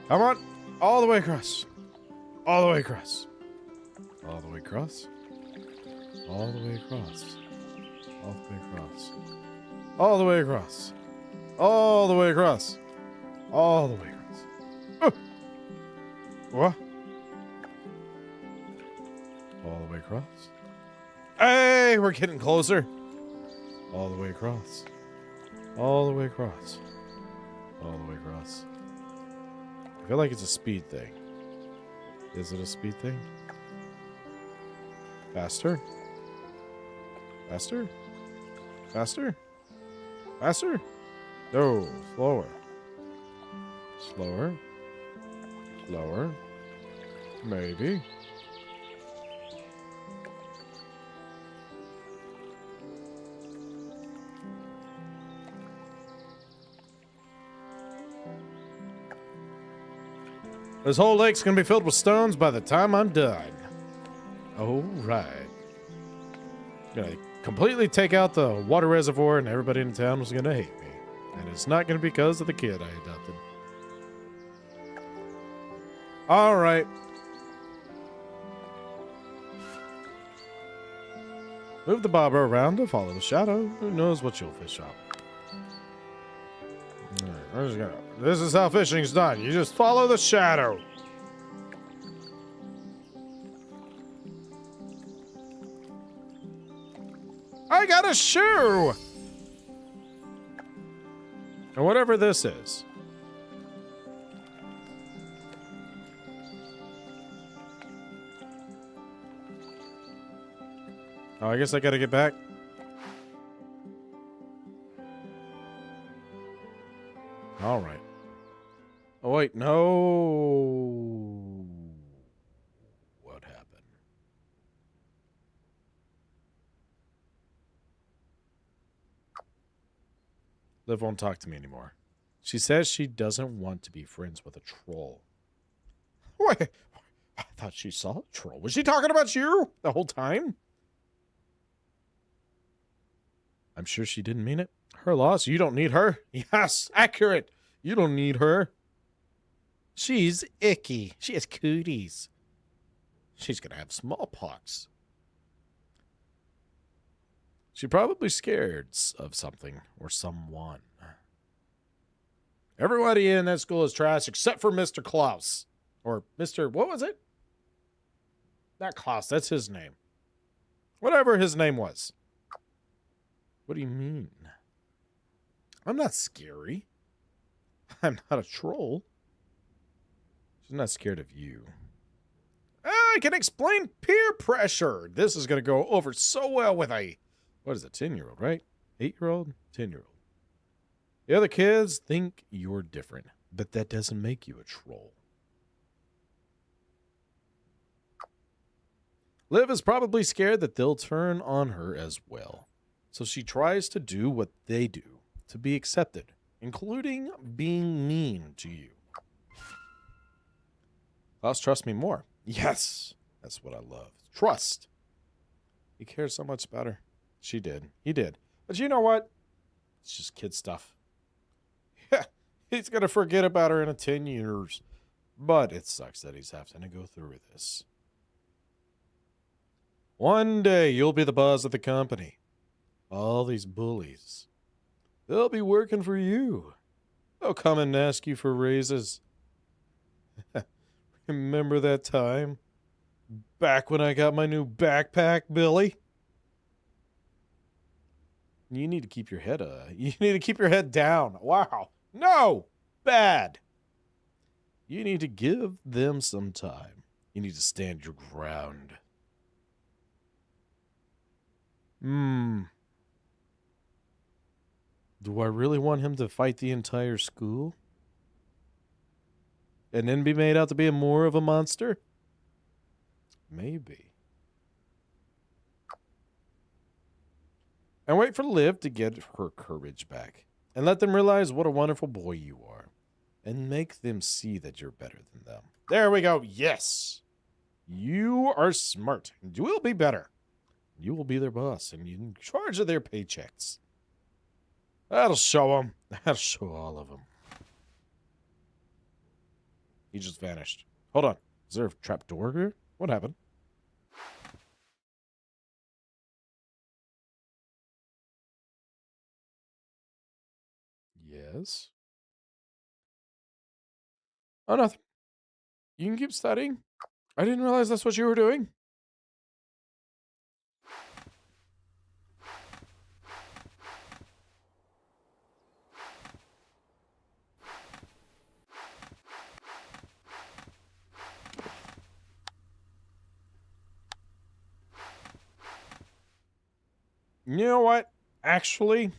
Come on. All the way across. All the way across. All the way across. All the way across. All the way across. All the way across. All the way across. All the way across. Oh. What? All the way across. Hey, we're getting closer. All the way across. All the way across. All the way across. I feel like it's a speed thing. Is it a speed thing? Faster? Faster? Faster? Faster? No, slower. Slower. Slower. Maybe. This whole lake's gonna be filled with stones by the time I'm done. All right. Gonna completely take out the water reservoir and everybody in town was gonna hate me. And it's not gonna be because of the kid I adopted. All right. Move the bobber around to follow the shadow. Who knows what you'll fish up. All right, we're just gonna, this is how fishing's done. You just follow the shadow. I got a shoe! And whatever this is. Oh, I guess I gotta get back. All right. Oh, wait. No. What happened? Liv won't talk to me anymore. She says she doesn't want to be friends with a troll. Wait. I thought she saw a troll. Was she talking about you the whole time? I'm sure she didn't mean it. Her loss. You don't need her. Yes, accurate. You don't need her. She's icky. She has cooties. She's going to have smallpox. She's probably scared of something or someone. Everybody in that school is trash except for Mr. Klaus. Or Mr. What was it? Not Klaus. That's his name. Whatever his name was. What do you mean? I'm not scary. I'm not a troll. She's not scared of you. I can explain peer pressure. This is going to go over so well with a, what is it, 10-year-old, right? 8-year-old? 10-year-old. The other kids think you're different, but that doesn't make you a troll. Liv is probably scared that they'll turn on her as well. So she tries to do what they do to be accepted, including being mean to you. Klaus trusts me more. Yes, that's what I love. Trust. He cares so much about her. She did. He did. But you know what? It's just kid stuff. Yeah, he's going to forget about her in 10 years. But it sucks that he's having to go through this. One day you'll be the boss of the company. All these bullies, they'll be working for you. They'll come and ask you for raises. Remember that time? Back when I got my new backpack, Billy? You need to keep your head you need to keep your head down. Wow. No! Bad. You need to give them some time. You need to stand your ground. Do I really want him to fight the entire school? And then be made out to be more of a monster? Maybe. And wait for Liv to get her courage back. And let them realize what a wonderful boy you are. And make them see that you're better than them. There we go. Yes. You are smart. You will be better. You will be their boss. And you're in charge of their paychecks. That'll show them. That'll show all of them. He just vanished. Hold on. Is there a trap door here? What happened? Yes. Oh, nothing. You can keep studying. I didn't realize that's what you were doing. You know what? Actually,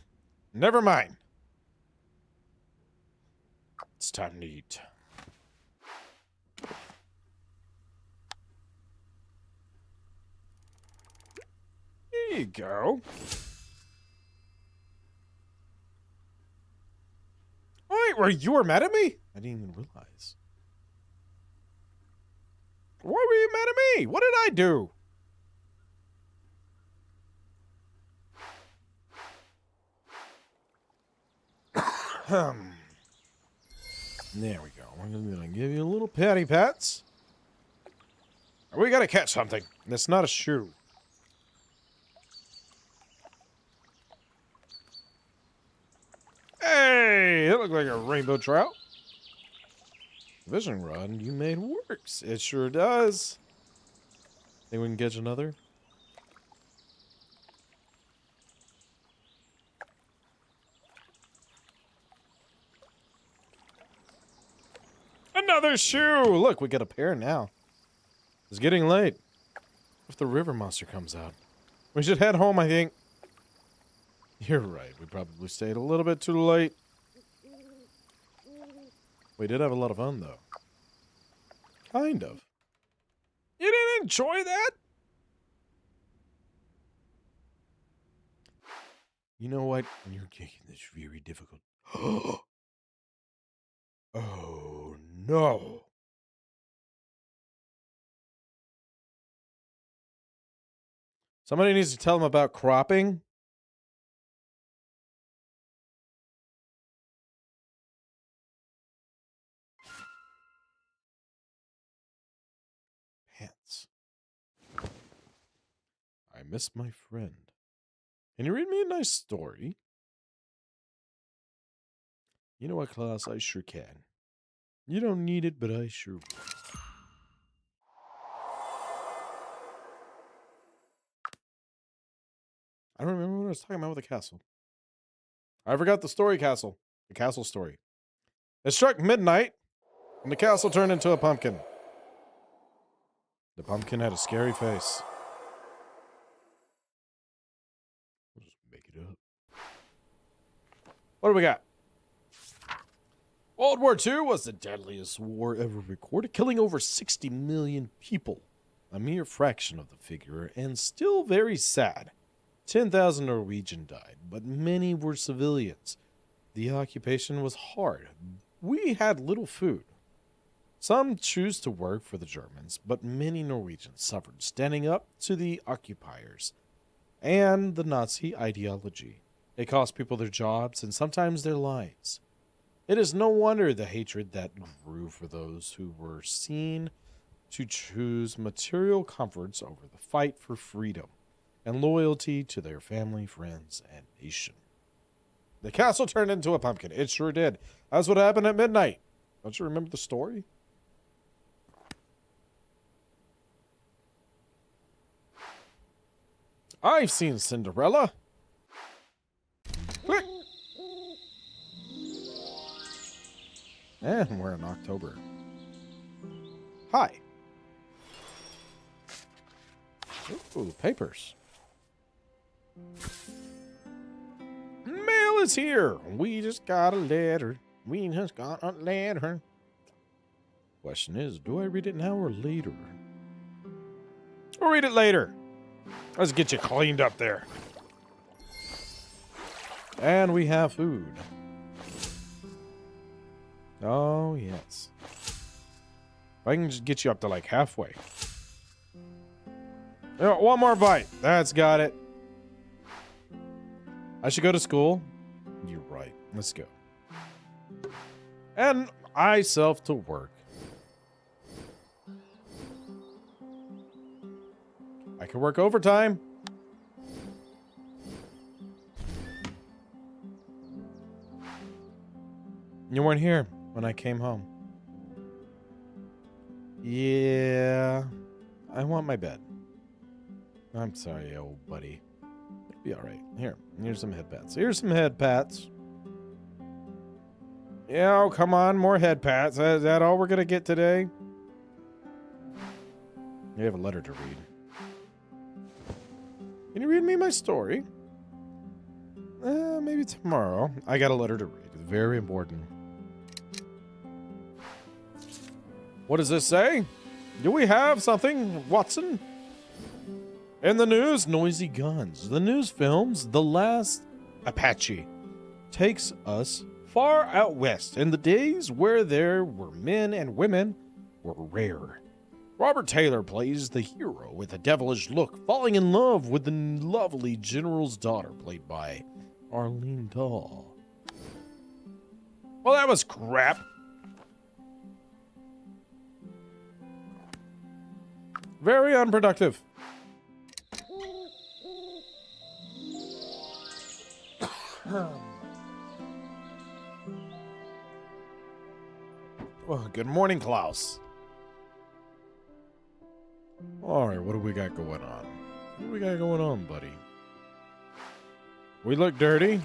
never mind. It's time to eat. There you go. Wait, you were mad at me? I didn't even realize. Why were you mad at me? What did I do? There we go. I'm going to give you a little patty pats. We got to catch something. That's not a shoe. Hey, it looked like a rainbow trout. Vision rod you made works. It sure does. Think we can catch another? Another shoe! Look, we got a pair now. It's getting late. If the river monster comes out, we should head home, I think. You're right. We probably stayed a little bit too late. We did have a lot of fun, though. Kind of. You didn't enjoy that? You know what? You're making this very difficult. Oh, no. Somebody needs to tell him about cropping. Pants. I miss my friend. Can you read me a nice story? You know what, Klaus? I sure can. You don't need it, but I sure will. I don't remember what I was talking about with the castle. I forgot the story castle. The castle story. It struck midnight, and the castle turned into a pumpkin. The pumpkin had a scary face. We'll just make it up. What do we got? World War II was the deadliest war ever recorded, killing over 60 million people. A mere fraction of the figure, and still very sad. 10,000 Norwegians died, but many were civilians. The occupation was hard. We had little food. Some choose to work for the Germans, but many Norwegians suffered standing up to the occupiers and the Nazi ideology. It cost people their jobs and sometimes their lives. It is no wonder the hatred that grew for those who were seen to choose material comforts over the fight for freedom and loyalty to their family, friends, and nation. The castle turned into a pumpkin. It sure did. That's what happened at midnight. Don't you remember the story? I've seen Cinderella. Click. And we're in October. Hi. Ooh, papers. Mail is here. We just got a letter. We just got a letter. Question is, do I read it now or later? I'll read it later. Let's get you cleaned up there. And we have food. Oh, yes. If I can just get you up to like halfway. One more bite. That's got it. I should go to school. You're right. Let's go. And I self to work. I can work overtime. You weren't here when I came home. Yeah. I want my bed. I'm sorry, old buddy. It'll be alright. Here's some head pats. Here's some head pats. Yeah, oh, come on, more head pats. Is that all we're gonna get today? You have a letter to read. Can you read me my story? Maybe tomorrow. I got a letter to read. It's very important. What does this say? Do we have something, Watson? In the news, noisy guns. The news films The Last Apache takes us far out west in the days where there were men and women were rare. Robert Taylor plays the hero with a devilish look, falling in love with the lovely general's daughter, played by Arlene Dahl. Well, that was crap. Very unproductive. Well, good morning, Klaus. Alright, what do we got going on? What do we got going on, buddy? We look dirty.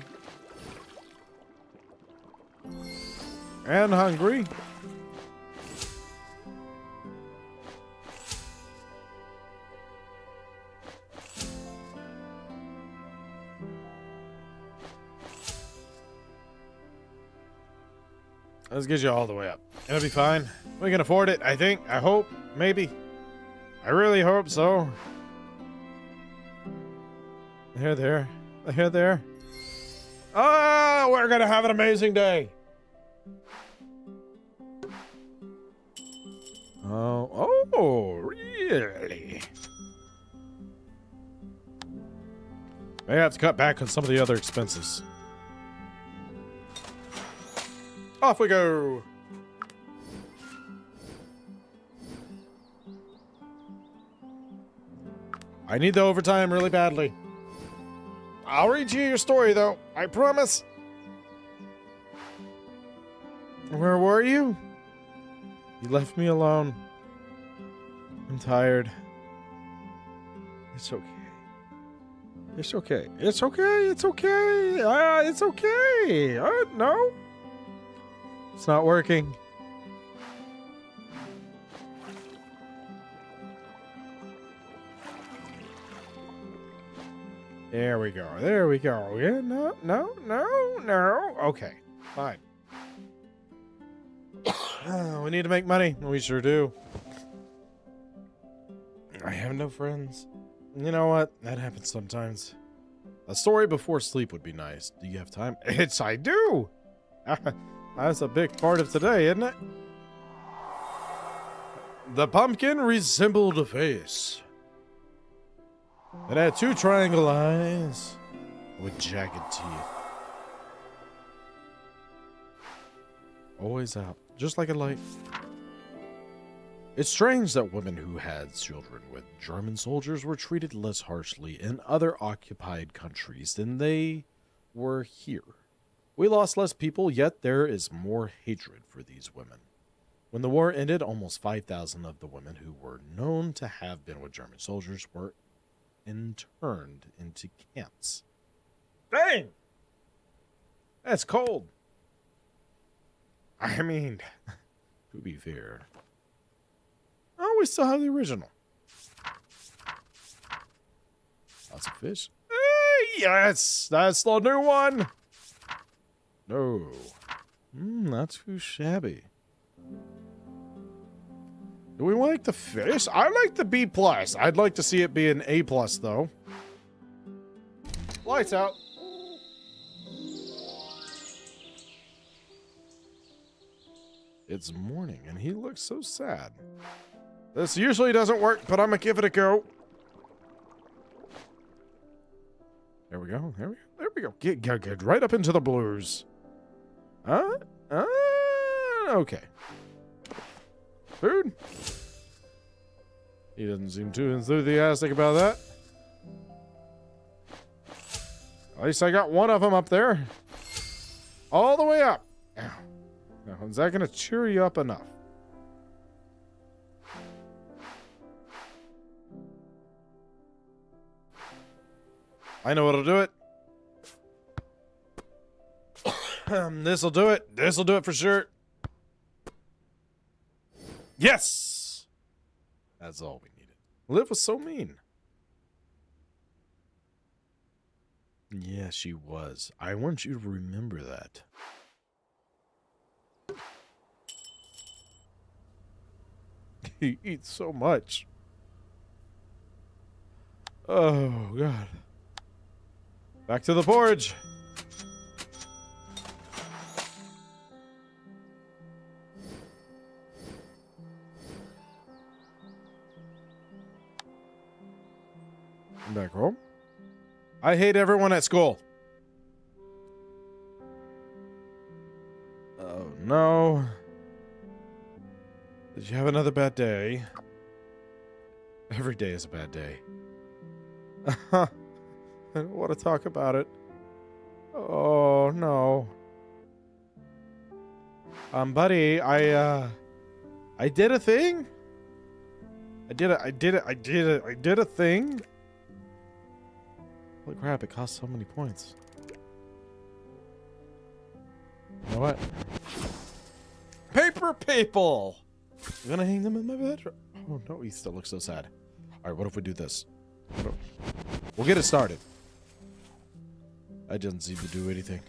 And hungry. Let's get you all the way up. It'll be fine. We can afford it, I think. I hope. Maybe. I really hope so. There. Oh, we're gonna have an amazing day. Oh, really? May have to cut back on some of the other expenses. Off we go. I need the overtime really badly. I'll read you your story, though. I promise. Where were you? You left me alone. I'm tired. It's okay. It's okay. It's okay. It's okay. It's okay. No. It's not working. There we go. There we go. Yeah, no. Okay, fine. We need to make money. We sure do. I have no friends. You know what? That happens sometimes. A story before sleep would be nice. Do you have time? I do. That's a big part of today, isn't it? The pumpkin resembled a face. It had 2 triangle eyes with jagged teeth. Always out, just like a light. It's strange that women who had children with German soldiers were treated less harshly in other occupied countries than they were here. We lost less people, yet there is more hatred for these women. When the war ended, almost 5,000 of the women who were known to have been with German soldiers were interned into camps. Dang! That's cold. I mean, to be fair. Oh, we still have the original. Lots of fish. Yes! That's the new one! No. Not too shabby. Do we like the fish? I like the B+. I'd like to see it be an A+, though. Lights out. It's morning, and he looks so sad. This usually doesn't work, but I'm gonna give it a go. There we go. There we go. Get right up into the blues. Okay. Food? He doesn't seem too enthusiastic about that. At least I got one of them up there. All the way up. Now, is that going to cheer you up enough? I know what'll do it. This'll do it. This'll do it for sure. Yes! That's all we needed. Liv was so mean. Yeah, she was. I want you to remember that. He eats so much. Oh, God. Back to the porridge. I'm back home. I hate everyone at school. Oh, no. Did you have another bad day? Every day is a bad day. I don't want to talk about it. Oh, no. Buddy, I did a thing. I did a thing. Holy crap, it cost so many points. You know what? Paper people! I'm gonna hang them in my bedroom. Oh no, he still looks so sad. Alright, what if we do this? We'll get it started. I didn't seem to do anything.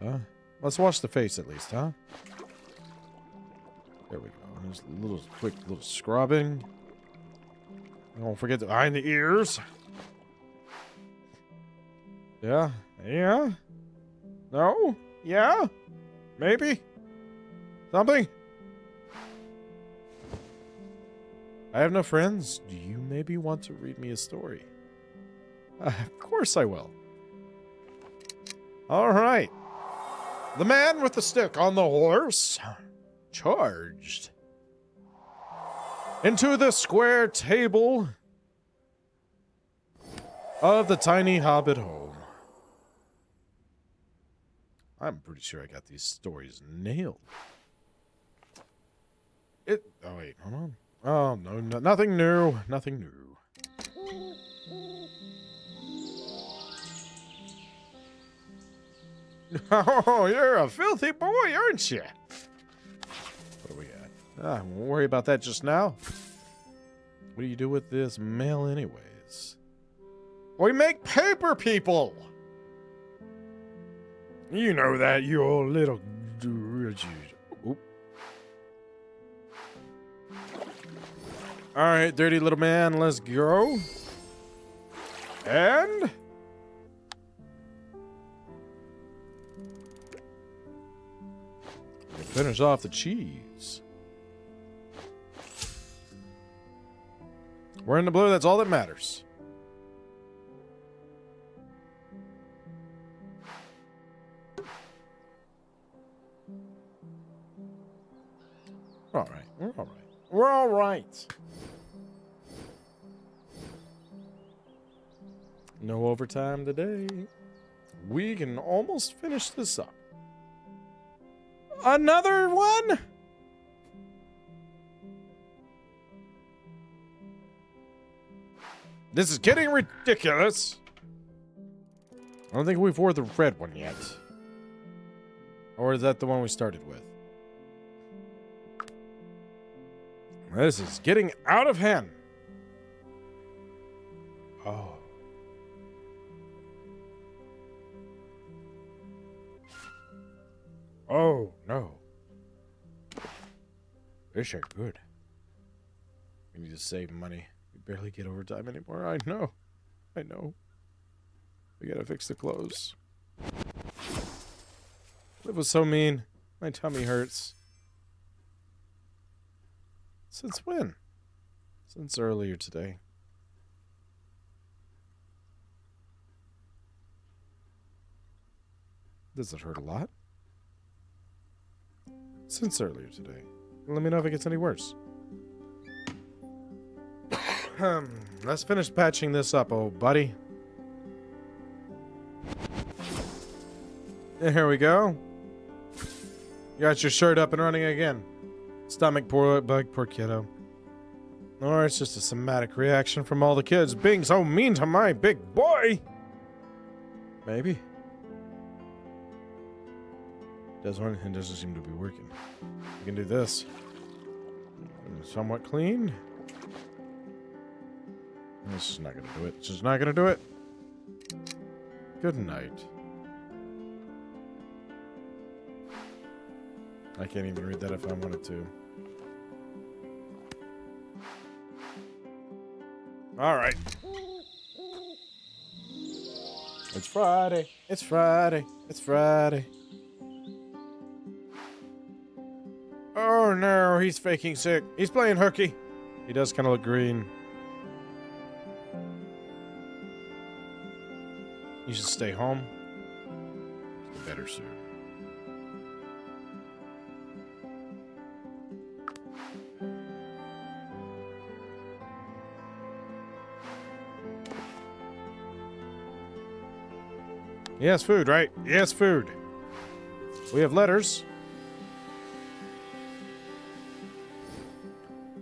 Huh? Let's wash the face at least, huh? There we go. There's a little quick little scrubbing. Don't forget to behind the ears. Yeah? Yeah? No? Yeah? Maybe? Something? I have no friends. Do you maybe want to read me a story? Of course I will. All right. The man with the stick on the horse charged into the square table of the tiny hobbit home. I'm pretty sure I got these stories nailed. Oh, wait, hold on. Oh, no, nothing new. Nothing new. Oh, you're a filthy boy, aren't you? What do we got? I won't worry about that just now. What do you do with this mail anyways? We make paper, people! You know that, you old little... Oop. Alright, dirty little man, let's go. And... finish off the cheese. We're in the blue, that's all that matters. We're all right. We're all right. We're all right. No overtime today. We can almost finish this up. Another one? This is getting ridiculous. I don't think we've wore the red one yet. Or is that the one we started with? This is getting out of hand. Oh. Oh, no. Fish are good. We need to save money. We barely get overtime anymore. I know. I know. We gotta fix the clothes. Liv was so mean. My tummy hurts. Since when? Since earlier today. Does it hurt a lot? Since earlier today. Let me know if it gets any worse. Let's finish patching this up, old buddy. There we go. You got your shirt up and running again. Stomach bug, poor kiddo. Or it's just a somatic reaction from all the kids being so mean to my big boy. Maybe. It doesn't seem to be working. We can do this. Somewhat clean. This is not going to do it. This is not going to do it. Good night. I can't even read that if I wanted to. All right. It's Friday. It's Friday. It's Friday. Oh no, he's faking sick. He's playing hooky. He does kind of look green. You should stay home. Get better soon. Yes, food, right? Yes, food. We have letters.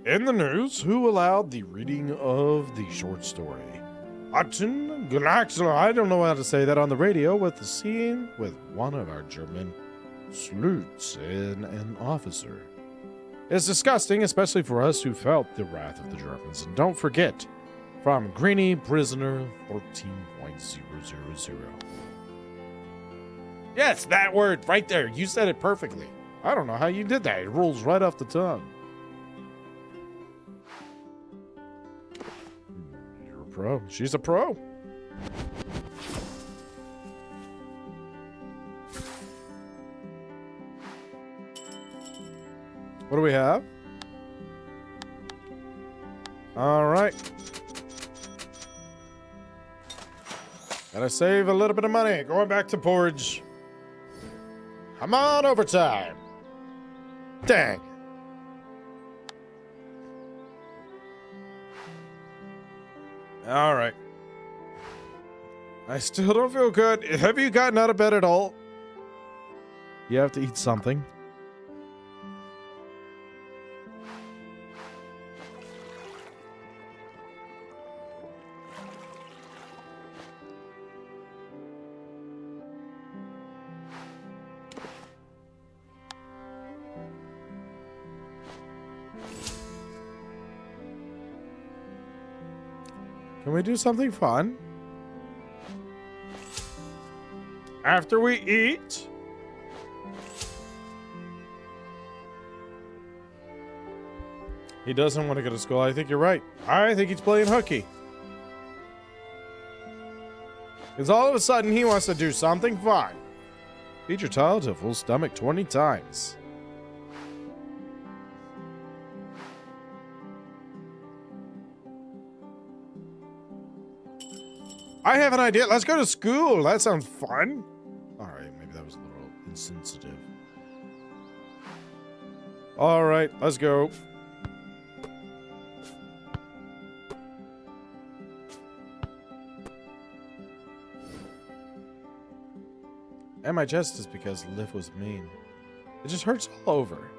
In the news, who allowed the reading of the short story? Hudson Galaxla, I don't know how to say that on the radio, with the scene with one of our German sleuths and an officer. It's disgusting, especially for us who felt the wrath of the Germans. And don't forget, from Greenie Prisoner 14.000. Yes, that word right there. You said it perfectly. I don't know how you did that. It rolls right off the tongue. You're a pro. She's a pro. What do we have? All right. Gotta save a little bit of money. Going back to porridge. I'm on overtime. Dang. All right. I still don't feel good. Have you gotten out of bed at all? You have to eat something. Can we do something fun? After we eat? He doesn't want to go to school. I think you're right. I think he's playing hooky. Because all of a sudden he wants to do something fun. Feed your child to full stomach 20 times. I have an idea. Let's go to school. That sounds fun. All right, maybe that was a little insensitive. All right, let's go. And my chest is because Liv was mean. It just hurts all over.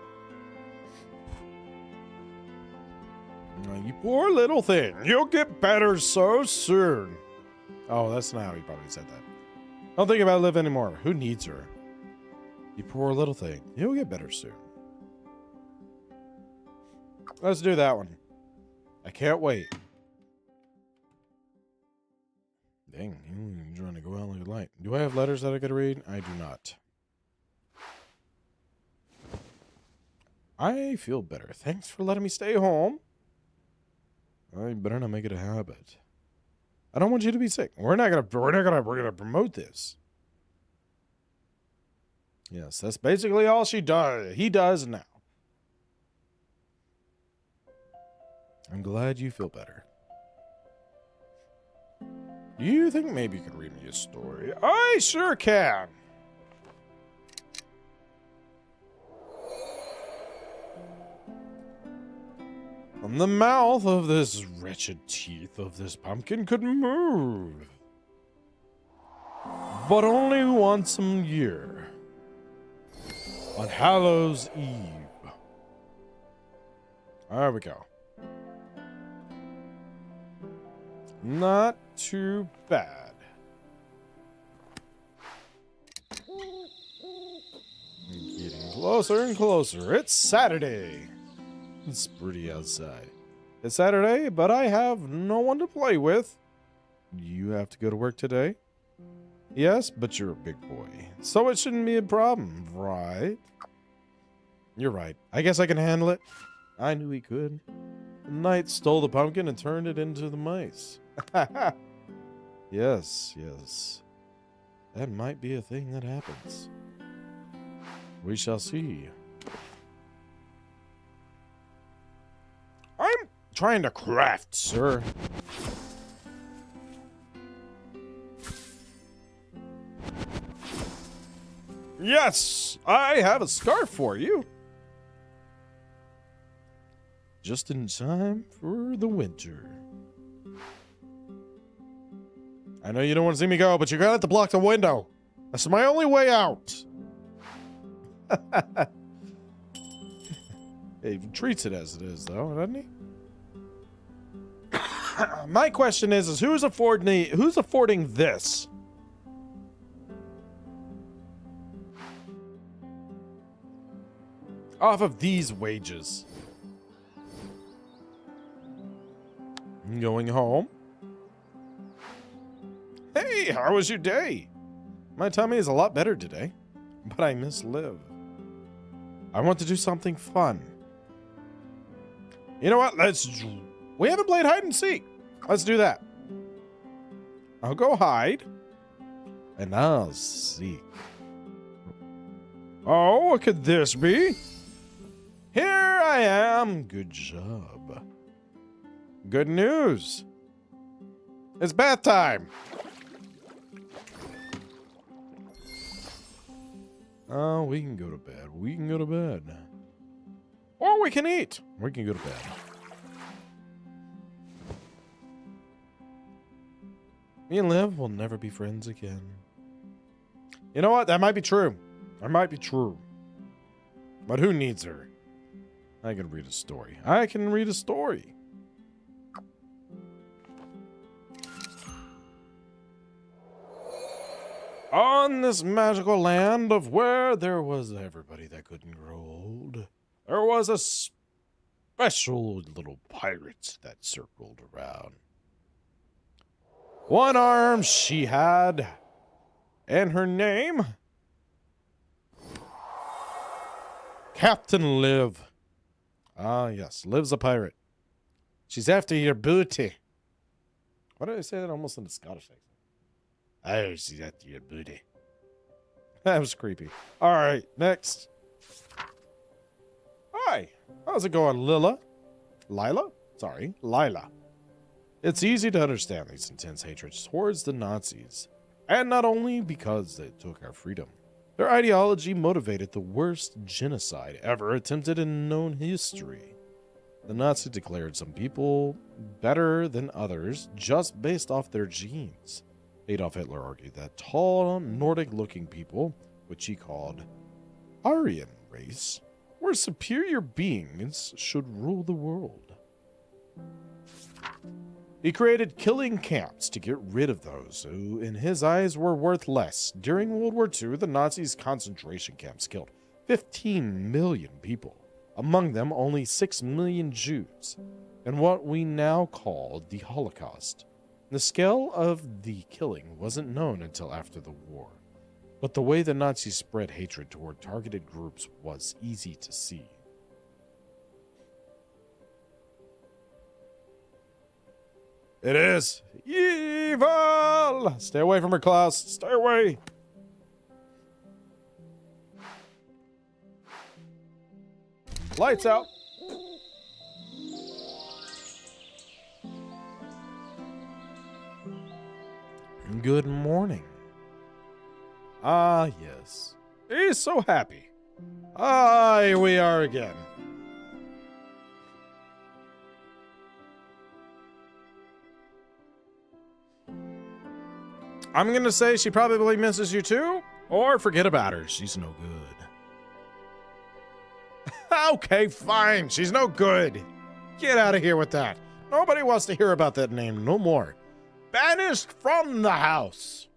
Oh, you poor little thing. You'll get better so soon. Oh, that's not how he probably said that. Don't think about Liv anymore. Who needs her? You poor little thing. You'll get better soon. Let's do that one. I can't wait. Dang, you're trying to go out like a light. Do I have letters that I gotta read? I do not. I feel better. Thanks for letting me stay home. I better not make it a habit. I don't want you to be sick. We're gonna promote this. Yes, that's basically all she does. He does now. I'm glad you feel better. Do you think maybe you could read me a story? I sure can. And the mouth of this wretched teeth of this pumpkin could move. But only once a year. On Hallows Eve. There we go. Not too bad. Getting closer and closer. It's Saturday. It's pretty outside. It's Saturday, but I have no one to play with. You have to go to work today? Yes, but you're a big boy, so it shouldn't be a problem, right? You're right. I guess I can handle it. I knew he could. The knight stole the pumpkin and turned it into the mice. Yes, yes. That might be a thing that happens. We shall see. I'm trying to craft, sir. Yes, I have a scarf for you. Just in time for the winter. I know you don't want to see me go, but you're gonna have to block the window. That's my only way out. He treats it as it is, though, doesn't he? My question is who's affording this? Off of these wages. Going home? Hey, how was your day? My tummy is a lot better today, but I miss Liv. I want to do something fun. You know what? We haven't played hide and seek. Let's do that. I'll go hide, and I'll seek. Oh, what could this be? Here I am. Good job. Good news. It's bath time. Oh, we can go to bed. We can go to bed. Or we can eat. We can go to bed. Me and Liv will never be friends again. You know what? That might be true. That might be true. But who needs her? I can read a story. I can read a story. On this magical land of where there was everybody that couldn't grow old, there was a special little pirate that circled around. One arm she had, and her name? Captain Liv. Ah, yes, Liv's a pirate. She's after your booty. Why did I say that almost in a Scottish accent? Oh, she's after your booty. That was creepy. All right, next. Hi, how's it going, Lila? Lila. It's easy to understand these intense hatreds towards the Nazis. And not only because they took our freedom. Their ideology motivated the worst genocide ever attempted in known history. The Nazis declared some people better than others just based off their genes. Adolf Hitler argued that tall, Nordic-looking people, which he called Aryan race, were superior beings should rule the world. He created killing camps to get rid of those who, in his eyes, were worth less. During World War II, the Nazis' concentration camps killed 15 million people, among them only 6 million Jews, in what we now call the Holocaust. The scale of the killing wasn't known until after the war, but the way the Nazis spread hatred toward targeted groups was easy to see. It is evil! Stay away from her, Klaus. Stay away! Lights out. Good morning. Ah, yes. He's so happy. Ah, here we are again. I'm gonna say she probably misses you too, or forget about her. She's no good. Okay, fine. She's no good. Get out of here with that. Nobody wants to hear about that name no more. Banished from the house.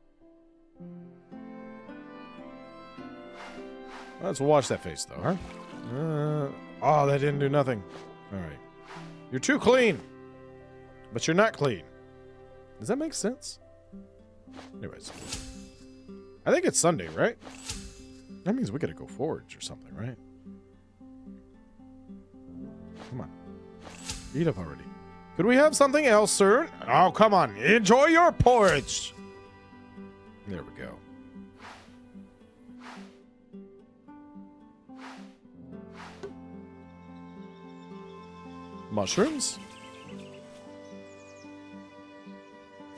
Let's watch that face, though, huh? Oh, that didn't do nothing. All right. You're too clean. But you're not clean. Does that make sense? Anyways. I think it's Sunday, right? That means we gotta go forage or something, right? Come on. Eat up already. Could we have something else, sir? Oh, come on. Enjoy your porridge. There we go. Mushrooms?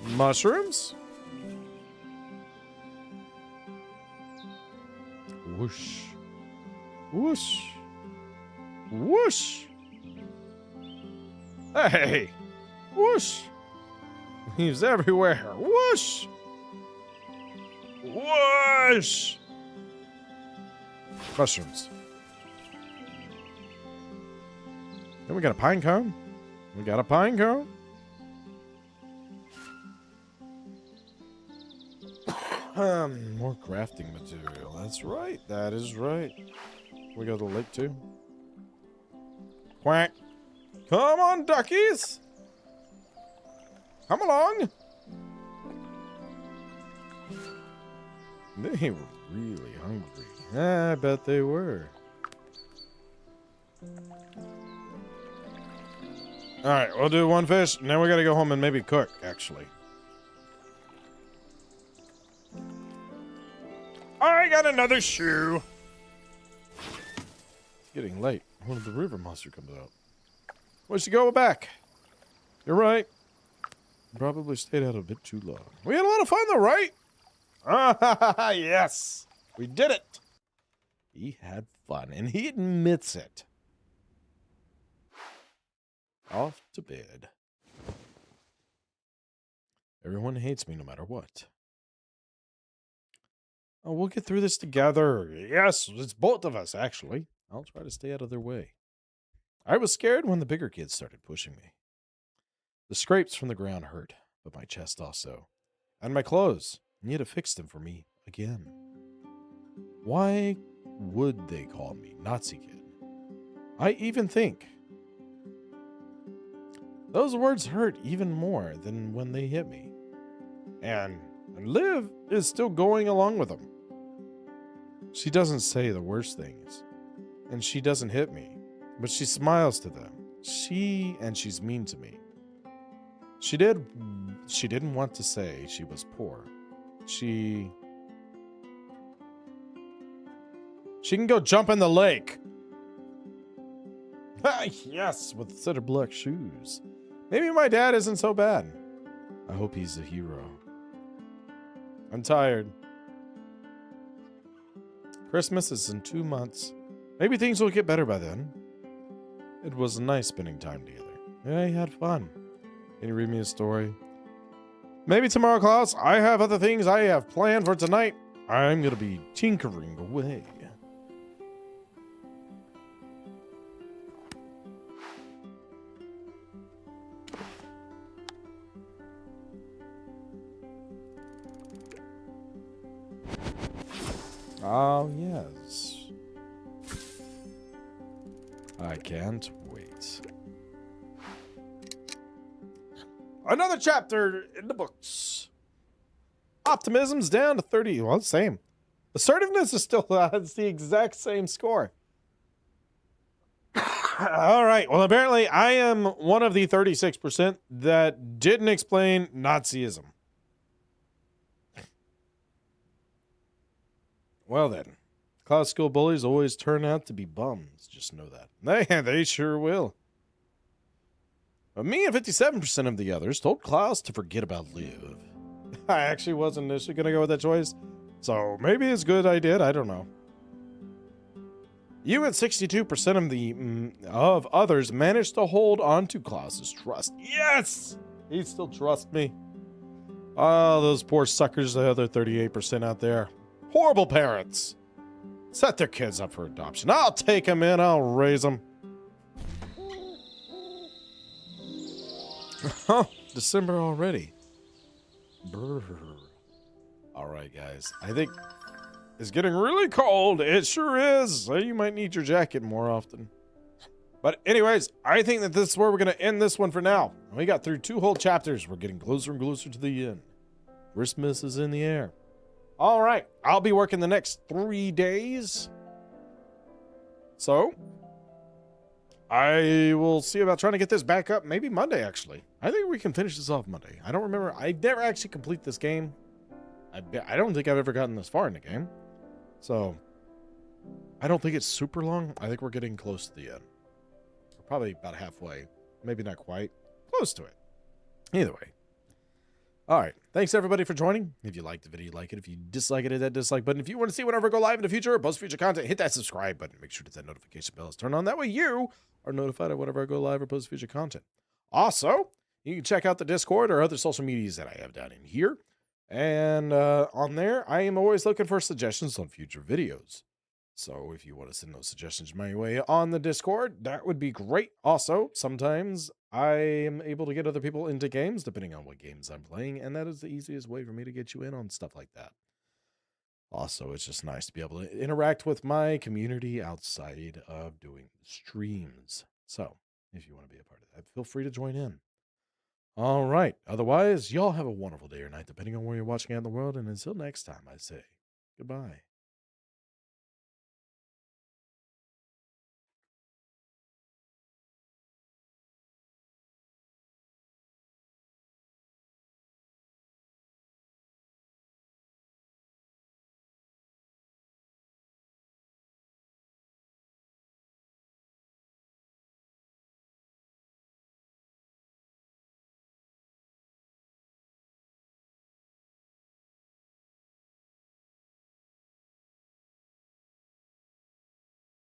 Mushrooms? Whoosh. Whoosh. Whoosh. Hey! Whoosh! Leaves everywhere. Whoosh! Whoosh! Mushrooms. Then we got a pine cone. We got a pine cone. More crafting material. That's right. That is right. We got a lake too. Quack. Come on, duckies. Come along. They were really hungry. I bet they were. Alright, we'll do one fish, and then we gotta go home and maybe cook, actually. I got another shoe! It's getting late. One of the river monster comes out. We should go back. You're right. Probably stayed out a bit too long. We had a lot of fun though, right? Ah, yes. We did it. He had fun, and he admits it. Off to bed. Everyone hates me no matter what. Oh, we'll get through this together. Yes, it's both of us, actually. I'll try to stay out of their way. I was scared when the bigger kids started pushing me. The scrapes from the ground hurt, but my chest also. And my clothes. And yet it fixed them for me again. Why would they call me Nazi kid? I even think. Those words hurt even more than when they hit me. And Liv is still going along with them. She doesn't say the worst things. And she doesn't hit me. But she smiles to them. She's mean to me. She didn't want to say she was poor. She can go jump in the lake. Yes, with a set of black shoes. Maybe my dad isn't so bad. I hope he's a hero. I'm tired. Christmas is in 2 months. Maybe things will get better by then. It was nice spending time together. I had fun. Can you read me a story? Maybe tomorrow, Klaus. I have other things I have planned for tonight. I'm going to be tinkering away. Oh, yes. I can't wait. Another chapter in the books. Optimism's down to 30. Well, same. Assertiveness is still it's the exact same score. All right. Well, apparently I am one of the 36% that didn't explain Nazism. Well then, class school bullies always turn out to be bums. Just know that. They sure will. But me and 57% of the others told Klaus to forget about Liv. I actually wasn't initially going to go with that choice, so maybe it's good I did. I don't know. You and 62% of others managed to hold on to Klaus's trust. Yes! He still trusts me. Oh, those poor suckers, the other 38% out there. Horrible parents. Set their kids up for adoption. I'll take them in. I'll raise them. December already. Brr. All right, guys. I think it's getting really cold. It sure is. So you might need your jacket more often. But anyways, I think that this is where we're going to end this one for now. We got through 2 whole chapters. We're getting closer and closer to the end. Christmas is in the air. All right. I'll be working the next 3 days. So I will see about trying to get this back up. Maybe Monday, actually. I think we can finish this off Monday. I don't remember. I never actually complete this game. I don't think I've ever gotten this far in the game. So I don't think it's super long. I think we're getting close to the end. We're probably about halfway. Maybe not quite. Close to it. Either way. All right. Thanks, everybody, for joining. If you liked the video, like it. If you dislike it, hit that dislike button. If you want to see whenever I go live in the future or post future content, hit that subscribe button. Make sure to hit that notification bell is turned on. That way you are notified of whenever I go live or post future content. Also, you can check out the Discord or other social medias that I have down in here. And on there, I am always looking for suggestions on future videos. So if you want to send those suggestions my way on the Discord, that would be great. Also, sometimes I am able to get other people into games, depending on what games I'm playing, and that is the easiest way for me to get you in on stuff like that. Also, it's just nice to be able to interact with my community outside of doing streams. So if you want to be a part of that, feel free to join in. All right. Otherwise, y'all have a wonderful day or night, depending on where you're watching out in the world. And until next time, I say Goodbye.